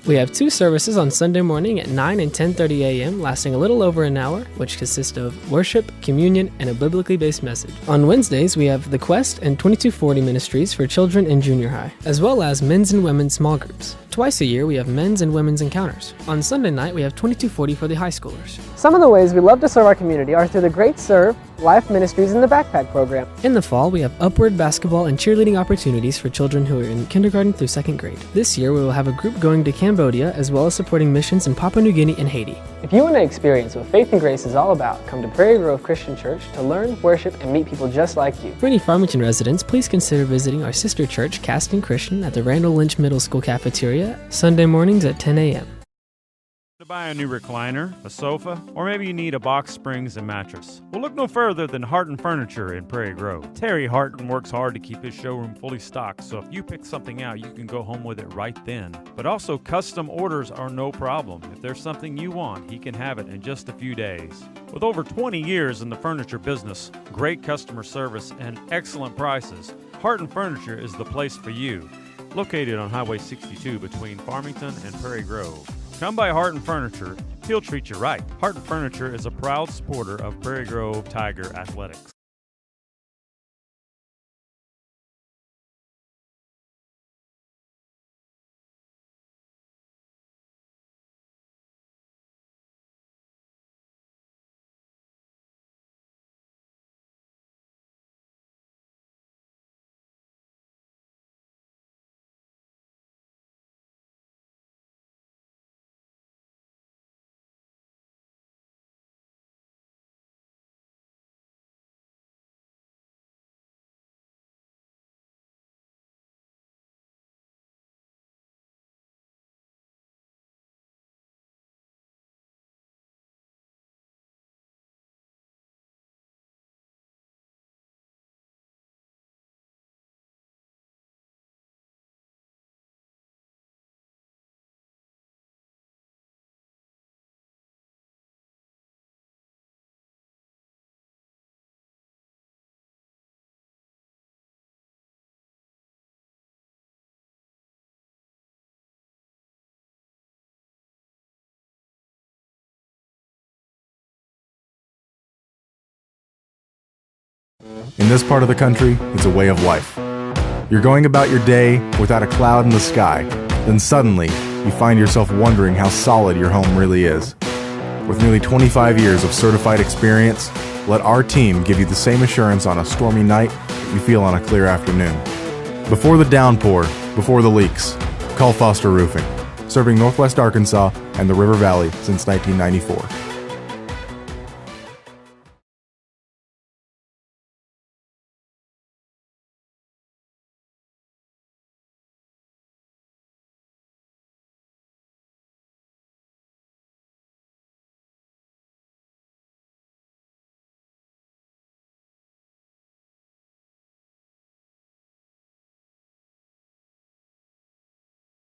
We have two services on Sunday morning at 9 and 10:30 a.m., lasting a little over an hour, which consist of worship, communion, and a biblically based message. On Wednesdays, we have The Quest and 2240 ministries for children in junior high, as well as men's and women's small groups. Twice a year, we have men's and women's encounters. On Sunday night, we have 2240 for the high schoolers. Some of the ways we love to serve our community are through the Great Serve, Life Ministries, and the Backpack Program. In the fall, we have upward basketball and cheerleading opportunities for children who are in kindergarten through second grade. This year, we will have a group going to Cambodia, as well as supporting missions in Papua New Guinea and Haiti. If you want to experience what faith and grace is all about, come to Prairie Grove Christian Church to learn, worship, and meet people just like you. For any Farmington residents, please consider visiting our sister church, Caston Christian, at the Randall Lynch Middle School cafeteria, Sunday mornings at 10 a.m. To buy a new recliner, a sofa, or maybe you need a box springs and mattress. Well, look no further than Harton Furniture in Prairie Grove. Terry Harton works hard to keep his showroom fully stocked, so if you pick something out, you can go home with it right then. But also, custom orders are no problem. If there's something you want, he can have it in just a few days. With over 20 years in the furniture business, great customer service, and excellent prices, Harton Furniture is the place for you. Located on Highway 62 between Farmington and Prairie Grove. Come by Harton Furniture, he'll treat you right. Harton Furniture is a proud supporter of Prairie Grove Tiger Athletics. In this part of the country, it's a way of life. You're going about your day without a cloud in the sky, then suddenly you find yourself wondering how solid your home really is. With nearly 25 years of certified experience, let our team give you the same assurance on a stormy night that you feel on a clear afternoon. Before the downpour, before the leaks, call Foster Roofing, serving Northwest Arkansas and the River Valley since 1994.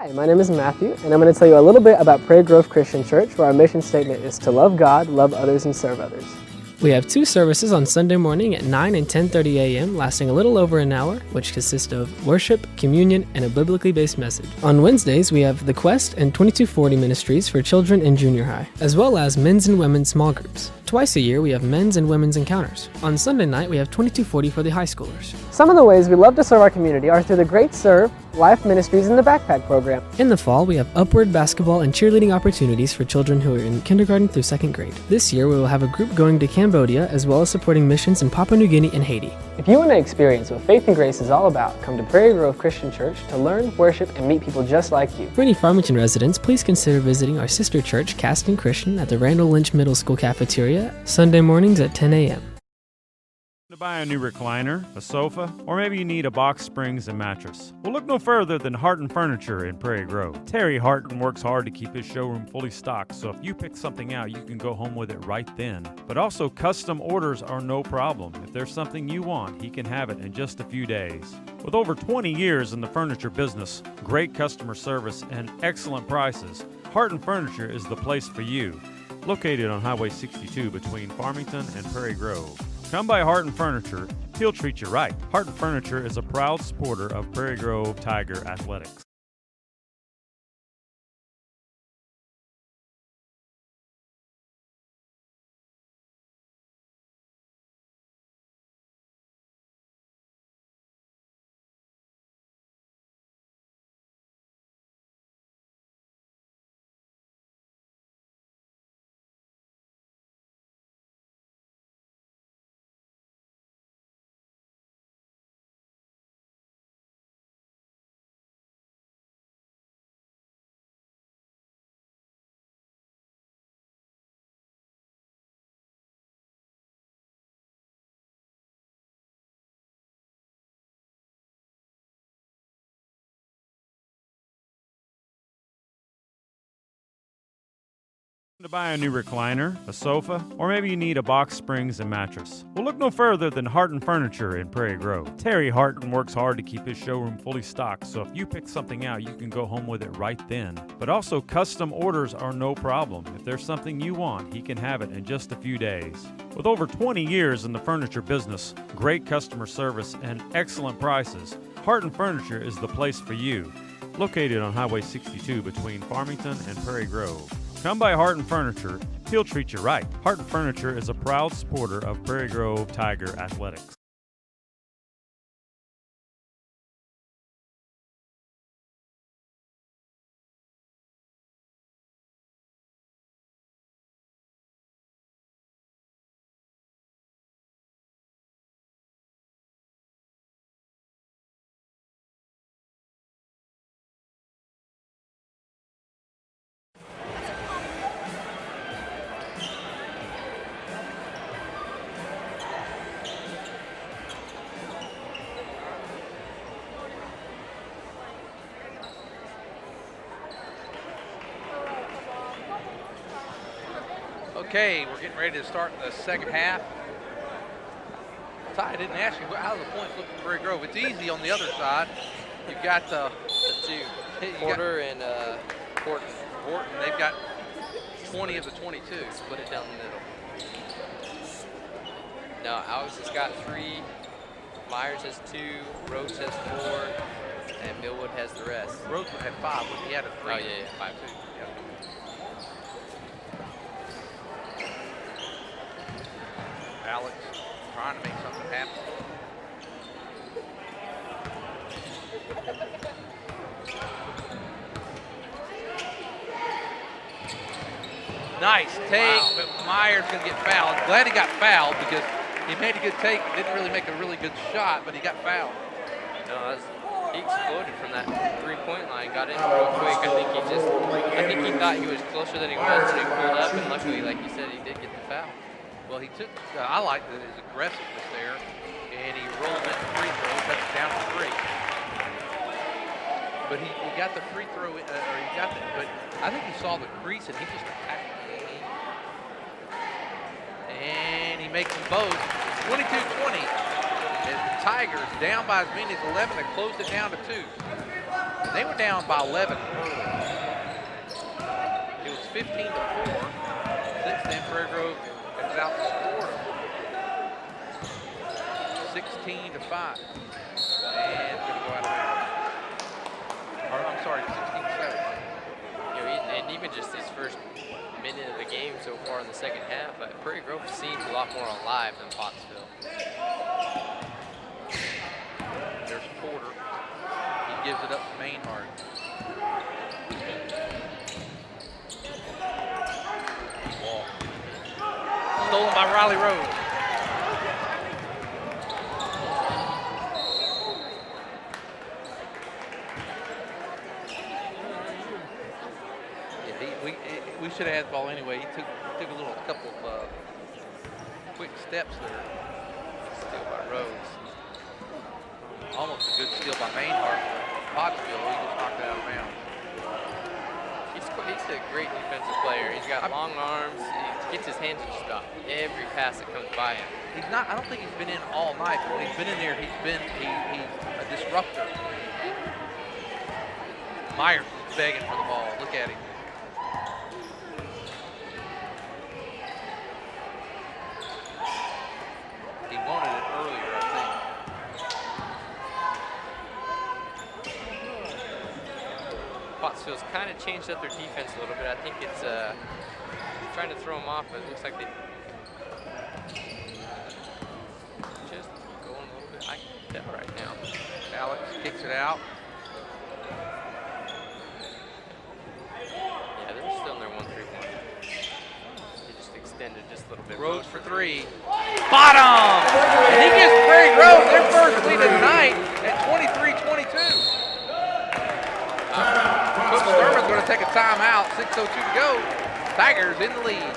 Hi, my name is Matthew, and I'm going to tell you a little bit about Prairie Grove Christian Church, where our mission statement is to love God, love others, and serve others. We have two services on Sunday morning at 9 and 10:30 a.m., lasting a little over an hour, which consist of worship, communion, and a biblically based message. On Wednesdays, we have The Quest and 2240 ministries for children in junior high, as well as men's and women's small groups. Twice a year, we have men's and women's encounters. On Sunday night, we have 2240 for the high schoolers. Some of the ways we love to serve our community are through the Great Serve, Life Ministries, and the Backpack Program. In the fall, we have upward basketball and cheerleading opportunities for children who are in kindergarten through second grade. This year, we will have a group going to Cambodia, as well as supporting missions in Papua New Guinea and Haiti. If you want to experience what faith and grace is all about, come to Prairie Grove Christian Church to learn, worship, and meet people just like you. For any Farmington residents, please consider visiting our sister church, Caston Christian, at the Randall Lynch Middle School cafeteria, Sunday mornings at 10 a.m. To buy a new recliner, a sofa, or maybe you need a box springs and mattress. Well, look no further than Harton Furniture in Prairie Grove. Terry Harton works hard to keep his showroom fully stocked, so if you pick something out, you can go home with it right then. But also, custom orders are no problem. If there's something you want, he can have it in just a few days. With over 20 years in the furniture business, great customer service, and excellent prices, Harton Furniture is the place for you. Located on Highway 62 between Farmington and Prairie Grove. Come by Harton Furniture, he'll treat you right. Harton Furniture is a proud supporter of Prairie Grove Tiger Athletics. To buy a new recliner, a sofa, or maybe you need a box springs and mattress. Well, look no further than Harton Furniture in Prairie Grove. Terry Harton works hard to keep his showroom fully stocked, so if you pick something out, you can go home with it right then. But also, custom orders are no problem. If there's something you want, he can have it in just a few days. With over 20 years in the furniture business, great customer service, and excellent prices, Harton Furniture is the place for you. Located on Highway 62 between Farmington and Prairie Grove. Come by Harton Furniture, he'll treat you right. Harton Furniture is a proud supporter of Prairie Grove Tiger Athletics. Okay, we're getting ready to start the second half. Ty, I didn't ask you, how do the points look for Prairie Grove? It's easy on the other side. You've got the two. you Porter and Horton. Horton, they've got 20 of the 22. Split it down the middle. No, Alex has got 3. Myers has 2. Rhodes has 4. And Millwood has the rest. Rhodes would have 5, but he had a 3. Oh, yeah, 5 too. Yeah. Alex trying to make something happen. Nice take, but Myers going to get fouled. Glad he got fouled because he made a good take. Didn't really make a really good shot, but he got fouled. No, he exploded from that three-point line, got in real quick. I think he thought he was closer than he was when he pulled up, and luckily, like you said, he did get the foul. Well, he took, I like his aggressiveness there, and he rolled in the free throw, cut it down to 3. But he got the free throw, or he got the, but I think he saw the crease and he just attacked it. And he makes them both 22-20. And the Tigers down by as many as 11 and closed it down to 2. And they were down by 11 early. It was 15-4. Since then, Prairie Grove has outscored them 16-5. And going to go out of bounds. Or, I'm sorry, 16-7. You know, and even just his first minute of the game so far in the second half, Prairie Grove seems a lot more alive than Pottsville. There's Porter. He gives it up to Mainhart. Wall. Stolen by Riley Rhodes. We should have had the ball anyway. He took a couple of quick steps there. Steal by Rhodes. Almost a good steal by Mainhart. Pottsville, he just knocked it out of bounds. He's a great defensive player. He's got long arms. He gets his hands to stop every pass that comes by him. He's not. I don't think he's been in all night. But when he's been in there, he's a disruptor. Myers is begging for the ball. Look at him. He wanted it earlier, I think. Pottsville's kind of changed up their defense a little bit. I think it's trying to throw them off, but it looks like they just going a little bit. I can tell right now. Alex kicks it out. Yeah, they're still in their 1-3-1. They just extended just a little bit. Rhodes for 3. Bottom! And he gives Prairie Grove their first lead of the night at 23-22. Coach Thurman's going to take a timeout. 6:02 to go. Tigers in the lead.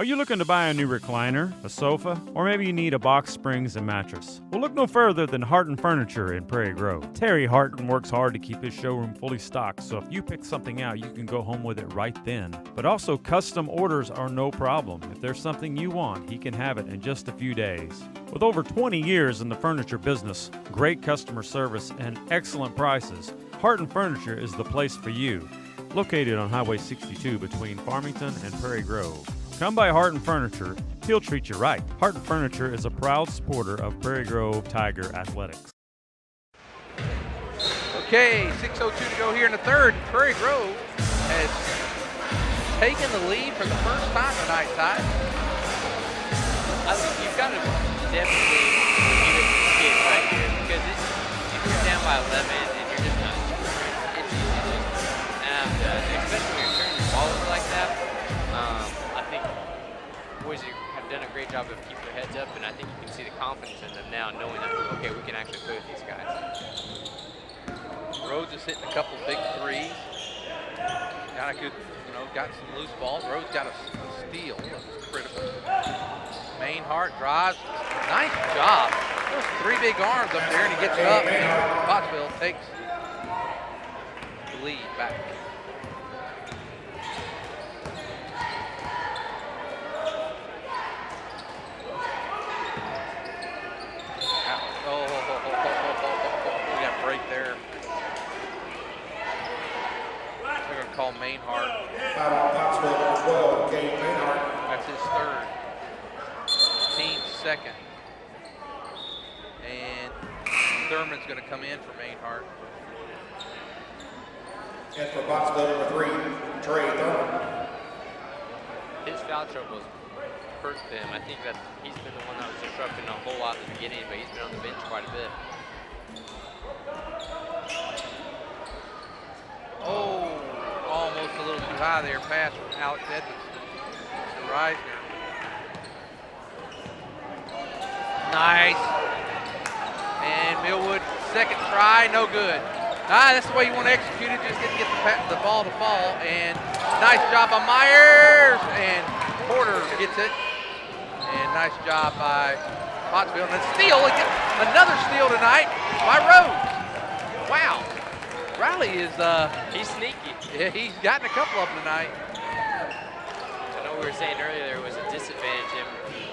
Are you looking to buy a new recliner, a sofa, or maybe you need a box springs and mattress? Well, look no further than Harton Furniture in Prairie Grove. Terry Harton works hard to keep his showroom fully stocked, so if you pick something out, you can go home with it right then. But also, custom orders are no problem. If there's something you want, he can have it in just a few days. With over 20 years in the furniture business, great customer service, and excellent prices, Harton Furniture is the place for you. Located on Highway 62 between Farmington and Prairie Grove. Come by Harton Furniture, he'll treat you right. Harton Furniture is a proud supporter of Prairie Grove Tiger Athletics. Okay, 6:02 to go here in the third. Prairie Grove has taken the lead for the first time tonight, Ty. I think you've got to definitely give it to the kids right here because if you're down by 11 and you're just not, especially when you're turning the ball over like that. I think boys have done a great job of keeping their heads up, and I think you can see the confidence in them now, knowing that okay, we can actually play with these guys. Rhodes is hitting a couple big threes. Got a good, got some loose balls. Rhodes got a steal. That's critical. Mainhart drives. Nice job. Those three big arms up there, and he gets it up. And Pottsville takes the lead back. We got a break there. They're going to call Mainhart. Foul on Pottsville, 12, Kate Mainhart. That's his third. Team's second. And Thurman's going to come in for Mainhart. And for Pottsville, number 3, Trey Thurman. His foul trouble has hurt them. I think that he's been the one that was disrupting a whole lot at the beginning, but he's been on the bench quite a bit. Oh, almost a little too high there. Pass from Alex Edmondson to Reisner. Nice. And Millwood, second try, no good. That's the way you want to execute it. Just didn't get the ball to fall. And nice job by Myers. And Porter gets it. And nice job by Pottsville. And then steal, another steal tonight by Rhodes. Wow. Riley is, he's sneaky. Yeah, he's gotten a couple of them tonight. I know we were saying earlier there was a disadvantage him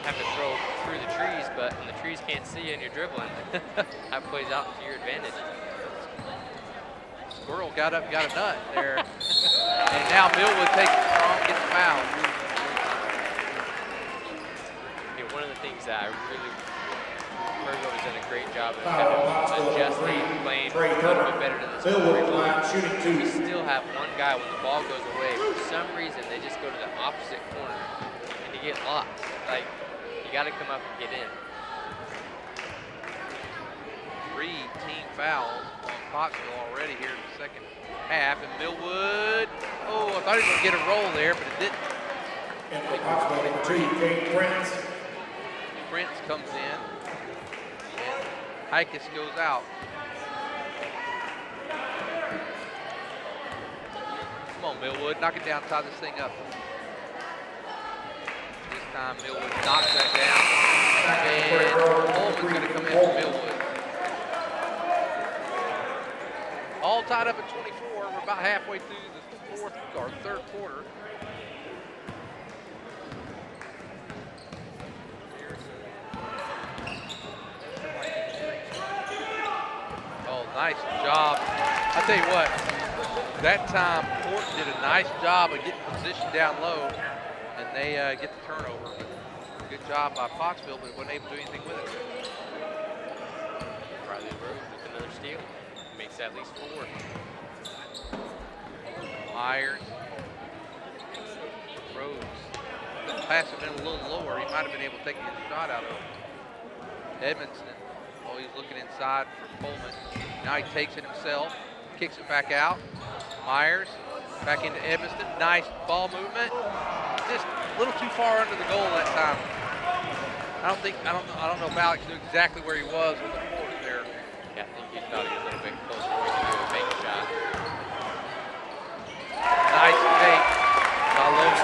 having to throw through the trees, but when the trees can't see you and you're dribbling, that plays out to your advantage. Squirrel got up and got a nut there. And now Millwood takes it strong, gets fouled. Yeah, one of the things that I really, Virgo has done a great job of kind of adjusting, playing a little bit better to this Millwood, we still have one guy when the ball goes away, for some reason they just go to the opposite corner and you get lost. Like, you got to come up and get in. 3 team fouls on Pottsville already here in the second half. And Millwood, oh, I thought he was going to get a roll there, but it didn't. and for Pottsville, number 2, Kate Prince. Prince comes in, and Hikus goes out. Come on, Millwood, knock it down, tie this thing up. This time Millwood knocks that down, and Coleman's going to come in for Millwood. All tied up at 24. We're about halfway through the third quarter. Oh, nice job. I tell you what, that time Porton did a nice job of getting positioned down low, and they get the turnover. Good job by Pottsville, but wasn't able to do anything with it. Riley Rhodes with another steal. Makes at least 4. Myers. Rhodes. If the pass had been a little lower, he might have been able to take a shot out of it. Edmondson. Oh, he's looking inside for Coleman. Now he takes it himself, kicks it back out. Myers back into Edmondson. Nice ball movement. Just a little too far under the goal that time. I don't know if Alex knew exactly where he was with the forward there. Yeah, I think he thought he was a little bit closer where he could make a shot. Nice fake by Logan.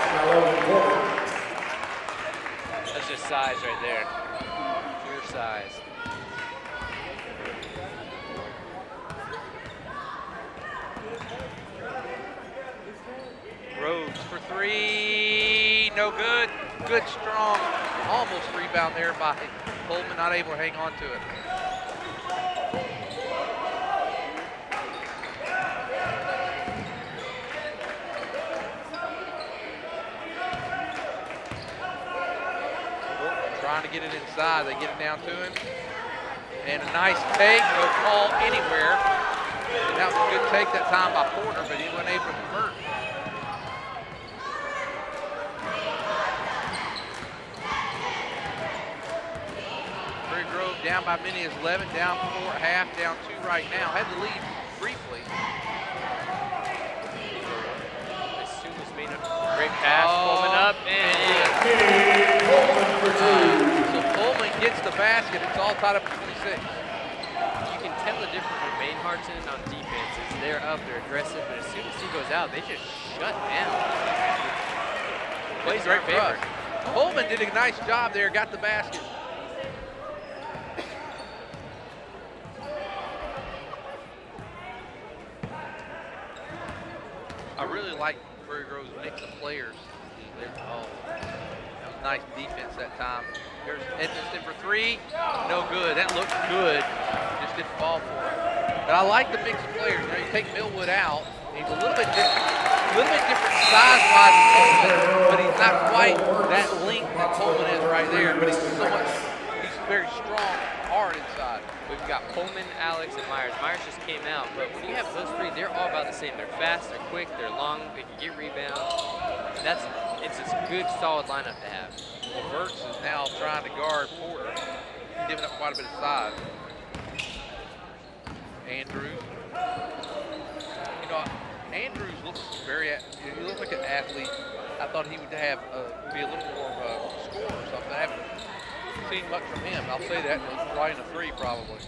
no good. Good, strong, almost rebound there by Coleman, not able to hang on to it. Trying to get it inside. They get it down to him. And a nice take, no call anywhere. And that was a good take that time by Porter, but he wasn't able to convert. Prairie Grove down by many as 11, down 4 at half, down 2 right now. Had the lead briefly. As soon as made a great pass, Coleman up, and so Coleman gets the basket. It's all tied up at 26. you can tell the difference with Maine Hartson on defense is they're up, they're aggressive, but as soon as he goes out, they just shut down. Plays Great in our favor. Coleman did a nice job there, got the basket. I really like Prairie Grove's mix of players. Oh, that was nice defense that time. Here's Edmiston for 3. No good. That looked good. Just didn't fall for it. But I like the mix of players. You know, you take Millwood out. He's a little bit different size-wise than Coleman, but he's not quite that length that Coleman is right there. But he's very strong, hard inside. We've got Coleman, Alex, and Myers. Myers just came out, but when you have those 3, they're all about the same. They're fast, they're quick, they're long, they can get rebounds. It's a good, solid lineup to have. Well, Burks is now trying to guard Porter, giving up quite a bit of size. Andrews. You know, Andrews looks he looks like an athlete. I thought he would have be a little more of a scorer or something. I haven't seen much from him. I'll say that. He's right in a 3 probably.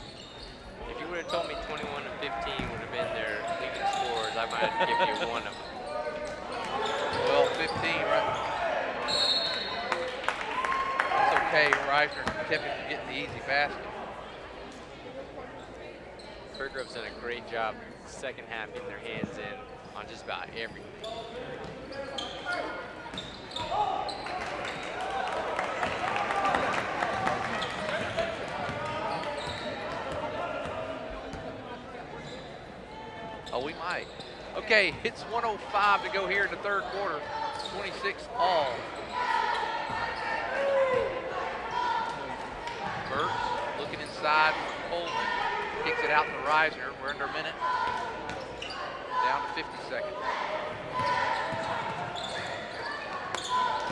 If you would have told me 21 and 15 would have been their leading scorers, I might have given you one of them. Well, 15, right? It's okay. Reisner kept him from getting the easy basket. Prairie Grove's done a great job second half getting their hands in on just about everything. Oh, we might. Okay, it's 1:05 to go here in the third quarter. 26 all. Burks looking inside. Coleman kicks it out to Reisner. We're under a minute. Down to 50 seconds.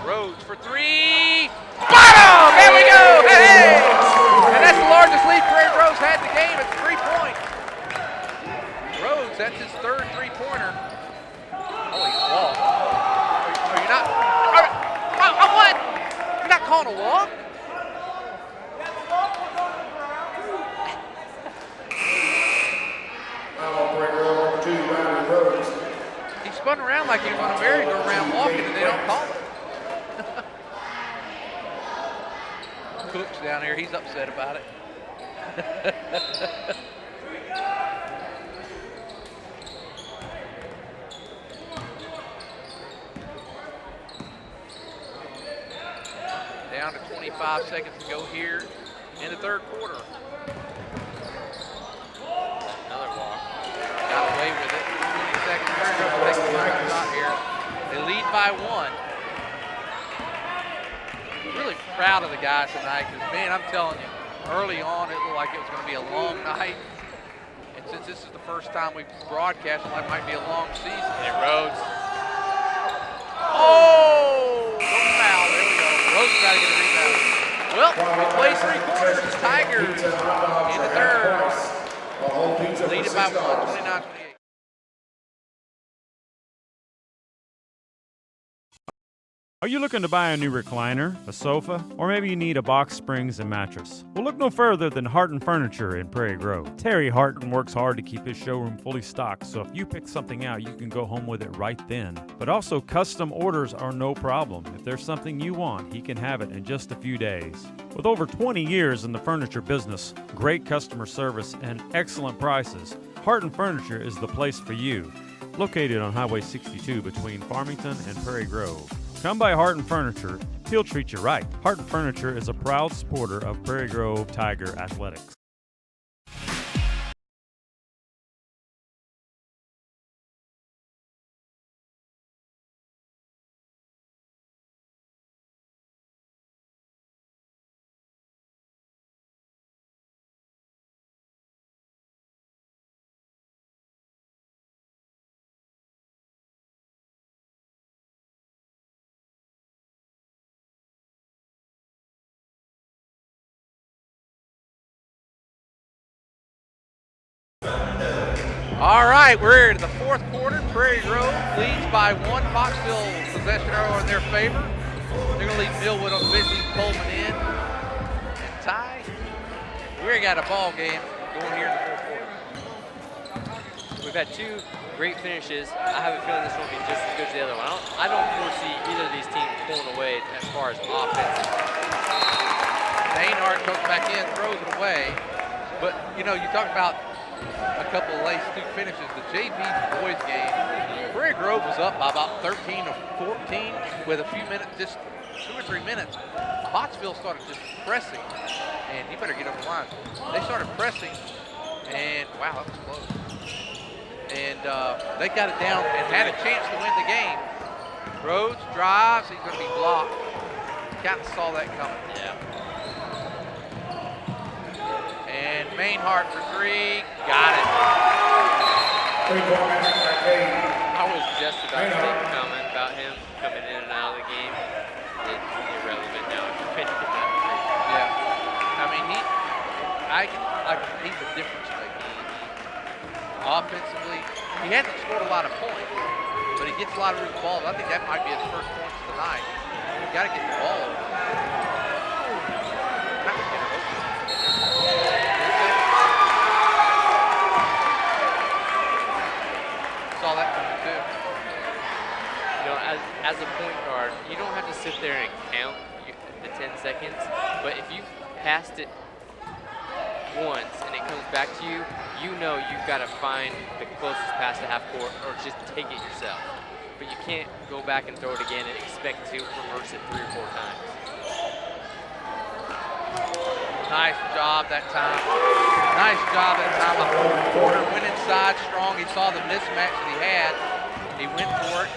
Rhodes for 3. Bottom! There we go! Hey! And that's the largest lead Prairie Grove's had in the game. It's 3 points. Rhodes, that's his 3rd 3-pointer. Oh, he's walked. Are you not? What? You're not calling a walk? He spun around like he was on a merry-go-round walking, and they don't call it. Cook's down here. He's upset about it. Down to 25 seconds to go here in the third quarter. Another walk. Got away with it. 20 seconds. Prairie Grove will take the first shot here. They lead by 1. Really proud of the guys tonight because, man, I'm telling you, early on it looked like it was going to be a long night. And since this is the first time we've broadcast, it might be a long season. And Rhodes. Oh! No foul. There we go. Rhodes got to get a rebound. Well, we play 3 quarters. The Tigers in the third. Leading by 1, 29-28. Are you looking to buy a new recliner, a sofa, or maybe you need a box, springs, and mattress? Well, look no further than Harton Furniture in Prairie Grove. Terry Harton works hard to keep his showroom fully stocked, so if you pick something out, you can go home with it right then. But also, custom orders are no problem. If there's something you want, he can have it in just a few days. With over 20 years in the furniture business, great customer service, and excellent prices, Harton Furniture is the place for you. Located on Highway 62 between Farmington and Prairie Grove. Come by Harton Furniture. He'll treat you right. Harton Furniture is a proud supporter of Prairie Grove Tiger Athletics. All right, we're in the fourth quarter. Prairie Grove leads by 1. Pottsville possession arrow in their favor. They're going to leave Millwood on Busy Coleman in. And tie. We got a ball game going here in the fourth quarter. We've had 2 great finishes. I have a feeling this will be just as good as the other one. I don't foresee either of these teams pulling away as far as offense. Maynard comes back in, throws it away. But, you know, you talk about a couple of late student finishes. The JV boys game, Prairie Grove was up by about 13 or 14 with a few minutes, just 2 or 3 minutes. Pottsville started just pressing, and you better get over the line. They started pressing, and wow, that was close. And they got it down and had a chance to win the game. Rhodes drives, he's going to be blocked. Kind of saw that coming. Yeah. And Mainhart for 3, got it. I was just about to make a comment about him coming in and out of the game. It's irrelevant now. Yeah. I mean, he's a difference maker. Offensively, he hasn't scored a lot of points, but he gets a lot of loose balls. I think that might be his first points tonight. You've got to get the ball over. Saw that coming too. You know, as a point guard, you don't have to sit there and count the 10 seconds, but if you passed it once and it comes back to you, you know you've got to find the closest pass to half court or just take it yourself. But you can't go back and throw it again and expect to reverse it 3 or 4 times. Nice job that time. Nice job that time. The whole quarter went inside strong. He saw the mismatch that he had. He went for it.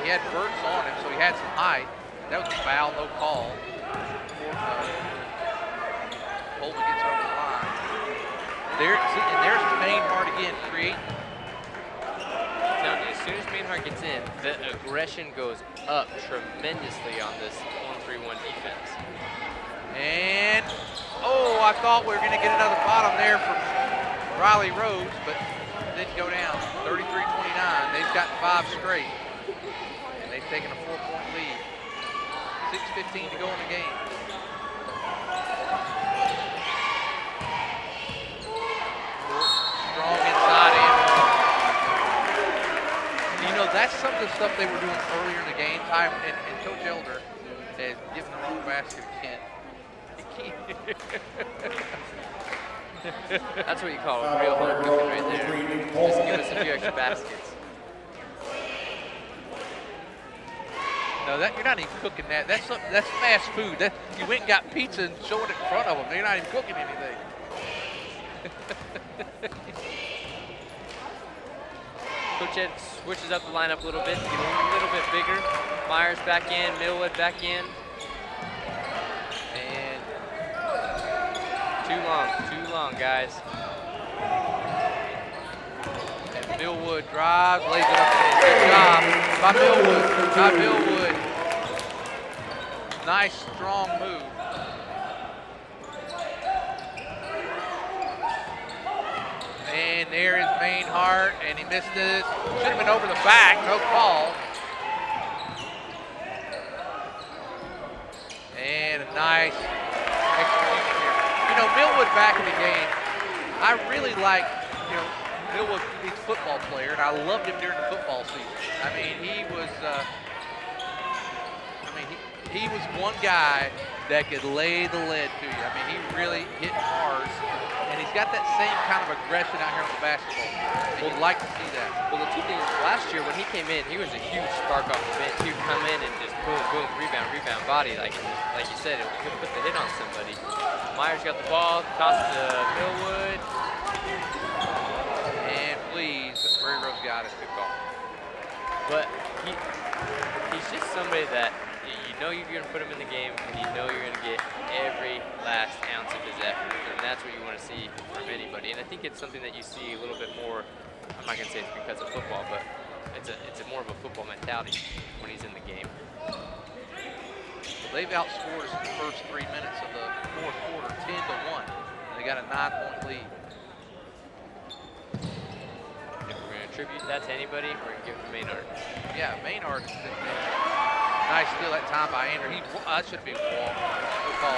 He had Burks on him, so he had some height. That was a foul, no call. Coleman gets over the line. And there's Mainhart again, creating. Now, as soon as Mainhart gets in, the aggression goes up tremendously on this 1-3-1 defense. And, oh, I thought we were going to get another bottom there from Riley Rose, but it didn't go down. 33-29. They've got 5 straight. And they've taken a 4-point lead. 6:15 to go in the game. Strong inside in. You know, that's some of the stuff they were doing earlier in the game time, and Coach Elder has given the wrong basket again. That's what you call a real home cooking right there. Just give us a few extra baskets. No, you're not even cooking that. That's fast food. You went and got pizza and showed it in front of them. They're not even cooking anything. Coach Ed switches up the lineup a little bit, get a little bit bigger. Myers back in, Millwood back in. And too long, guys. And Millwood drives, lays it up. Good job by Millwood. Nice, strong move. And there is Mainhart, and he missed this. Should have been over the back, no call. And a nice execution here. You know, Millwood back in the game, I really like, you know, Millwood, he's a football player, and I loved him during the football season. I mean, he was one guy that could lay the lead to you. I mean, he really hit hard, and he's got that same kind of aggression out here on the basketball court. And you like to see that. Well, the two things, last year when he came in, he was a huge spark off the bench. He would come in and just boom, boom, rebound, rebound, body. Like you said, it would put the hit on somebody. Myers got the ball, tossed to Millwood. And please, Prairie Grove's got it. Good call. But he's just somebody that you know you're going to put him in the game, and you know you're going to get every last ounce of his effort. And that's what you want to see from anybody. And I think it's something that you see a little bit more. I'm not going to say it's because of football, but it's a more of a football mentality when he's in the game. They've outscored us in the first 3 minutes of the fourth quarter, 10-1. And they got a 9-point lead. If we're going to attribute that to anybody, we're going to give it to Maynard. Yeah, Maynard. Nice steal that time by Andrew. That should be a ball. Good call.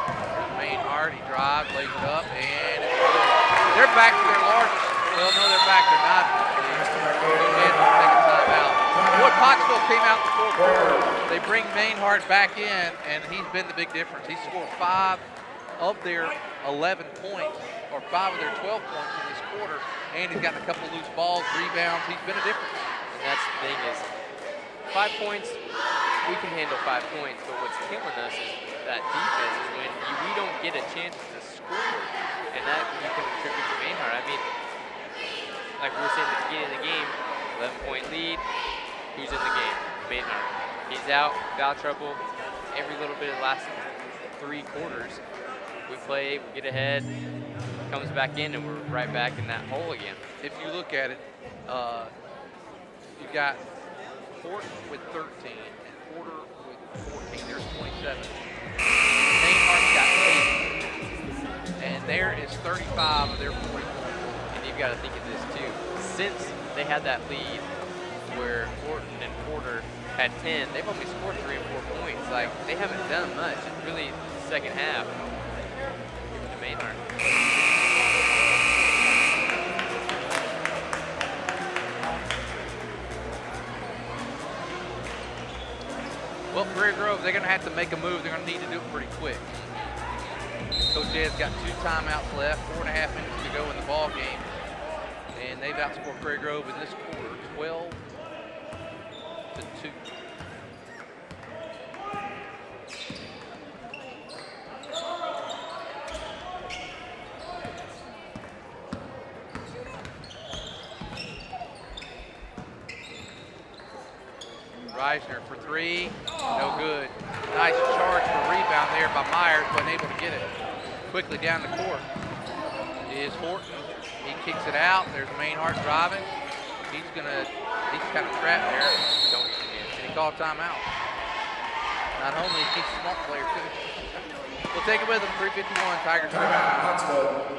There's Maynard. He drives, lays it up, and it's good. They're back to their largest. Well, no, they're back to 9-point lead. Go ahead and take a timeout. Boy, Pottsville came out in the fourth quarter. They bring Maynard back in, and he's been the big difference. He scored 5 of their 11 points, or 5 of their 12 points in this quarter, and he's gotten a couple of loose balls, rebounds. He's been a difference. And that's the thing is, 5 points, we can handle 5 points, but what's killing us is that defense is when we don't get a chance to score, and that you can attribute to Maynard. I mean, like we were saying at the beginning of the game, 11-point lead, who's in the game? Maynard. He's out, foul trouble, every little bit of the last 3 quarters. We play, we get ahead, comes back in, and we're right back in that hole again. If you look at it, you've got Horton with 13 and Porter with 14. There's 27. Maynard's got 8. And there is 35 of their 40 points. And you've got to think of this too. Since they had that lead where Horton and Porter had 10, they've only scored 3 and 4 points. Like, they haven't done much. It's really the second half. Give it to Maynard. Well, Prairie Grove, they're going to have to make a move. They're going to need to do it pretty quick. Coach Ed's got 2 timeouts left, 4.5 minutes to go in the ball game. And they've outscored Prairie Grove in this quarter, 12-2. Reisner for 3, no good. Nice charge for a rebound there by Myers, wasn't able to get it. Quickly down the court is Horton. He kicks it out. There's Maynard driving. He's kind of trapped there. And he called timeout. Not only is he a smart player too. We'll take it with him. 3:51. Tigers. Pottsville.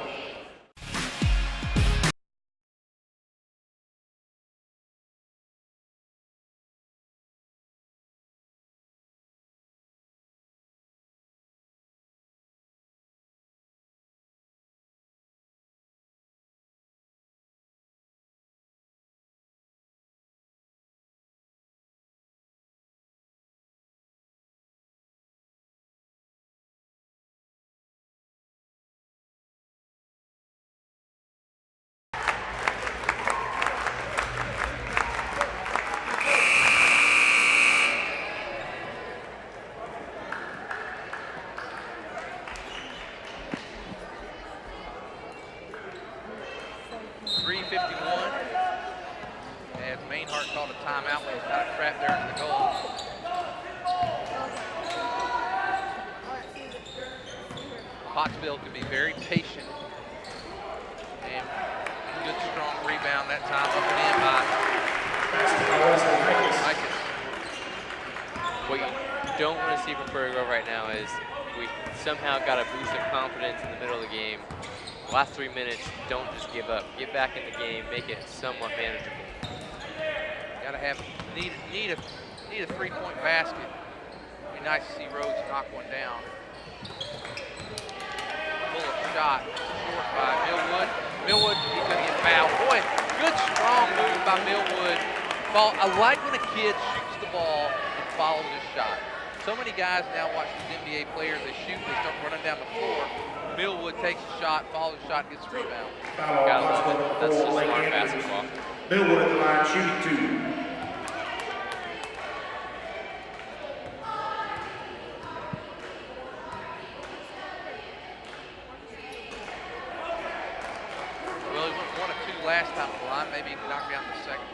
As Maynard called a timeout when he was kind of trapped there in the goal. Pottsville can be very patient. And good strong rebound that time up and in by Mikes. What you don't want to see from Prairie Grove right now is we somehow got a boost of confidence in the middle of the game. Last 3 minutes, don't just give up. Get back in the game, make it somewhat manageable. Gotta need a 3-point basket. It'd be nice to see Rhodes knock one down. Pull up shot, short by Millwood. Millwood, he's gonna get fouled. Boy, good strong move by Millwood. I like when a kid shoots the ball and follows his shot. so many guys now watch these NBA players. They shoot, they start running down the floor. Millwood takes a shot, follows the shot, gets the rebound. Gotta love it. That's just smart basketball. Millwood at the line, shooting 2. Well, he went 1 of 2 last time at the line. Maybe he can knock down the second.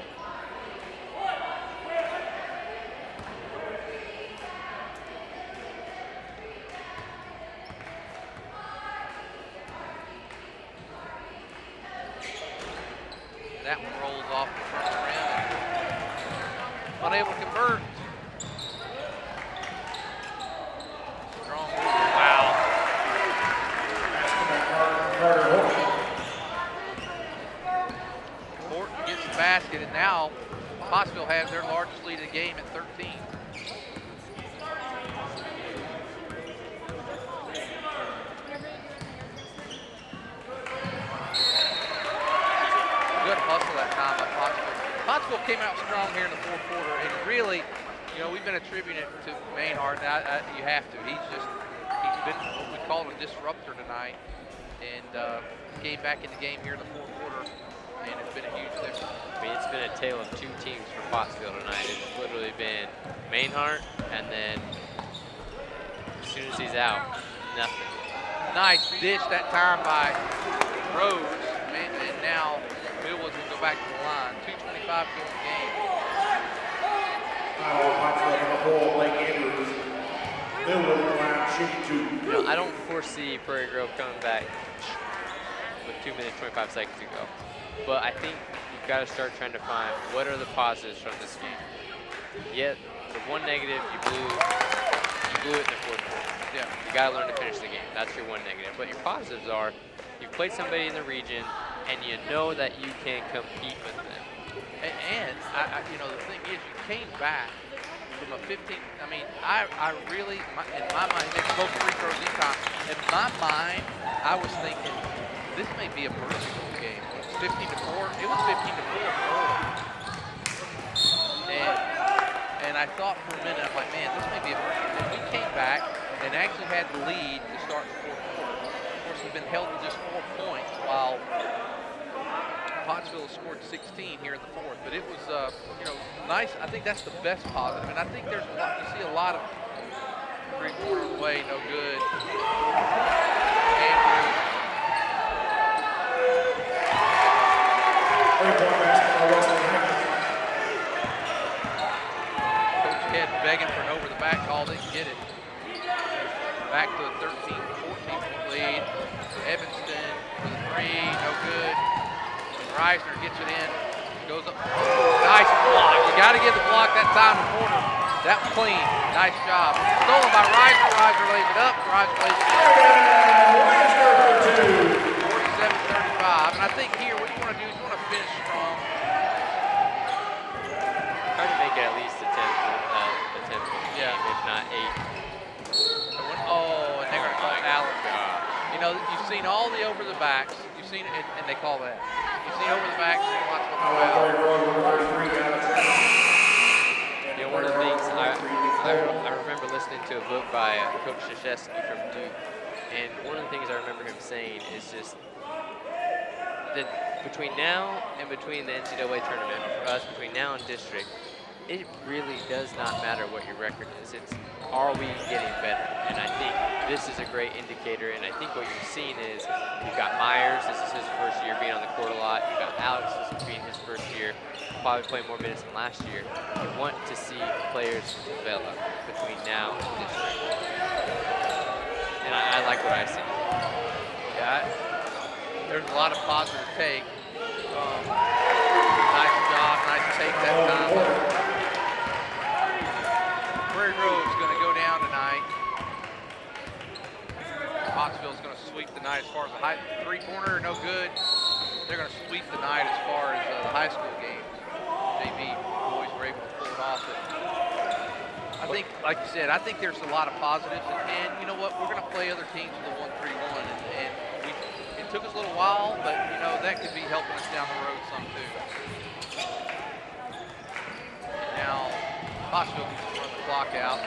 That one rolls off the front of the rim. Unable to convert. Strong. Wow. Morton gets the basket, and now Pottsville has their largest lead of the game at 13. Good hustle that time by Pottsville. Pottsville came out strong here in the fourth quarter, and really, you know, we've been attributing it to Mainhart. You have to. He's been what we call a disruptor tonight, and came back in the game here in the fourth quarter, and it's been a huge difference. I mean, it's been a tale of 2 teams for Pottsville tonight. It's literally been Mainhart, and then as soon as he's out, nothing. Nice dish that time by Rhodes, and now Millwood will go back to the line. 2:25 to go in the game. Foul, Pottsville number 4, Blake Andrews. Millwood at the line, shooting 2. You know, I don't foresee Prairie Grove coming back with 2 minutes, 25 seconds to go. But I think you've got to start trying to find what are the positives from this game. Yet, the one negative, you blew it in the fourth quarter. Yeah. You got to learn to finish the game. That's your one negative. But your positives are you've played somebody in the region, and you know that you can compete with them. And you know, the thing is, you came back from a 15. I mean, I really, in my mind, they both free throws each time. In my mind, I was thinking this may be a mercy game. It's 15-4. It was 15-4 early. And I thought for a minute, I'm like, man, this may be a mercy. And we came back and actually had the lead to start the fourth quarter. Of course, we've been held to just 4 points while Pottsville scored 16 here in the fourth, but it was, you know, nice. I think that's the best positive, and I think there's a lot. You see a lot of three-quarter away, no good. Andrews. Coach Head begging for an over-the-back call, didn't get it. Back to a 13-14 lead. Evanston for the 3, no good. Reisner gets it in, goes up. Nice block. You got to give the block that time to Porter. That was clean. Nice job. Stolen by Reisner. Reisner lays it up. Reisner lays it up. 47-35. And I think here what you want to do is you want to finish strong. Try to make it at least a 10 point game, if not 8. Oh, and they're going to call Allen. You know, you've seen all the over the backs. You've seen it, and they call that. You've seen over the backs, and watch what they You know, one of the things I remember listening to a book by Coach Krzyzewski from Duke, and one of the things I remember him saying is just that between now and between the NCAA tournament, for us, between now and district, it really does not matter what your record is. It's, are we getting better? And I think this is a great indicator, and I think what you're seeing is you've got Myers, this is his first year being on the court a lot. You've got Alex, this is being his first year, probably playing more minutes than last year. You want to see players develop between now and district. And I like what I see. Yeah, there's a lot of positive take. Nice job, nice take that time. Prairie Grove's going to go down tonight. Pottsville's going to sweep the night as far as the three-pointer, no good. They're going to sweep the night as far as the high school games. JV boys were able to pull it off. But I think, like you said, I think there's a lot of positives. And you know what? We're going to play other teams with a 1-3-1. And it took us a little while, but, you know, that could be helping us down the road some, too. And now Pottsville can just run the clock out.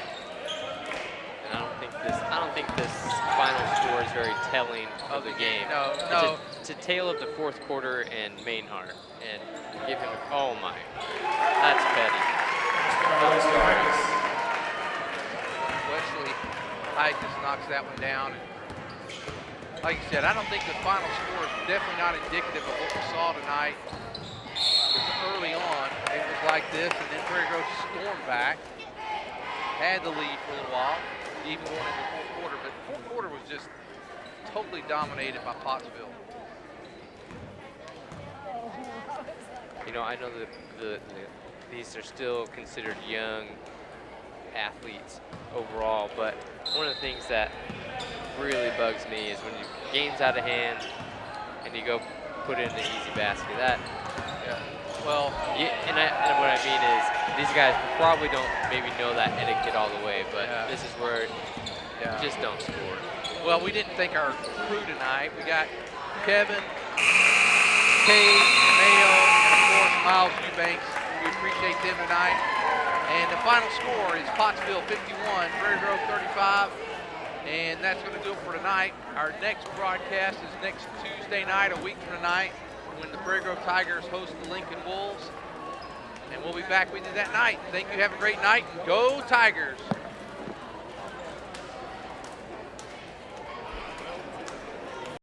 I don't think this final score is very telling of the game. No, no. It's a tale of the fourth quarter and Mainhart, and give him. Oh my, that's petty. Wesley Hyde just knocks that one down. Like I said, I don't think the final score is definitely not indicative of what we saw tonight. Because early on, it was like this, and then Prairie Grove stormed back, had the lead for a little while, even going into the fourth quarter. But the fourth quarter was just totally dominated by Pottsville. You know, I know that these are still considered young athletes overall, but one of the things that really bugs me is when your game's out of hand and you go put it in the easy basket. That, Yeah. Well, and what I mean is these guys probably don't maybe know that etiquette all the way, but Yeah. this is where you just don't score. well, we didn't thank our crew tonight. We got Kevin, Kate, Mayo, and of course Miles Eubanks. We appreciate them tonight. And the final score is Pottsville 51, Prairie Grove 35. And that's going to do it for tonight. Our next broadcast is next Tuesday night, a week from tonight, when the Prairie Grove Tigers host the Lincoln Wolves. And we'll be back with you that night. Thank you. Have a great night. Go Tigers.